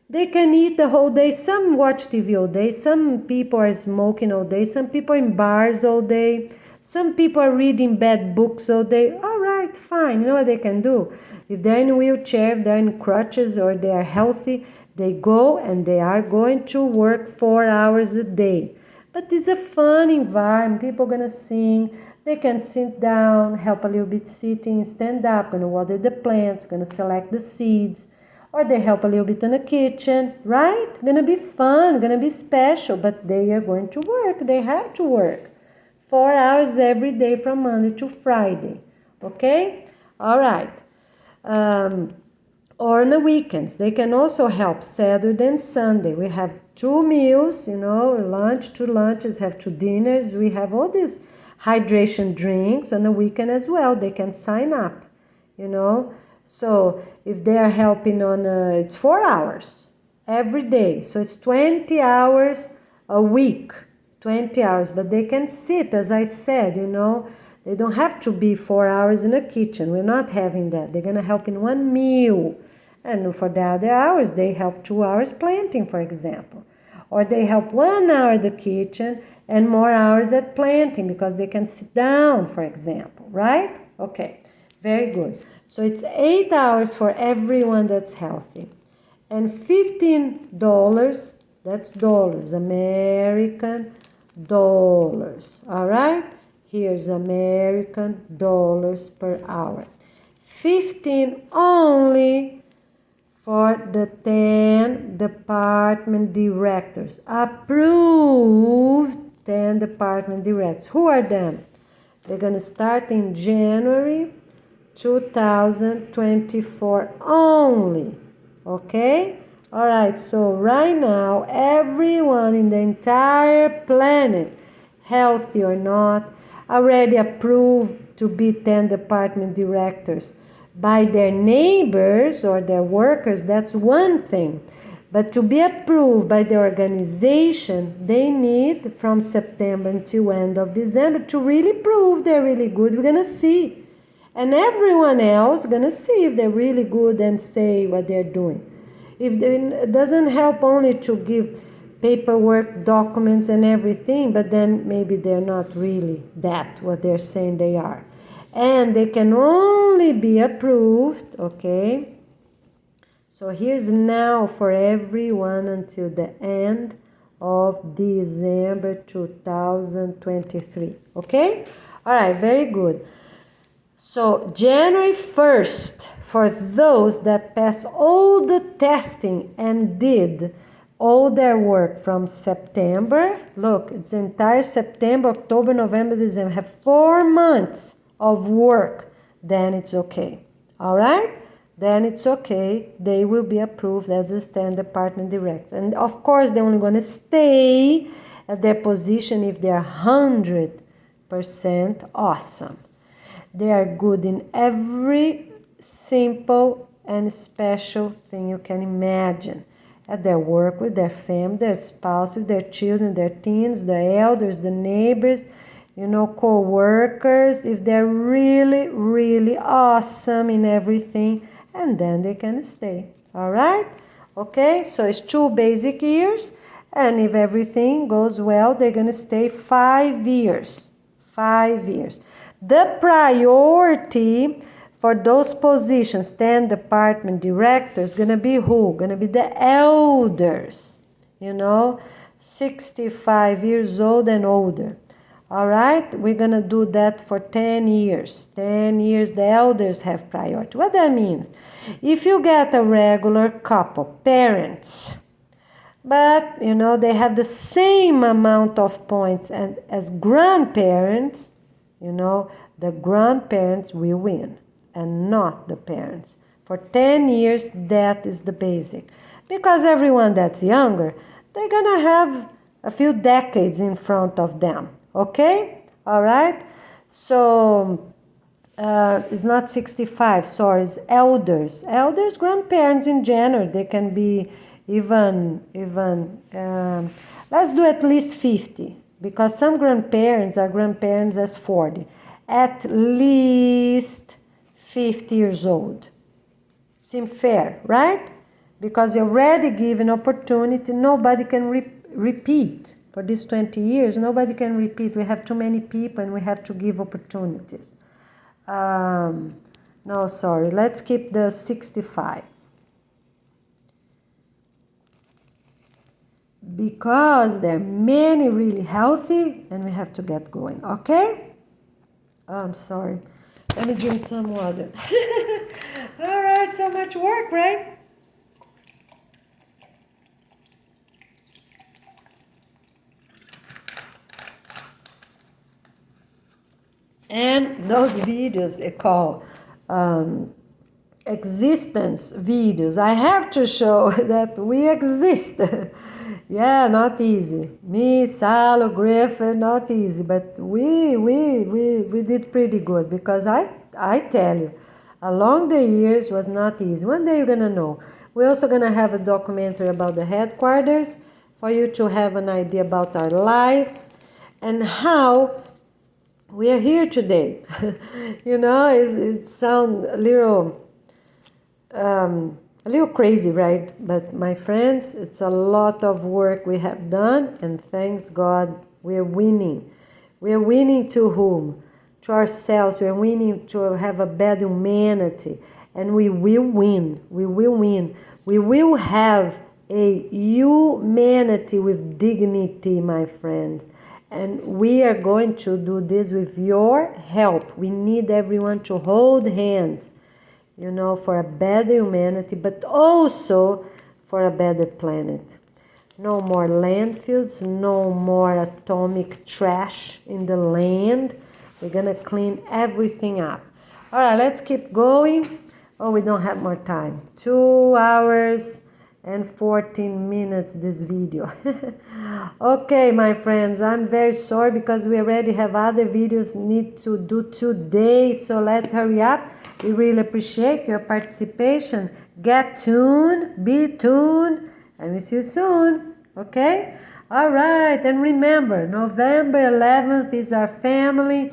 They can eat the whole day. Some watch TV all day. Some people are smoking all day. Some people are in bars all day. Some people are reading bad books all day. All right, fine. You know what they can do? If they're in a wheelchair, if they're in crutches, or they are healthy, they go and they are going to work 4 hours a day. But it's a fun environment. People are going to sing. They can sit down, help a little bit sitting, stand up, going to water the plants, going to select the seeds. Or they help a little bit in the kitchen, right? Gonna be fun, gonna be special, but they are going to work. They have to work 4 hours every day from Monday to Friday, okay? All right. Or on the weekends, they can also help Saturday and Sunday. We have 2 meals, you know, lunch, 2 lunches, have 2 dinners. We have all these hydration drinks on the weekend as well. They can sign up, you know. So if they are helping on, it's 4 hours every day. So it's 20 hours a week, 20 hours. But they can sit, as I said, you know. They don't have to be 4 hours in the kitchen. We're not having that. They're going to help in 1 meal. And for the other hours, they help 2 hours planting, for example. Or they help 1 hour in the kitchen and more hours at planting, because they can sit down, for example, right? Okay, very good. So it's 8 hours for everyone that's healthy. And $15 That's dollars, American dollars. All right? Here's American dollars per hour. 15 only for the 10 department directors. Approved 10 department directors. Who are them? They're going to start in January 2024 only. Okay? All right, so right now, everyone in the entire planet, healthy or not, already approved to be 10 department directors by their neighbors or their workers. That's one thing. But to be approved by the organization, they need from September until end of December to really prove they're really good. We're going to see. And everyone else going to see if they're really good and say what they're doing. It doesn't help only to give paperwork, documents, and everything, but then maybe they're not really that, what they're saying they are. And they can only be approved, okay? So here's now for everyone until the end of December 2023, okay? All right, very good. So January 1st, for those that pass all the testing and did all their work from September, look, it's entire September, October, November, December, have 4 months of work, then it's okay. All right? Then it's okay. They will be approved as a 10 department director. And of course, they're only going to stay at their position if they're 100% awesome. They are good in every simple and special thing you can imagine. At their work, with their family, their spouse, with their children, their teens, the elders, the neighbors, co-workers, if they're really, really awesome in everything, and then they can stay. All right? Okay, so it's 2 basic years, and if everything goes well, they're going to stay 5 years. 5 years. The priority for those positions, 10 department directors, going to be who? Going to be the elders, 65 years old and older. All right, we're going to do that for 10 years. 10 years, the elders have priority. What that means? If you get a regular couple, parents, but, they have the same amount of points as grandparents, the grandparents will win and not the parents. For 10 years, that is the basic. Because everyone that's younger, they're going to have a few decades in front of them. Okay? All right? So, it's not 65, sorry, it's elders. Elders, grandparents in general, they can be even let's do at least 50. Because some grandparents are grandparents as 40. At least 50 years old. Seem fair, right? Because you're already given opportunity. Nobody can repeat. For these 20 years, nobody can repeat. We have too many people and we have to give opportunities. No, sorry. Let's keep the 65. Because there are many really healthy and we have to get going, okay? Oh, I'm sorry. Let me drink some water. All right, so much work, right? And those videos they call existence videos. I have to show that we exist. Yeah, not easy. Me, Salo, Griffin, not easy. But we did pretty good because I tell you, along the years was not easy. One day you're gonna know. We're also gonna have a documentary about the headquarters for you to have an idea about our lives and how we are here today. It sounds a little crazy, right? But my friends, it's a lot of work we have done, and thanks God, we're winning. We're winning to whom? To ourselves. We're winning to have a better humanity, and we will win. We will win. We will have a humanity with dignity, my friends. And we are going to do this with your help. We need everyone to hold hands, you know, for a better humanity, but also for a better planet. No more landfills, no more atomic trash in the land. We're gonna clean everything up. All right, let's keep going. Oh, we don't have more time. 2 hours and 14 minutes this video. Okay, my friends, I'm very sorry because we already have other videos need to do today, so let's hurry up. We really appreciate your participation. Get tuned, be tuned, and we'll see you soon. Okay? All right, and remember, November 11th is our family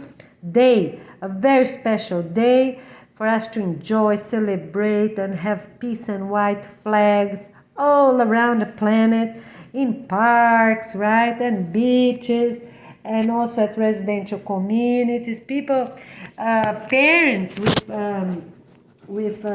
day, a very special day for us to enjoy, celebrate, and have peace and white flags all around the planet, in parks, right, and beaches, and also at residential communities. People, parents with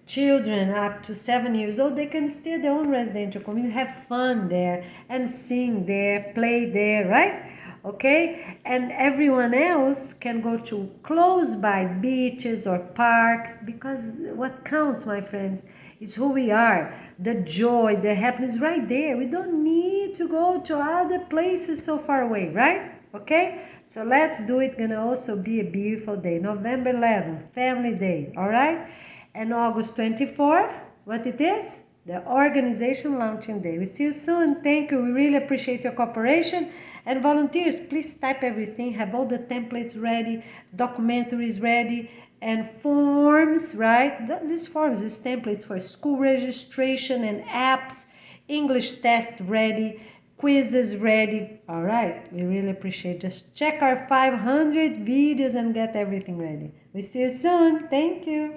children up to 7 years old, they can stay at their own residential community, have fun there, and sing there, play there, right? Okay, and everyone else can go to close by beaches or park, because what counts, my friends, is who we are, the joy, the happiness right there. We don't need to go to other places so far away, right? Okay, so let's do it. Gonna also be a beautiful day, November 11th, family day. All right, and August 24th, what it is? The organization launching day. We see you soon. Thank you. We really appreciate your cooperation. And volunteers, please type everything, have all the templates ready, documentaries ready, and forms, right? These forms, these templates for school registration and apps, English test ready, quizzes ready. All right, we really appreciate it. Just check our 500 videos and get everything ready. We see you soon. Thank you.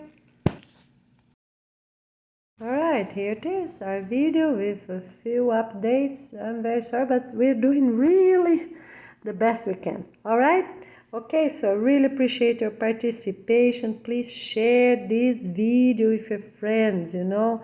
All right, here it is, our video with a few updates. I'm very sorry, but we're doing really the best we can. All right? Okay, so I really appreciate your participation. Please share this video with your friends, you know.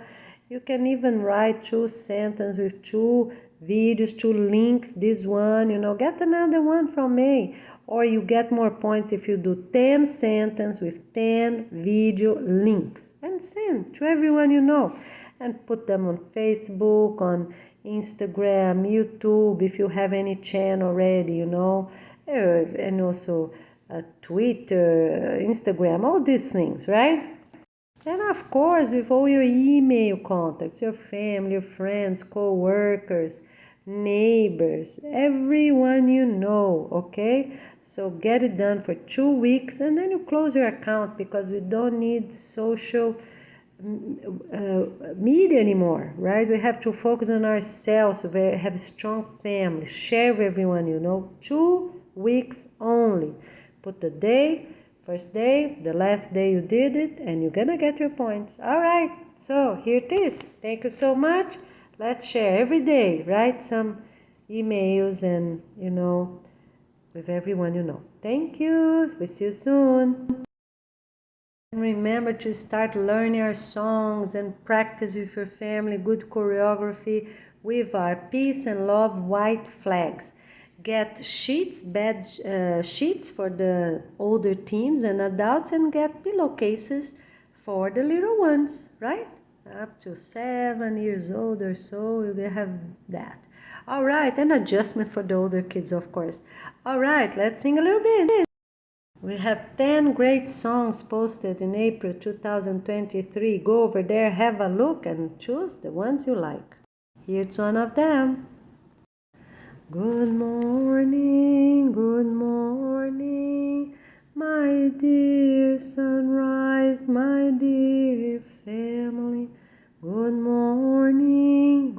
You can even write 2 sentences with 2 videos, 2 links, this one, you know, get another one from me. Or you get more points if you do 10 sentences with 10 video links and send to everyone you know, and put them on Facebook, on Instagram, YouTube, if you have any channel already, you know, and also Twitter, Instagram, all these things, right? And of course, with all your email contacts, your family, your friends, co-workers, neighbors, everyone you know, okay? So get it done for 2 weeks and then you close your account, because we don't need social media anymore, right? We have to focus on ourselves. We have a strong family. Share with everyone you know. 2 weeks only. Put the day, first day, the last day you did it, and you're gonna get your points. All right, so here it is. Thank you so much. Let's share every day. Write some emails and, you know, with everyone you know. Thank you. We'll see you soon. Remember to start learning our songs and practice with your family good choreography with our peace and love white flags. Get sheets, bed sheets for the older teens and adults, and get pillowcases for the little ones, right? Up to 7 years old or so, you have that. All right, and adjustment for the older kids, of course. All right, let's sing a little bit. We have 10 great songs posted in April 2023. Go over there, have a look, and choose the ones you like. Here's one of them. Good morning, my dear sunrise, my dear family. Good morning,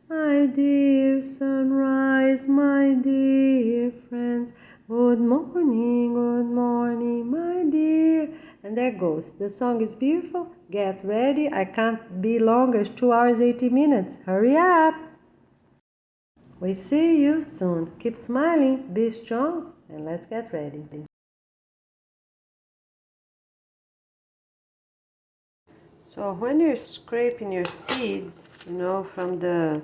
my dear sunrise, my dear friends. Good morning, my dear. And there goes. The song is beautiful. Get ready. I can't be longer. It's 2 hours, 80 minutes. Hurry up. We see you soon. Keep smiling, be strong, and let's get ready. So when you're scraping your seeds, you know, from the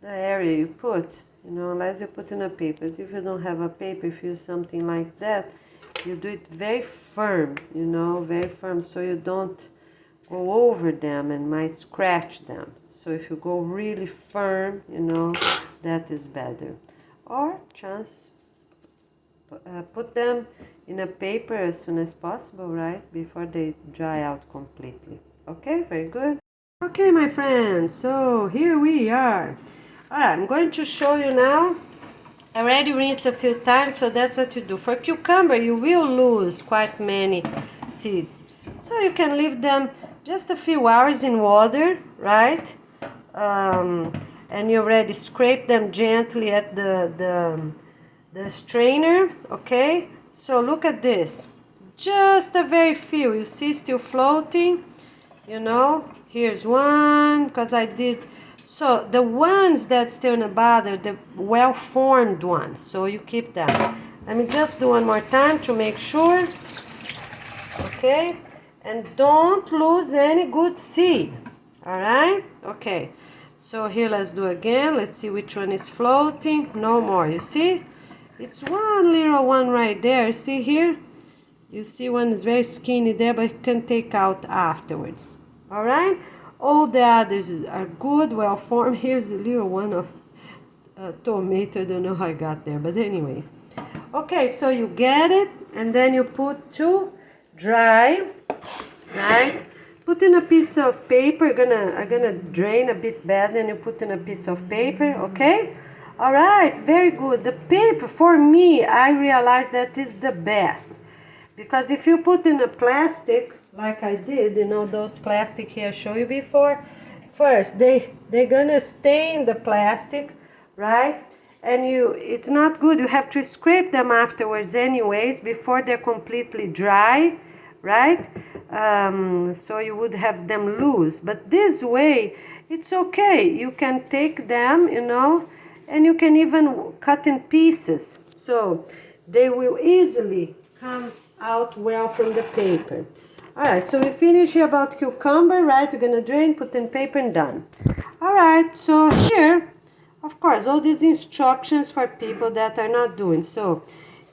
area you put, you know, unless you put in a paper. If you don't have a paper, if you use something like that, you do it very firm, you know, very firm, so you don't go over them and might scratch them. So if you go really firm, you know, that is better. Or just put them in a paper as soon as possible, right, before they dry out completely. Okay, very good. Okay, my friends, so here we are. Alright, I'm going to show you now. I already rinsed a few times, so that's what you do. For cucumber, you will lose quite many seeds. So you can leave them just a few hours in water, right? And you already scrape them gently at the strainer, okay? So look at this. Just a very few. You see still floating, you know? Here's one, because I did... So the ones that still in the bottom, the well-formed ones, so you keep them. Let me just do one more time to make sure. Okay? And don't lose any good seed. Alright? Okay. So here let's do again. Let's see which one is floating. No more. You see? It's one little one right there. See here? You see one is very skinny there, but you can take out afterwards. Alright? All the others are good, well formed. Here's a little one of tomato. I don't know how I got there, but anyways. Okay, so you get it, and then you put to dry, right? Put in a piece of paper. I'm gonna drain a bit better, and you put in a piece of paper, okay? All right, very good. The paper, for me, I realize that is the best. Because if you put in a plastic, like I did, you know, those plastic here I showed you before, first, they're gonna stay in the plastic, right? And it's not good. You have to scrape them afterwards anyways, before they're completely dry, right? So you would have them loose. But this way, it's okay. You can take them, you know, and you can even cut in pieces. So they will easily come out well from the paper. Alright, so we finish here about cucumber, right? We're gonna drain, put in paper, and done. Alright, so here, of course, all these instructions for people that are not doing. So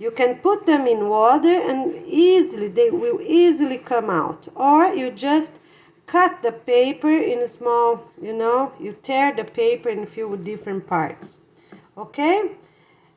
you can put them in water and they will easily come out. Or you just cut the paper in a small, you know, you tear the paper in a few different parts. Okay?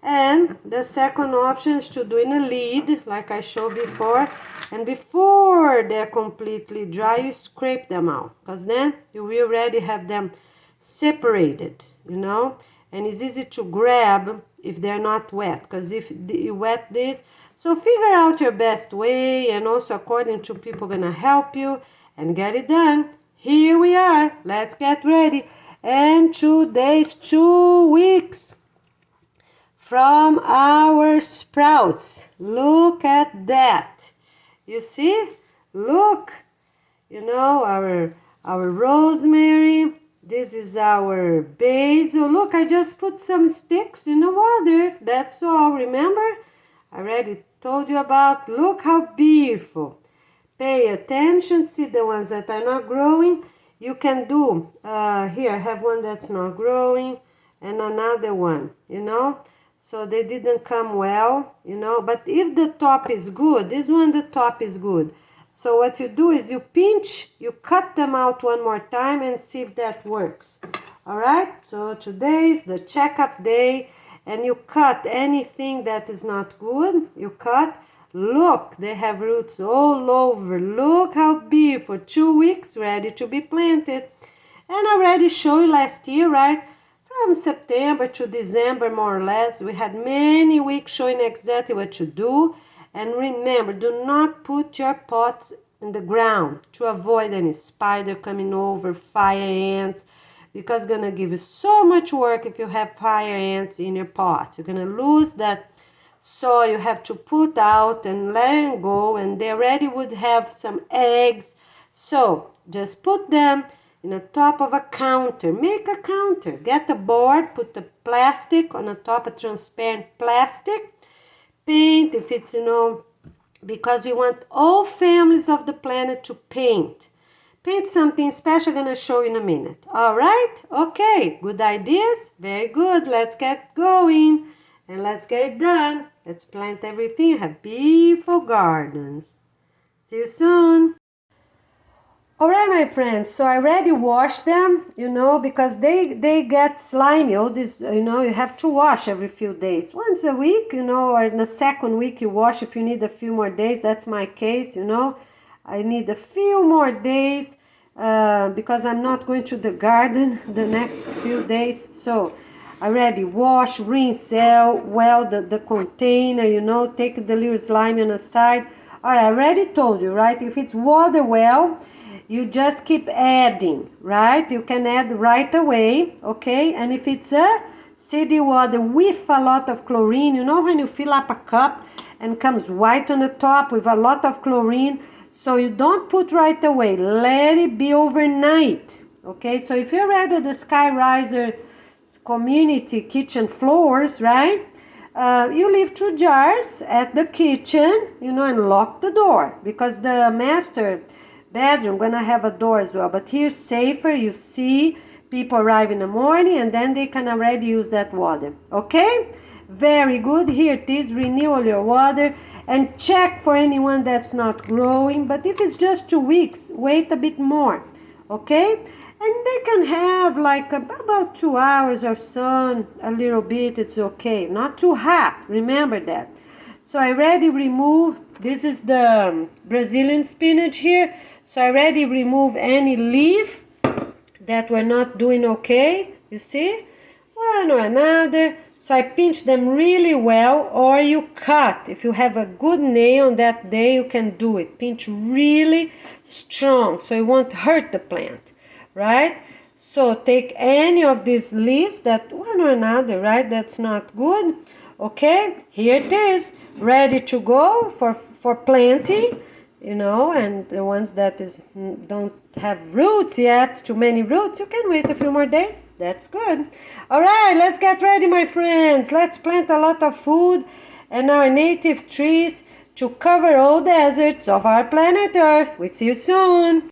And the second option is to do in a lid, like I showed before. And before they're completely dry, you scrape them out. Because then you will already have them separated, you know. And it's easy to grab if they're not wet. Because if you wet this, so figure out your best way. And also according to people gonna help you and get it done. Here we are. Let's get ready. And 2 days, 2 weeks from our sprouts. Look at that. You see? Look. You know, our rosemary. This is our basil. Look, I just put some sticks in the water. That's all. Remember? I already told you about. Look how beautiful. Pay attention. See the ones that are not growing. You can do, here I have one that's not growing and another one, you know. So they didn't come well, you know. But if the top is good, this one, the top is good. So what you do is you pinch, you cut them out one more time and see if that works. All right, so today's the checkup day and you cut anything that is not good, you cut. Look, they have roots all over. Look how beautiful. 2 weeks ready to be planted. And I already showed you last year, right? From September to December, more or less, we had many weeks showing exactly what to do. And remember, do not put your pots in the ground to avoid any spider coming over, fire ants, because it's going to give you so much work if you have fire ants in your pot. You're going to lose that soil you have to put out and let it go, and they already would have some eggs. So just put them in the top of a counter. Make a counter. Get a board, put the plastic on the top, a transparent plastic. Paint if it's, you know, because we want all families of the planet to paint. paint something special. I'm gonna show you in a minute. All right? Okay, good ideas? Very good. Let's get going and let's get it done. Let's plant everything. Have beautiful gardens. See you soon. All right, my friends, so I already washed them, because they get slimy. All this, you have to wash every few days. Once a week, or in the second week you wash if you need a few more days. That's my case, I need a few more days because I'm not going to the garden the next few days. So I already wash, rinse well the container, take the little slime on the side. All right, I already told you, right? If it's water well, you just keep adding, right? You can add right away, okay? And if it's a city water with a lot of chlorine, when you fill up a cup and comes white on the top with a lot of chlorine, so you don't put right away. Let it be overnight, okay? So if you're at the Skyriser community kitchen floors, right? You leave 2 jars at the kitchen, and lock the door because the master bedroom gonna have a door as well, but here's safer. You see people arrive in the morning and then they can already use that water. Okay, very good. Here it is. Renew all your water and check for anyone that's not growing, but if it's just 2 weeks, wait a bit more. Okay, and they can have like about 2 hours or sun, a little bit. It's okay, not too hot, remember that. So I already removed, this is the Brazilian spinach here. So I already removed any leaf that were not doing okay. You see? One or another. So I pinch them really well, or you cut. If you have a good nail on that day, you can do it. Pinch really strong so it won't hurt the plant, right? So take any of these leaves that one or another, right? That's not good. Okay, here it is, ready to go for planting. And the ones that don't have roots yet, too many roots, you can wait a few more days. That's good. All right, let's get ready, my friends. Let's plant a lot of food and our native trees to cover all deserts of our planet Earth. We'll see you soon.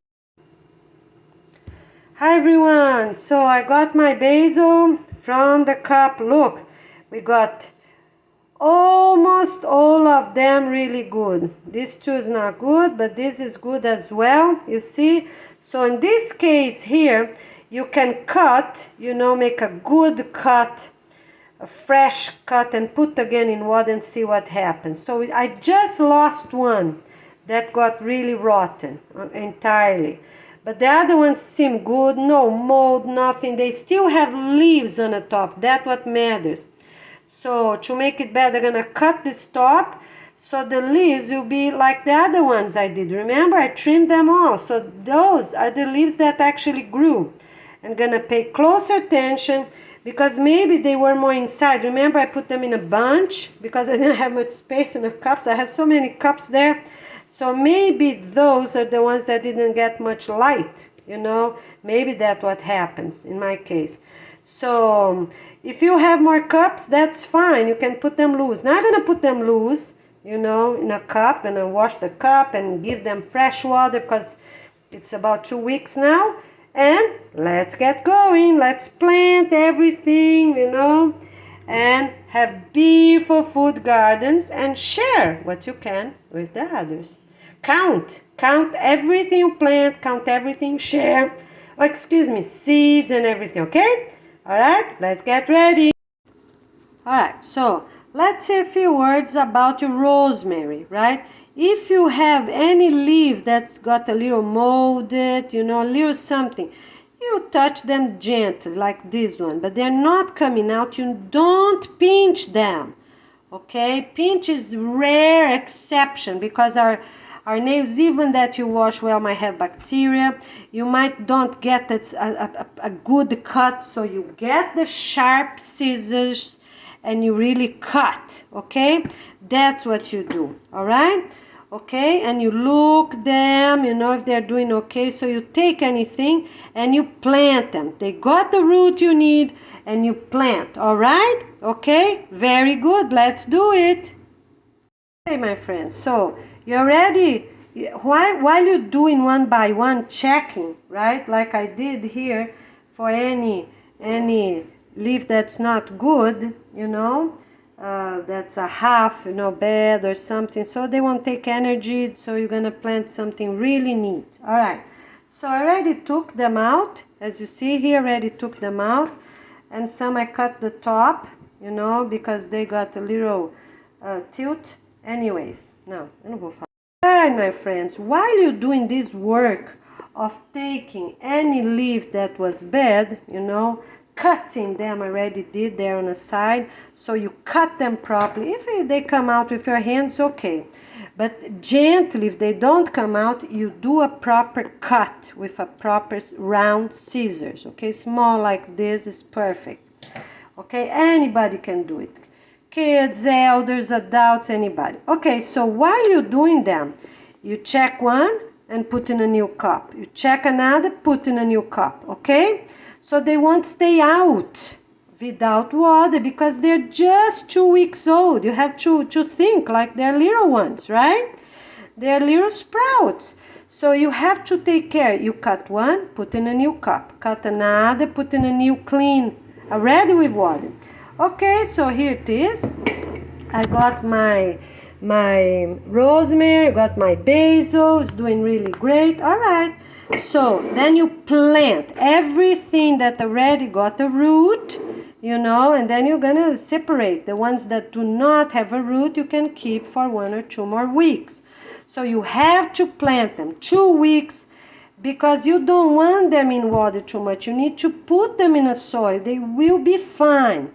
Hi, everyone. So I got my basil from the cup. Look, we got almost all of them really good. This too is not good, but this is good as well, you see. So in this case here, you can cut, make a good cut, a fresh cut, and put again in water and see what happens. So I just lost one that got really rotten entirely, but the other ones seem good, no mold, nothing. They still have leaves on the top. That's what matters. So to make it better, I'm gonna cut this top so the leaves will be like the other ones I did. Remember, I trimmed them all. So those are the leaves that actually grew. I'm gonna pay closer attention because maybe they were more inside. Remember, I put them in a bunch because I didn't have much space in the cups. I had so many cups there. So maybe those are the ones that didn't get much light, Maybe that's what happens in my case. So if you have more cups, that's fine. You can put them loose. Now I'm going to put them loose, in a cup. And I wash the cup and give them fresh water because it's about 2 weeks now. And let's get going. Let's plant everything, and have beautiful food gardens and share what you can with the others. Count everything you plant, count everything, share. Oh, excuse me, seeds and everything, okay? All right, let's get ready. All right, so let's say a few words about your rosemary, right? If you have any leaf that's got a little molded, a little something, you touch them gently like this one, but they're not coming out. You don't pinch them, okay? Pinch is rare exception because our nails, even that you wash well, might have bacteria. You might don't get a good cut, so you get the sharp scissors and you really cut, okay? That's what you do, all right? Okay, and you look them, if they're doing okay. So you take anything and you plant them. They got the root you need and you plant, all right? Okay, very good, let's do it. Okay, my friends, so you already while you're doing one by one, checking, right, like I did here, for any leaf that's not good, that's a half, bad or something, so they won't take energy, so you're gonna plant something really neat. All right, so I already took them out, as you see here, already took them out, and some I cut the top, because they got a little tilt. Anyways, no, eu não vou falar. Hi, my friends, while you're doing this work of taking any leaf that was bad, cutting them, I already did there on the side, so you cut them properly. If they come out with your hands, okay, but gently, if they don't come out, you do a proper cut with a proper round scissors, okay? Small like this is perfect, okay? Anybody can do it. Kids, elders, adults, anybody. Okay, so while you're doing them, you check one and put in a new cup. You check another, put in a new cup, okay? So they won't stay out without water because they're just 2 weeks old. You have to think like they're little ones, right? They're little sprouts. So you have to take care. You cut one, put in a new cup. Cut another, put in a new clean, already with water. Okay, so here it is. I got my rosemary, got my basil, it's doing really great. All right, so then you plant everything that already got a root, and then you're gonna separate the ones that do not have a root. You can keep for 1 or 2 more weeks. So you have to plant them 2 weeks, because you don't want them in water too much. You need to put them in a soil. They will be fine.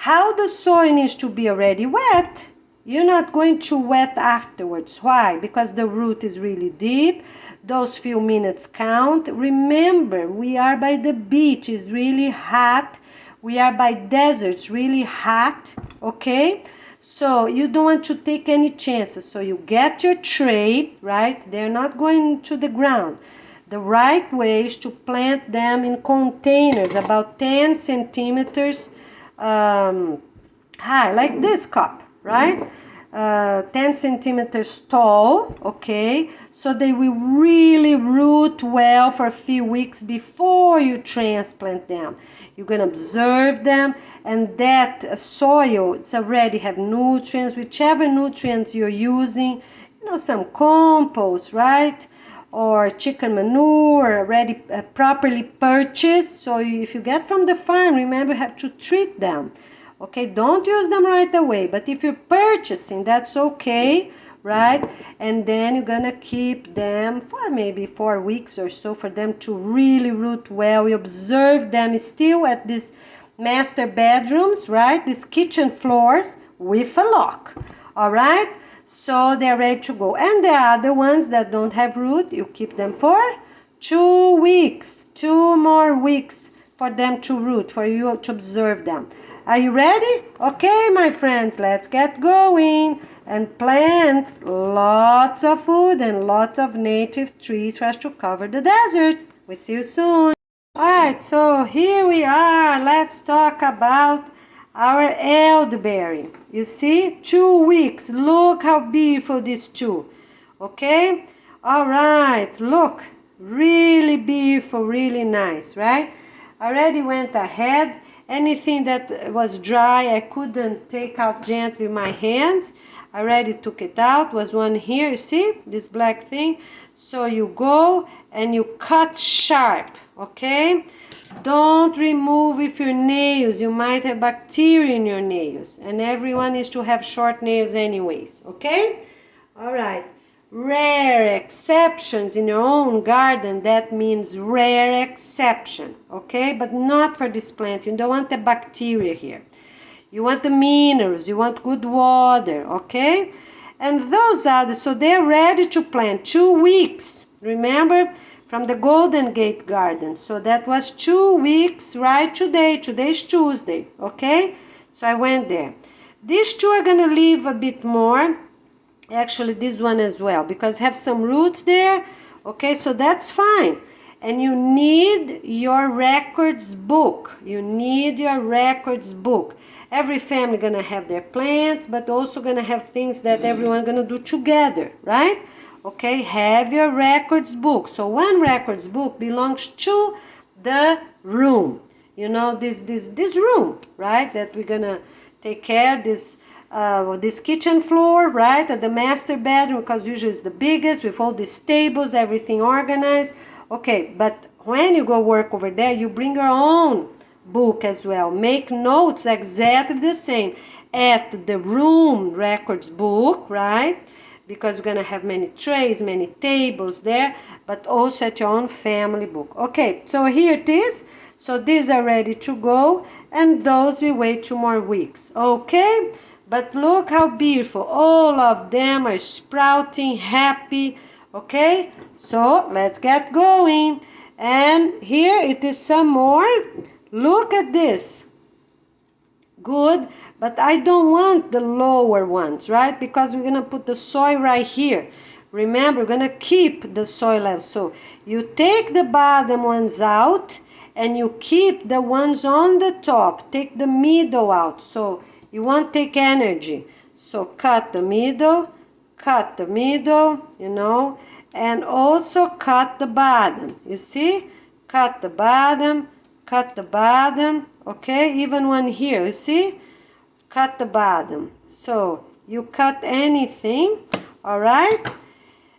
How the soil needs to be already wet. You're not going to wet afterwards. Why? Because the root is really deep. Those few minutes count. Remember, we are by the beach. It's really hot. We are by deserts, really hot. Okay? So you don't want to take any chances. So you get your tray, right? They're not going to the ground. The right way is to plant them in containers about 10 centimeters high, like this cup, right? 10 centimeters tall, okay? So they will really root well for a few weeks before you transplant them. You're gonna observe them, and that soil, it's already have nutrients, whichever nutrients you're using, some compost, right? Or chicken manure already properly purchased. So if you get from the farm, remember you have to treat them. Okay, don't use them right away. But if you're purchasing, that's okay, right? And then you're gonna keep them for maybe 4 weeks or so for them to really root well. We observe them still at these master bedrooms, right? These kitchen floors with a lock, all right? So they're ready to go. And the other ones that don't have root, you keep them for 2 weeks. 2 more weeks for them to root, for you to observe them. Are you ready? Okay, my friends, let's get going and plant lots of food and lots of native trees for us to cover the desert. We'll see you soon. All right, so here we are. Let's talk about our elderberry. You see, 2 weeks. Look how beautiful these two. Okay? All right, look. Really beautiful, really nice, right? I already went ahead. Anything that was dry, I couldn't take out gently with my hands. I already took it out. Was one here, you see? This black thing. So you go and you cut sharp, okay? Don't remove with your nails. You might have bacteria in your nails. And everyone is to have short nails anyways. Okay? All right. Rare exceptions in your own garden. That means rare exception. Okay? But not for this plant. You don't want the bacteria here. You want the minerals. You want good water. Okay? And those others, so they're ready to plant. 2 weeks. Remember? From the Golden Gate Garden. So that was 2 weeks right today. Today's Tuesday, okay? So I went there. These two are gonna live a bit more. Actually, this one as well, because have some roots there. Okay, so that's fine. And you need your records book. You need your records book. Every family gonna have their plants, but also gonna have things that everyone gonna do together, right? Okay, have your records book. So one records book belongs to the room. You know, this room, right? That we're gonna take care this kitchen floor, right? At the master bedroom, because usually it's the biggest with all these tables, everything organized. Okay, but when you go work over there, you bring your own book as well. Make notes exactly the same at the room records book, right? Because we're gonna have many trays, many tables there, but also at your own family book. Okay, so here it is. So these are ready to go, and those we wait 2 more weeks. Okay, but look how beautiful. All of them are sprouting, happy. Okay, so let's get going. And here it is some more. Look at this. Good, but I don't want the lower ones, right? Because we're gonna put the soil right here. Remember, we're gonna keep the soil level. So you take the bottom ones out and you keep the ones on the top. Take the middle out. So you won't take energy. So cut the middle, you know, and also cut the bottom. You see? Cut the bottom, okay? Even one here, you see? Cut the bottom. So you cut anything, all right?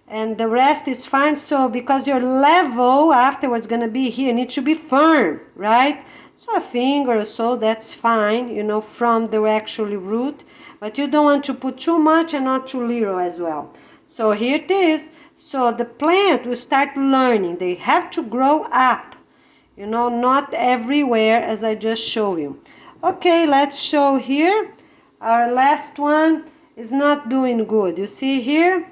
And the rest is fine. So because your level afterwards gonna be here, needs to be firm, right? So a finger or so, that's fine, you know, from the actually root. But you don't want to put too much and not too little as well. So here it is. So the plant will start learning. They have to grow up, you know, not everywhere as I just showed you. Okay, let's show here. Our last one is not doing good. You see here?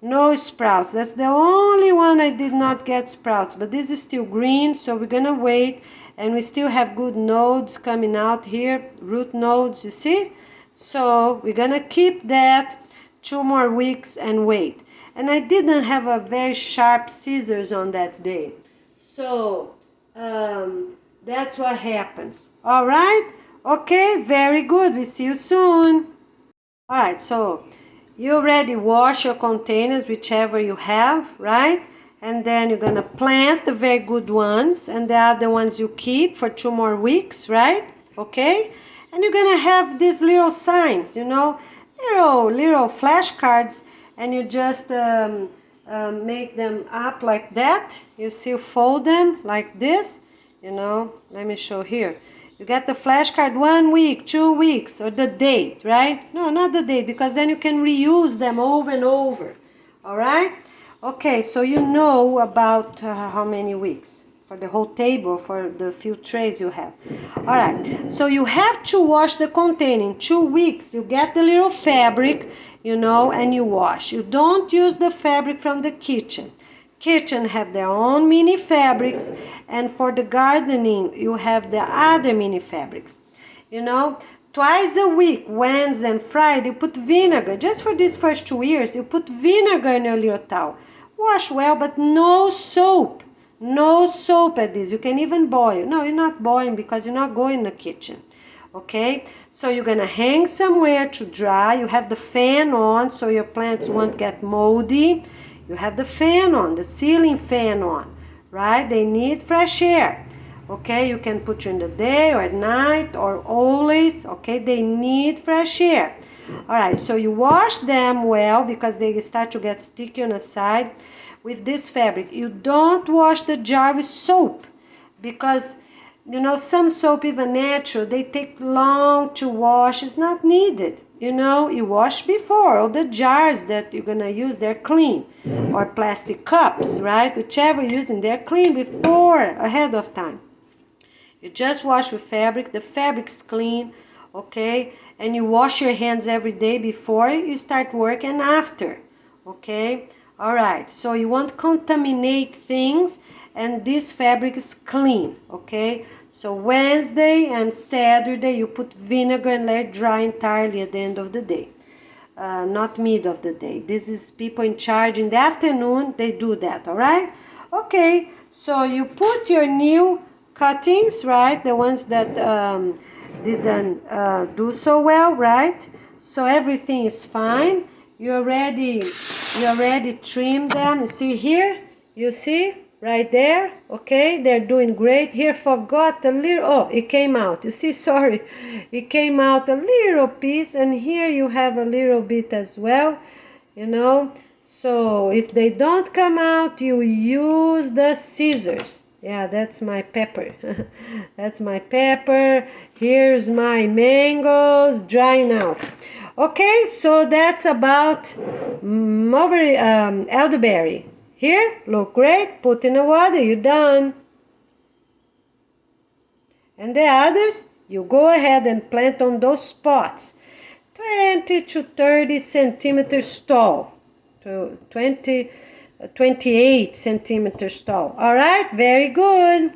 No sprouts. That's the only one I did not get sprouts. But this is still green, so we're going to wait. And we still have good nodes coming out here. Root nodes, you see? So we're going to keep that 2 more weeks and wait. And I didn't have a very sharp scissors on that day. So that's what happens. All right? Okay, very good. We see you soon. All right, so you already wash your containers, whichever you have, right? And then you're going to plant the very good ones, and the other ones you keep for 2 more weeks, right? Okay? And you're going to have these little signs, you know, little flashcards, and you just make them up like that. You see, fold them like this, you know. Let me show here. You get the flashcard 1 week, 2 weeks, or the date, right? No, not the date, because then you can reuse them over and over, all right? Okay, so you know about how many weeks for the whole table, for the few trays you have. All right, so you have to wash the container in 2 weeks. You get the little fabric, you know, and you wash. You don't use the fabric from the kitchen. Kitchen have their own mini fabrics, and for the gardening you have the other mini fabrics. You know, twice a week, Wednesday and Friday, you put vinegar. Just for these first 2 years, you put vinegar in your little towel. Wash well, but no soap. No soap at this. You can even boil. No, you're not boiling because you're not going in the kitchen. Okay, so you're gonna hang somewhere to dry. You have the fan on so your plants won't get moldy. You have the fan on, the ceiling fan on, right? They need fresh air. Okay, you can put you in the day or at night or always. Okay, they need fresh air. All right, so you wash them well because they start to get sticky on the side with this fabric. You don't wash the jar with soap because, you know, some soap, even natural, they take long to wash. It's not needed. You know, you wash before. All the jars that you're going to use, they're clean. Or plastic cups, right? Whichever you're using, they're clean before, ahead of time. You just wash with fabric. The fabric's clean, okay? And you wash your hands every day before you start work and after, okay? All right, so you won't contaminate things, and this fabric is clean, okay? So Wednesday and Saturday, you put vinegar and let it dry entirely at the end of the day. Not mid of the day. This is people in charge in the afternoon, they do that, all right? Okay, so you put your new cuttings, right? The ones that didn't do so well, right? So everything is fine. you already trimmed them. You see here? You see? Right there, okay, they're doing great. Here, forgot a little, oh, it came out, you see, sorry, it came out a little piece, and here you have a little bit as well, you know. So if they don't come out, you use the scissors. Yeah, that's my pepper. That's my pepper. Here's my mangoes drying out. Okay, so that's about mulberry, elderberry. Here, look great, put in the water, you're done. And the others, you go ahead and plant on those spots. 20 to 30 centimeters tall. To 28 centimeters tall. All right, very good.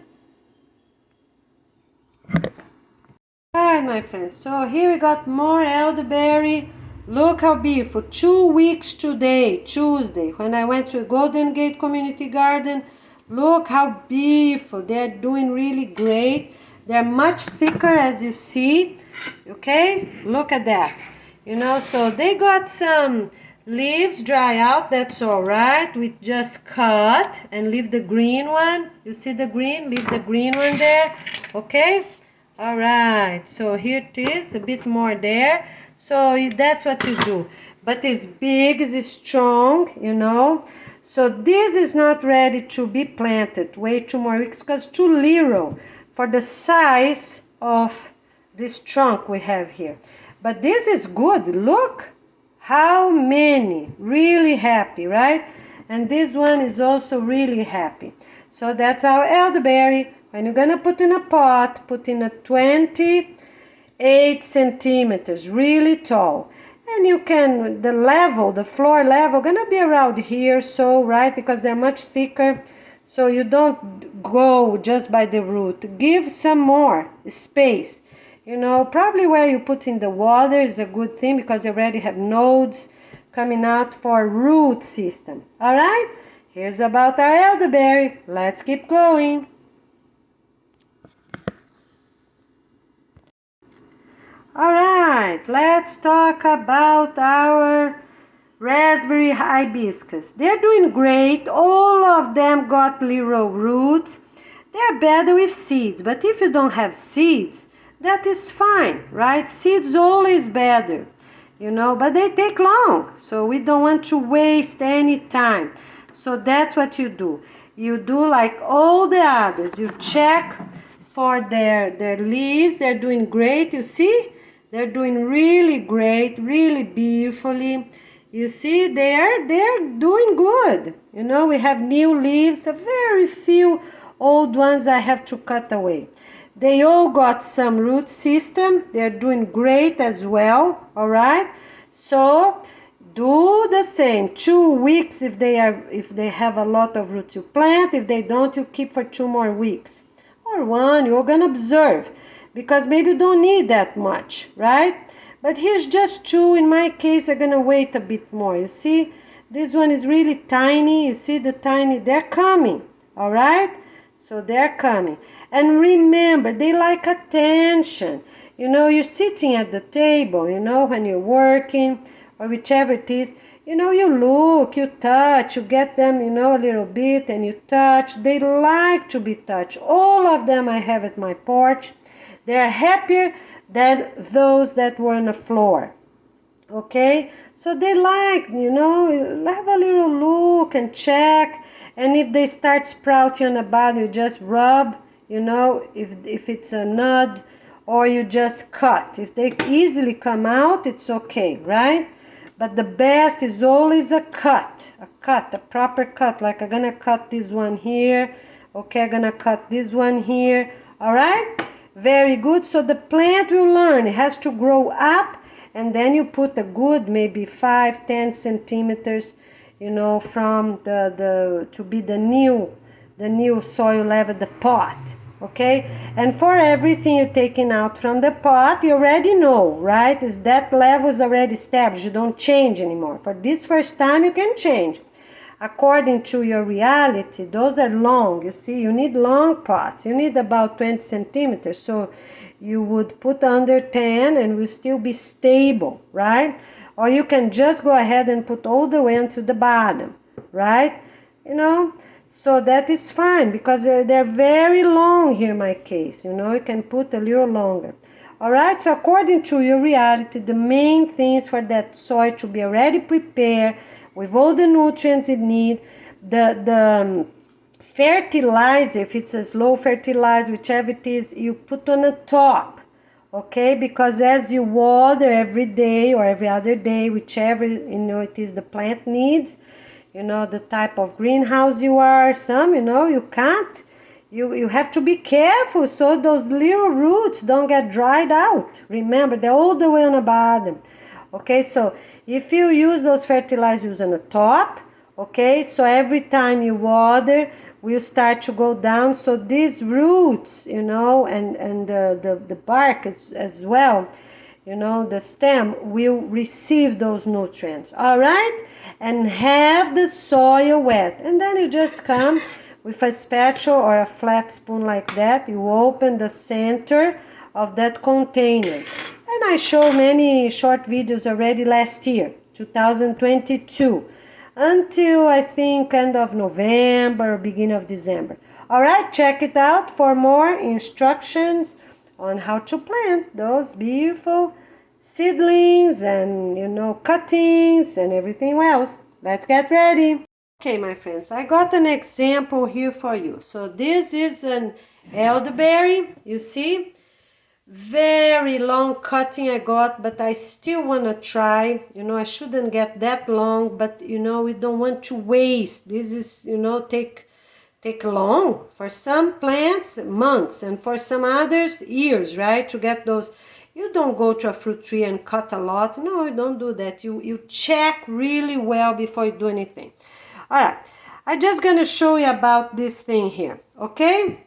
All right, my friends, so here we got more elderberry. Look how beautiful. 2 weeks today, Tuesday, when I went to Golden Gate Community Garden. Look how beautiful. They're doing really great. They're much thicker, as you see. Okay, look at that. You know, so they got some leaves dry out. That's all right. We just cut and leave the green one. You see the green? Leave the green one there. Okay. All right. So here it is. A bit more there. So that's what you do. But it's big, it's strong, you know. So this is not ready to be planted. Wait 2 more weeks because too little for the size of this trunk we have here. But this is good. Look how many. Really happy, right? And this one is also really happy. So that's our elderberry. When you're going to put in a pot, put in a 28 centimeters, really tall. And you can, the floor level, gonna be around here, so, right, because they're much thicker, so you don't go just by the root. Give some more space. You know, probably where you put in the water is a good thing because you already have nodes coming out for root system. All right, here's about our elderberry. Let's keep growing. All right, let's talk about our raspberry hibiscus. They're doing great. All of them got little roots. They're better with seeds, but if you don't have seeds, that is fine, right? Seeds always better, you know, but they take long, so we don't want to waste any time. So that's what you do. You do like all the others. You check for their leaves. They're doing great, you see? They're doing really great, really beautifully. You see, they're doing good. You know, we have new leaves, a very few old ones I have to cut away. They all got some root system. They're doing great as well, all right? So do the same. 2 weeks if they have a lot of roots, you plant. If they don't, you keep for 2 more weeks. Or 1, you're gonna observe. Because maybe you don't need that much, right? But here's just 2. In my case, I'm gonna wait a bit more. You see, this one is really tiny. You see the tiny, they're coming, all right? So they're coming. And remember, they like attention. You know, you're sitting at the table, you know, when you're working or whichever it is, you know, you look, you touch, you get them, you know, a little bit and you touch. They like to be touched. All of them I have at my porch. They're happier than those that were on the floor. Okay? So they like, you know, have a little look and check. And if they start sprouting on the bottom, you just rub, you know, if it's a nut, or you just cut. If they easily come out, it's okay, right? But the best is always a proper cut. Like I'm gonna cut this one here. Okay, I'm gonna cut this one here. All right? Very good. So the plant will learn. It has to grow up, and then you put a good maybe 5-10 centimeters, you know, from to be the new soil level, the pot. Okay, and for everything you're taking out from the pot, you already know, right? Is that level is already established. You don't change anymore. For this first time, you can change. According to your reality, those are long. You see, you need long pots. You need about 20 centimeters. So you would put under 10 and will still be stable, right? or you can just go ahead and put all the way until the bottom, right? You know, so that is fine because they're very long here in my case. You know, you can put a little longer. All right, so according to your reality, the main things for that soil to be already prepared with all the nutrients it needs, the fertilizer, if it's a slow fertilizer, whichever it is, you put on the top, okay? Because as you water every day or every other day, whichever, you know, it is the plant needs, you know, the type of greenhouse you are, some, you know, you can't, you have to be careful so those little roots don't get dried out. Remember, they're all the way on the bottom. Okay, so if you use those fertilizers on the top, okay, so every time you water, will start to go down. So these roots, you know, and the bark as well, you know, the stem will receive those nutrients. All right, and have the soil wet, and then you just come with a spatula or a flat spoon like that. You open the center of that container. And I showed many short videos already last year, 2022, until I think end of November or beginning of December. All right, check it out for more instructions on how to plant those beautiful seedlings and, you know, cuttings and everything else. Let's get ready. Okay, my friends, I got an example here for you. So this is an elderberry, you see? Very long cutting I got, but I still want to try. You know, I shouldn't get that long, but, you know, we don't want to waste. This is, you know, take long. For some plants, months, and for some others, years, right? To get those. You don't go to a fruit tree and cut a lot. No, you don't do that. You check really well before you do anything. All right, I'm just going to show you about this thing here, okay?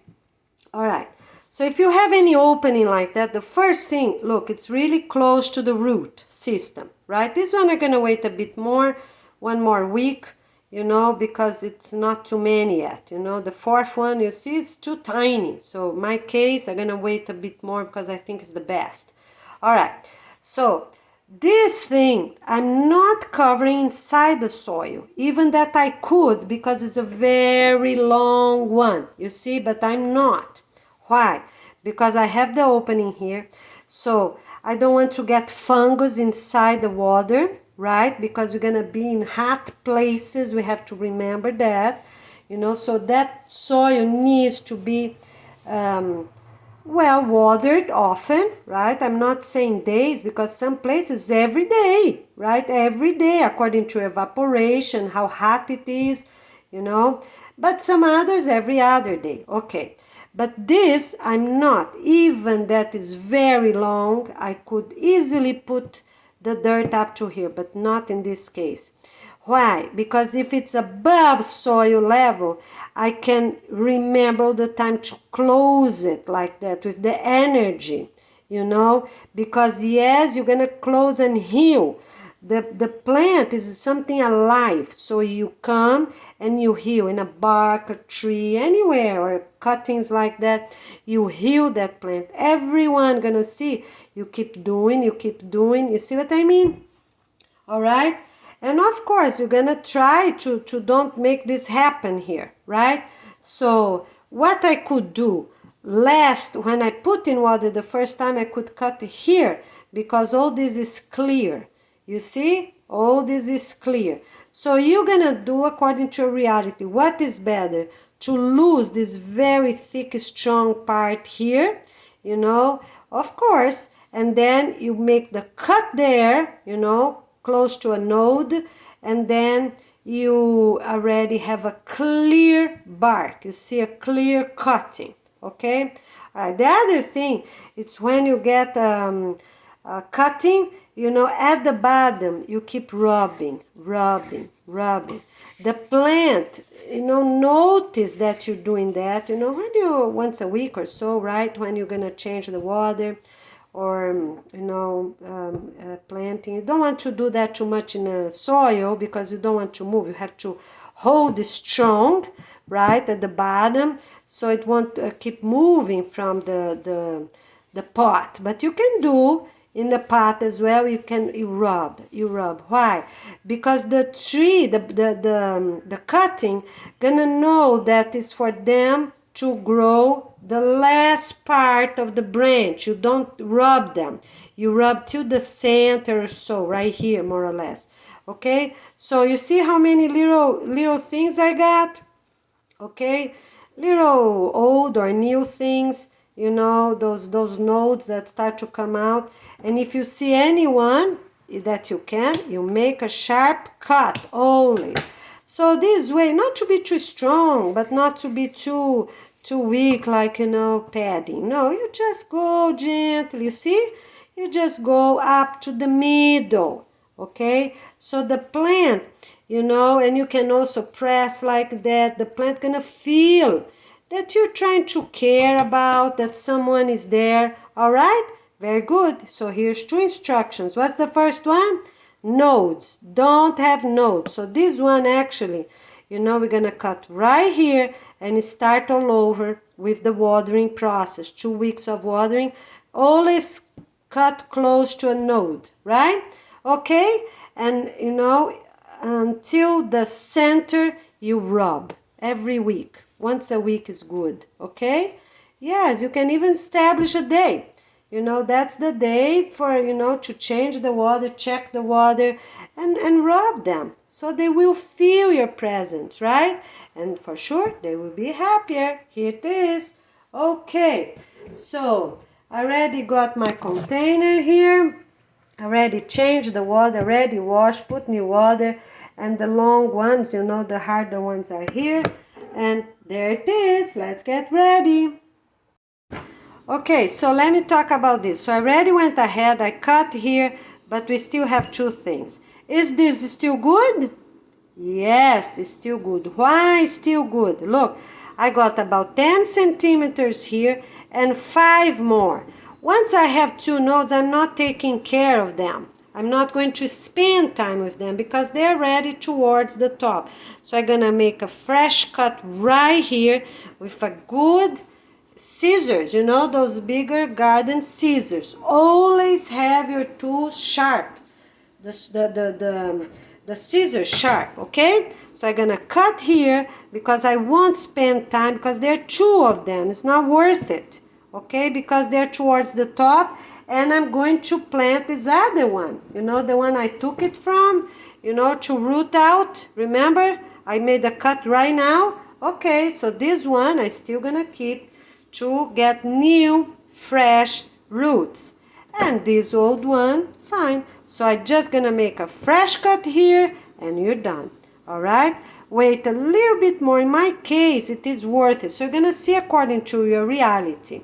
All right, so if you have any opening like that, the first thing, look, it's really close to the root system, right? This one I'm going to wait a bit more, one more week, you know, because it's not too many yet, you know. The fourth one, you see, it's too tiny. So in my case, I'm going to wait a bit more because I think it's the best. All right, so this thing, I'm not covering inside the soil, even that I could because it's a very long one, you see, but I'm not. Why? Because I have the opening here, so I don't want to get fungus inside the water, right? Because we're gonna be in hot places, we have to remember that, you know, so that soil needs to be well watered often, right? I'm not saying days because some places every day, right? Every day according to evaporation, how hot it is, you know, but some others every other day. Okay, but this I'm not, even that is very long. I could easily put the dirt up to here, but not in this case. Why? Because if it's above soil level, I can remember all the time to close it like that with the energy, you know, because yes, you're going to close and heal. The plant is something alive, so you come and you heal in a bark, a tree, anywhere, or cuttings like that, you heal that plant. Everyone gonna see, you keep doing, you see what I mean? All right? And of course, you're gonna try to don't make this happen here, right? So what I could do, last, when I put in water the first time, I could cut here because all this is clear. You see? All this is clear. So you're gonna do according to reality. What is better? To lose this very thick, strong part here, you know, of course, and then you make the cut there, you know, close to a node, and then you already have a clear bark. You see a clear cutting, okay? All right, the other thing is when you get cutting, you know, at the bottom, you keep rubbing. The plant, you know, notice that you're doing that, you know, when you, once a week or so, right, when you're going to change the water, or, you know, planting. You don't want to do that too much in the soil because you don't want to move. You have to hold it strong, right, at the bottom, so it won't keep moving from the pot. But you can do, in the pot as well. You rub. Why? Because the tree, the cutting, gonna know that is for them to grow the last part of the branch. You don't rub them. You rub to the center, so right here, more or less. Okay, so you see how many little things I got? Okay, little old or new things, you know, those nodes that start to come out. And if you see anyone that you make a sharp cut always. So this way, not to be too strong, but not to be too weak, like, you know, padding. No, you just go gently, you see? You just go up to the middle, okay? So the plant, you know, and you can also press like that. The plant gonna feel that you're trying to care about, that someone is there, all right? Very good. So here's 2 instructions. What's the first one? Nodes. Don't have nodes. So this one actually, you know, we're gonna cut right here and start all over with the watering process. 2 weeks of watering. Always cut close to a node, right? Okay? And, you know, until the center, you rub every week. Once a week is good, okay? Yes, you can even establish a day. You know, that's the day for, you know, to change the water, check the water, and rub them. So they will feel your presence, right? And for sure, they will be happier. Here it is. Okay, so I already got my container here. Already changed the water, already washed, put new water. And the long ones, you know, the harder ones are here. And there it is. Let's get ready. Okay, so let me talk about this. So I already went ahead, I cut here, but we still have 2 things. Is this still good? Yes, it's still good. Why still good? Look, I got about 10 centimeters here and 5 more. Once I have 2 nodes, I'm not taking care of them. I'm not going to spend time with them because they're ready towards the top. So I'm gonna make a fresh cut right here with a good scissors, you know, those bigger garden scissors. Always have your tools sharp. The scissors sharp, okay? So I'm gonna cut here because I won't spend time because there are 2 of them. It's not worth it, okay? Because they're towards the top, and I'm going to plant this other one. You know, the one I took it from, you know, to root out. Remember, I made a cut right now. Okay, so this one I still gonna keep to get new, fresh roots. And this old one, fine. So I'm just gonna make a fresh cut here and you're done. All right? Wait a little bit more. In my case, it is worth it. So you're gonna see according to your reality,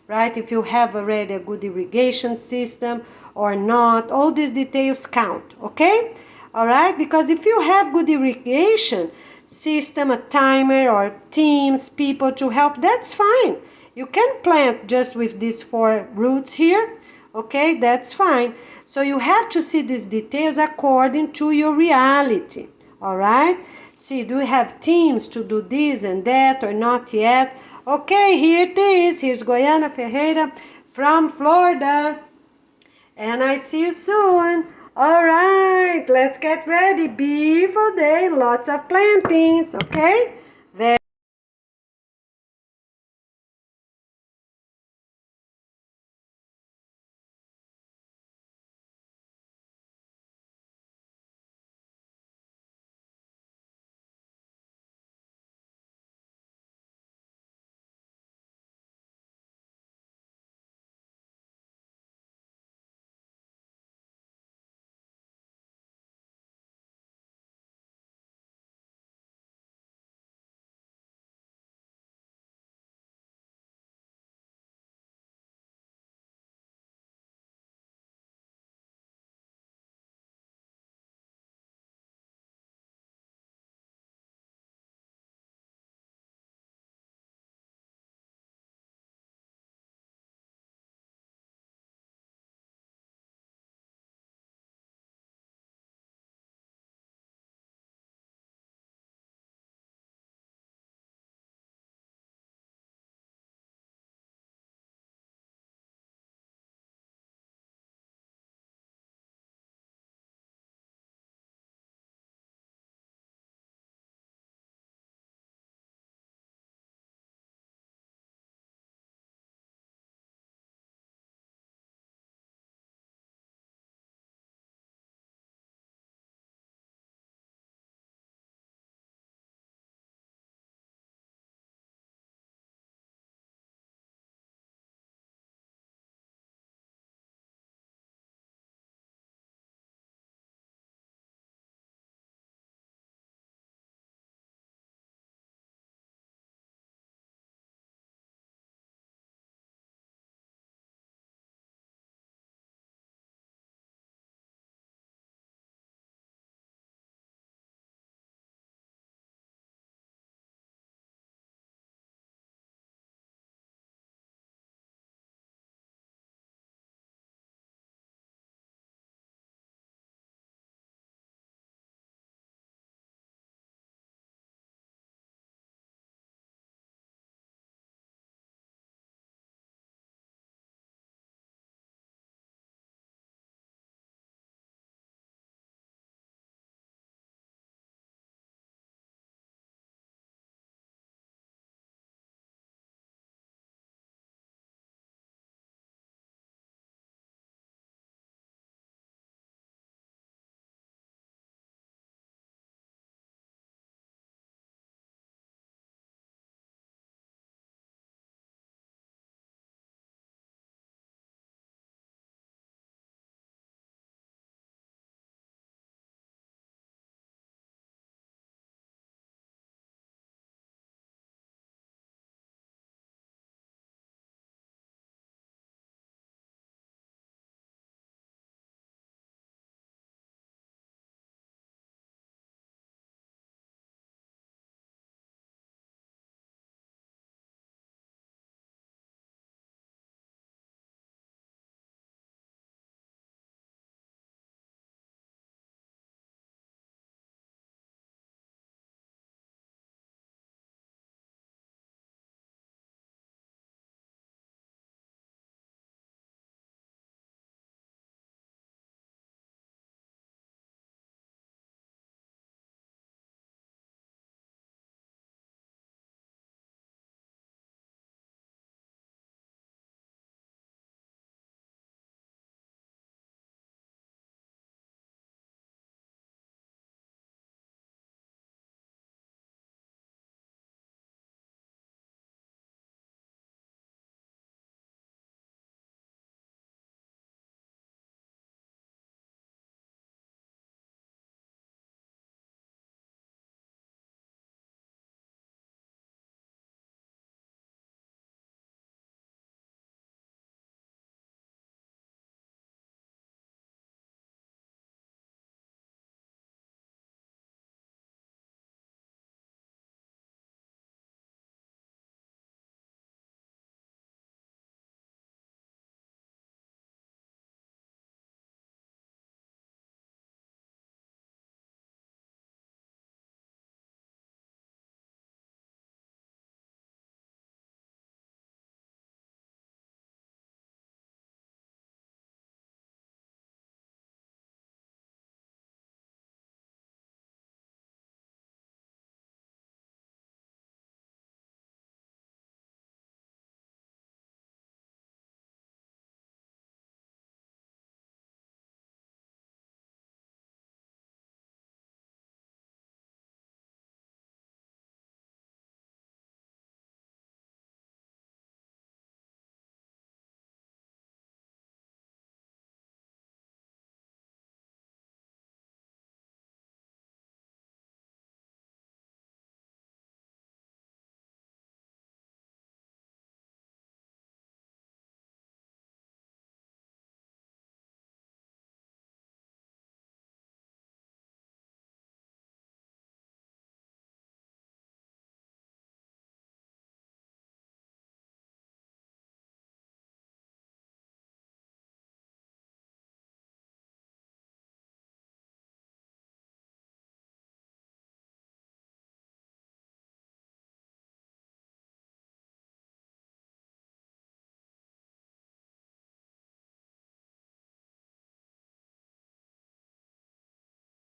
right? If you have already a good irrigation system or not, all these details count, okay? All right? Because if you have good irrigation system, a timer or teams, people to help, that's fine. You can plant just with these 4 roots here, okay? That's fine. So you have to see these details according to your reality, all right? See, do you have teams to do this and that or not yet? Okay, here it is. Here's Goiana Ferreira from Florida. And I see you soon. All right, let's get ready. Beautiful day, lots of plantings, okay? Very